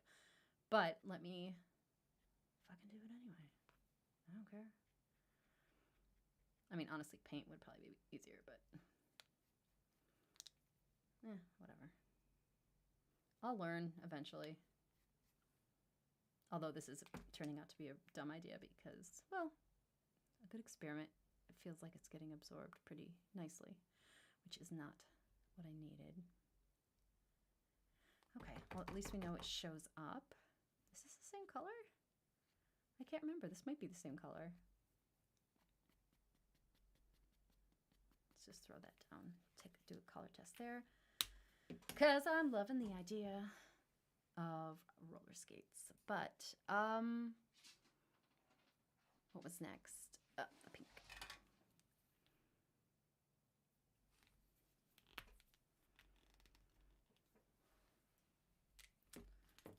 But let me, if I can do it care. I mean, honestly, paint would probably be easier, but whatever. I'll learn eventually. Although this is turning out to be a dumb idea because, well, a good experiment. It feels like it's getting absorbed pretty nicely, which is not what I needed. Okay, well, at least we know it shows up. Is this the same color? I can't remember. This might be the same color. Let's just throw that down. Do a color test there. Because I'm loving the idea of roller skates. But, what was next? The pink.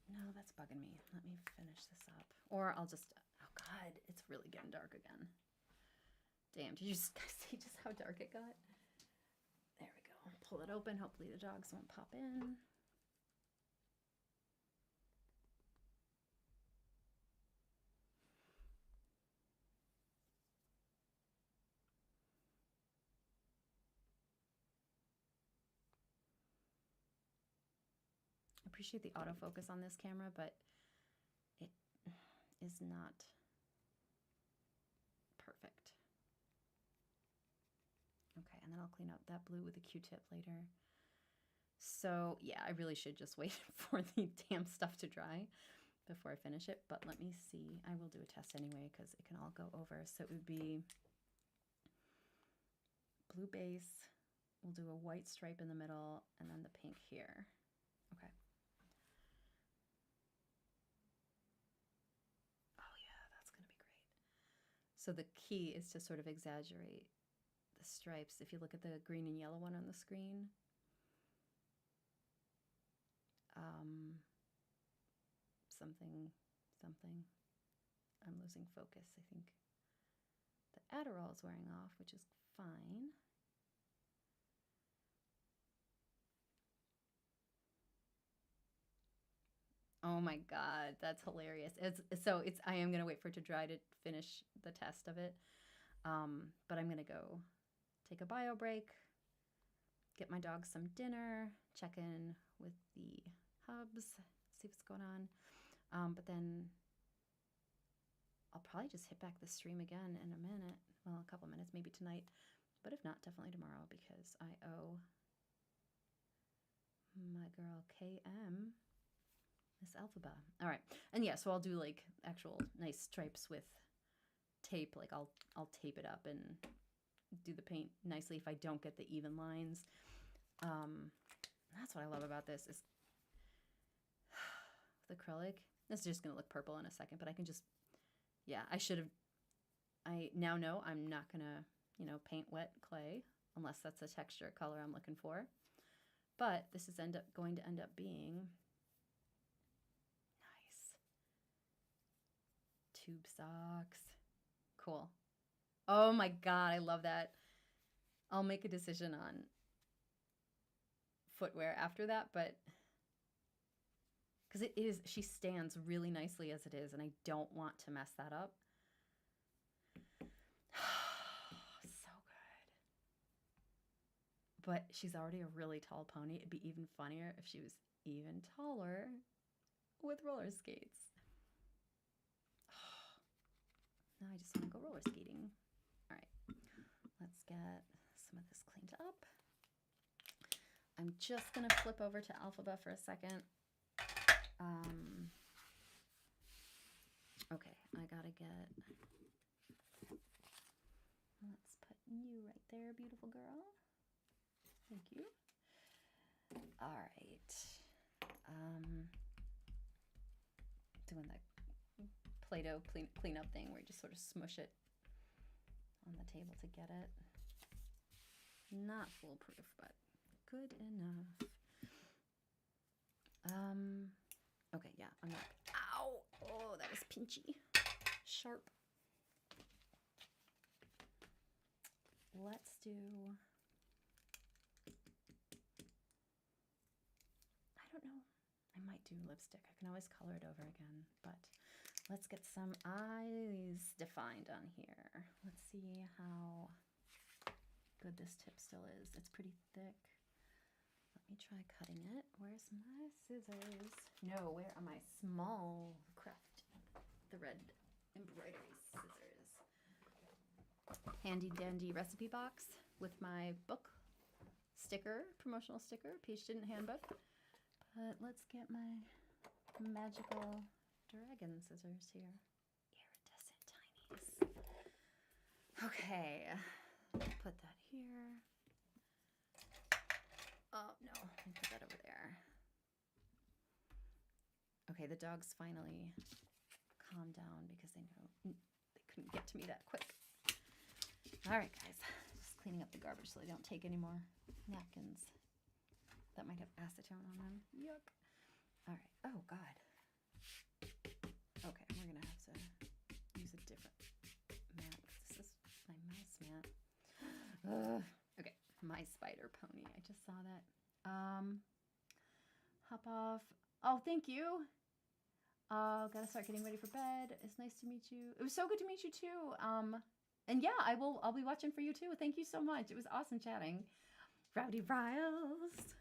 No, that's bugging me. Let me finish this up. Or I'll just, oh God, it's really getting dark again. Damn, did you guys see just how dark it got? There we go. Pull it open. Hopefully the dogs won't pop in. I appreciate the autofocus on this camera, but it is not perfect. Okay, and then I'll clean up that blue with a Q-tip later. So yeah, I really should just wait for the damn stuff to dry before I finish it, but let me see. I will do a test anyway because it can all go over. So it would be blue base, we'll do a white stripe in the middle, and then the pink here. Okay. Oh yeah, that's gonna be great. So the key is to sort of exaggerate the stripes. If you look at the green and yellow one on the screen, something. I'm losing focus. I think the Adderall is wearing off, which is fine. Oh my God, that's hilarious. I am gonna wait for it to dry to finish the test of it. But I'm gonna go take a bio break, get my dog some dinner, check in with the hubs, see what's going on. But then I'll probably just hit back the stream again in a minute. Well, a couple minutes, maybe tonight. But if not, definitely tomorrow because I owe my girl KM Miss Elphaba. All right. And yeah, so I'll do like actual nice stripes with tape. Like I'll tape it up and do the paint nicely if I don't get the even lines. That's what I love about this is with acrylic. This is just going to look purple in a second, but I can just, yeah, I now know I'm not going to, paint wet clay unless that's a texture color I'm looking for. But this is going to end up being nice. Tube socks. Cool. Oh my God, I love that. I'll make a decision on footwear after that, but because she stands really nicely as it is, and I don't want to mess that up. So good. But she's already a really tall pony. It'd be even funnier if she was even taller with roller skates. Now I just want to go roller skating. All right, let's get some of this cleaned up. I'm just going to flip over to Elphaba for a second. Okay, I gotta get, let's put you right there, beautiful girl. Thank you. All right. Doing the Play-Doh cleanup thing where you just sort of smush it on the table to get it. Not foolproof, but good enough. Okay, yeah, I'm not, ow, oh, that was pinchy, sharp. Let's do, I don't know, I might do lipstick. I can always color it over again, but Let's get some eyes defined on here. Let's see how good this tip still is. It's pretty thick. Let me try cutting it. Where's my scissors? No, where are my small craft thread embroidery scissors? Handy dandy recipe box with my book sticker, promotional sticker, Peach Didn't handbook. But let's get my magical dragon scissors here. Iridescent tinies. Okay, put that here. Oh no, let me put that over there. Okay, the dogs finally calmed down because they know they couldn't get to me that quick. All right, guys, just cleaning up the garbage so they don't take any more napkins that might have acetone on them. Yuck. All right. Oh, God. Okay, we're going to have to use a different mat because this is my mouse mat. Okay, my spider pony. I just saw that. Hop off. Oh, thank you. Gotta start getting ready for bed. It's nice to meet you. It was so good to meet you too. And yeah, I'll be watching for you too. Thank you so much. It was awesome chatting. Rowdy Riles.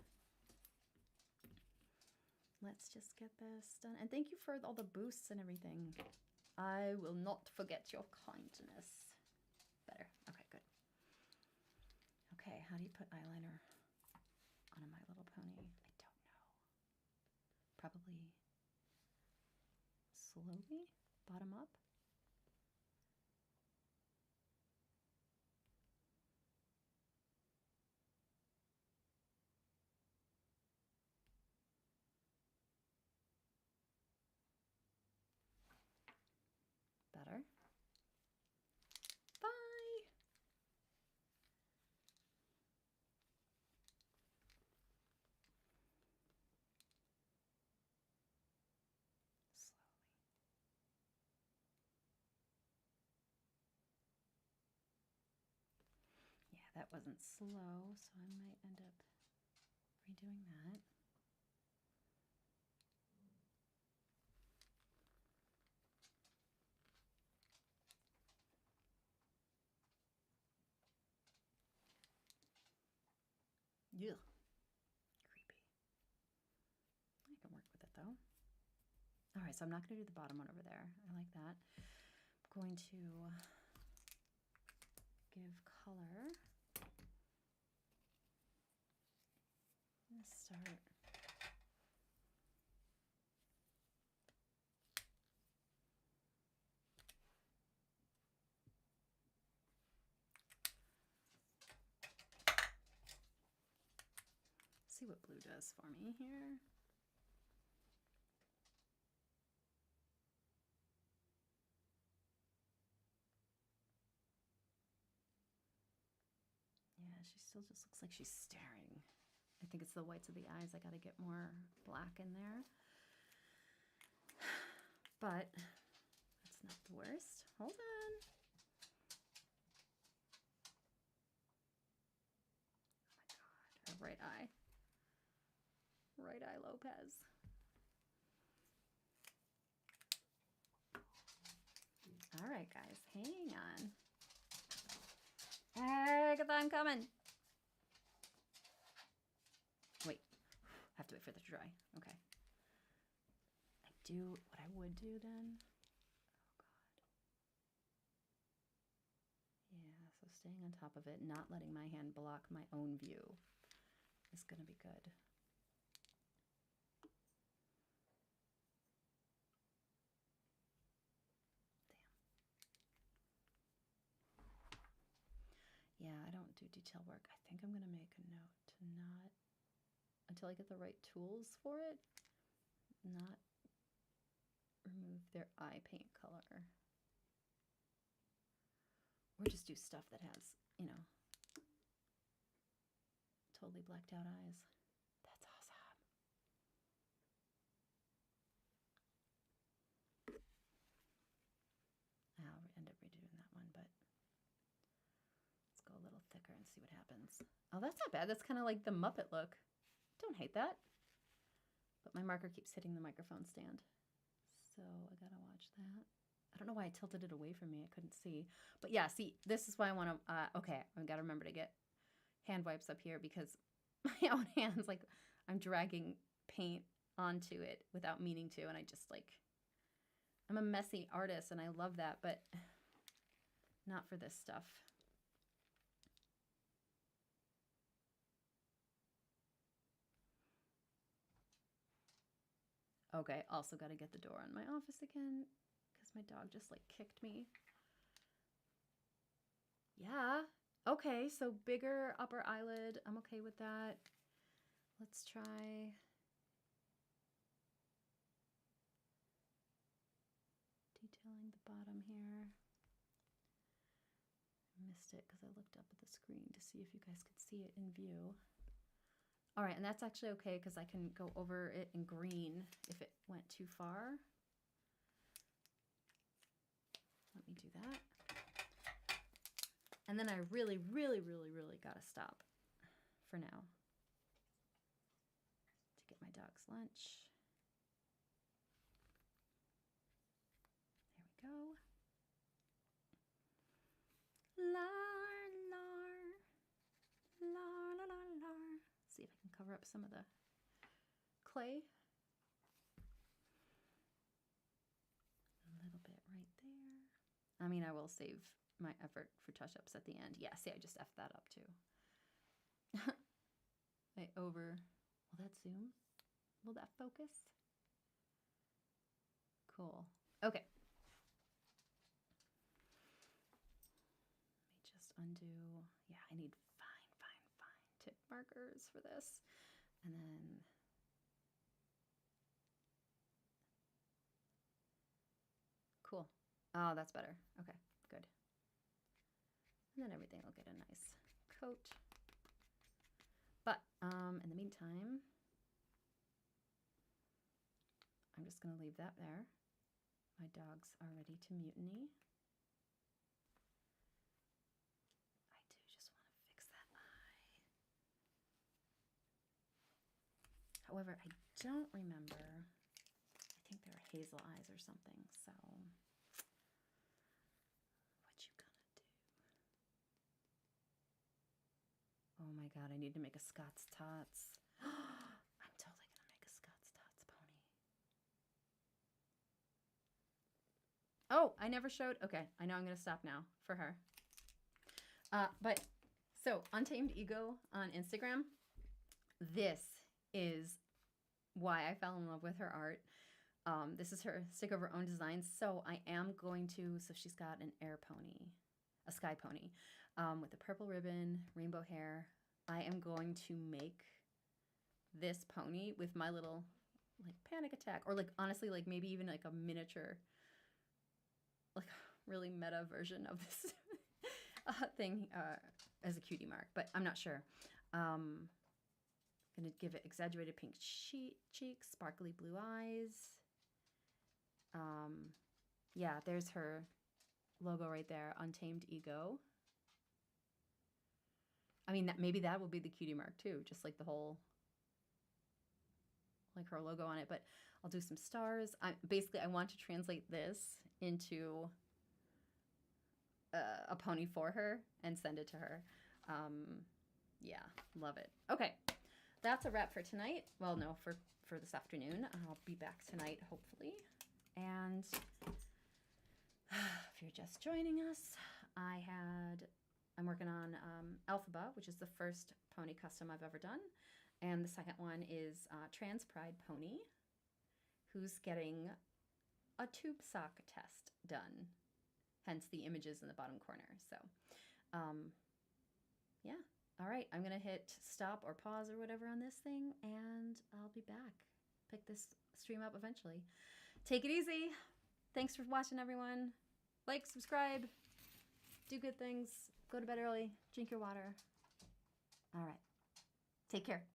Let's just get this done. And thank you for all the boosts and everything. I will not forget your kindness. Better. Okay, good. Okay, how do you put eyeliner on a My Little Pony? I don't know. Probably slowly, bottom up. Better. Bye. Slowly. Yeah, that wasn't slow, so I might end up redoing that. Yeah. Creepy. I can work with it though. All right, so I'm not going to do the bottom one over there. I like that. I'm going to give color. I'm going to start. See what blue does for me here. Yeah, she still just looks like she's staring. I think it's the whites of the eyes. I got to get more black in there. But that's not the worst. Hold on. Oh my God, her right eye. Right eye Lopez. All right, guys, hang on. Agatha, I'm coming. Wait, have to wait for it to dry. Okay. I do what I would do then. Oh, God. Yeah, so staying on top of it, not letting my hand block my own view is going to be good. Yeah, I don't do detail work. I think I'm going to make a note to not, until I get the right tools for it, not remove their eye paint color. Or just do stuff that has, you know, totally blacked out eyes. That's awesome. I'll end up redoing that one, but let's go a little thicker and see what happens. Oh, that's not bad. That's kind of like the Muppet look. Don't hate that. But my marker keeps hitting the microphone stand. So I gotta watch that. I don't know why I tilted it away from me. I couldn't see. But yeah, see, this is why I want to, okay, I've got to remember to get hand wipes up here because my own hands, like, I'm dragging paint onto it without meaning to. And I just, like, I'm a messy artist and I love that, but not for this stuff. Okay, also got to get the door on my office again because my dog just like kicked me. Yeah. Okay, so bigger upper eyelid. I'm okay with that. Let's try. Detailing the bottom here. I missed it because I looked up at the screen to see if you guys could see it in view. All right, and that's actually okay because I can go over it in green if it went too far. Let me do that. And then I really, really, really, really got to stop for now to get my dog's lunch. There we go. Lar, lar, lar, lar, lar, lar. See if I can cover up some of the clay. A little bit right there. I mean, I will save my effort for touch-ups at the end. Yeah, see, I just effed that up too. Will that zoom? Will that focus? Cool. Okay. Let me just undo. Yeah, I need fine tip markers for this. And then cool. Oh, that's better. Okay, good. And then everything will get a nice coat. But in the meantime, I'm just going to leave that there. My dogs are ready to mutiny. I do just want to fix that eye. However, I don't remember. I think they're hazel eyes or something, so what you gonna do? Oh my god, I need to make a Scott's Tots. I'm totally gonna make a Scott's Tots pony. Oh, I never showed. Okay, I know I'm gonna stop now for her. But so Untamed Ego on Instagram. This is why I fell in love with her art. This is her stick of her own designs. So I am going to, so she's got an air pony, a sky pony, with a purple ribbon, rainbow hair. I am going to make this pony with my little like panic attack, or like honestly, like maybe even like a miniature, like really meta version of this thing as a cutie mark, but I'm not sure. Gonna give it exaggerated pink cheeks, sparkly blue eyes. Yeah, there's her logo right there, Untamed Ego. I mean, maybe that will be the cutie mark too, just like the whole, like her logo on it. But I'll do some stars. Basically, I want to translate this into a pony for her and send it to her. Yeah, love it. Okay, that's a wrap for tonight. Well, no, for this afternoon. I'll be back tonight, hopefully. And if you're just joining us, I'm working on Elphaba, which is the first pony custom I've ever done. And the second one is Trans Pride Pony, who's getting a tube sock test done, hence the images in the bottom corner. So, yeah. All right, I'm going to hit stop or pause or whatever on this thing, and I'll be back. Pick this stream up eventually. Take it easy. Thanks for watching, everyone. Like, subscribe, do good things, go to bed early, drink your water. All right. Take care.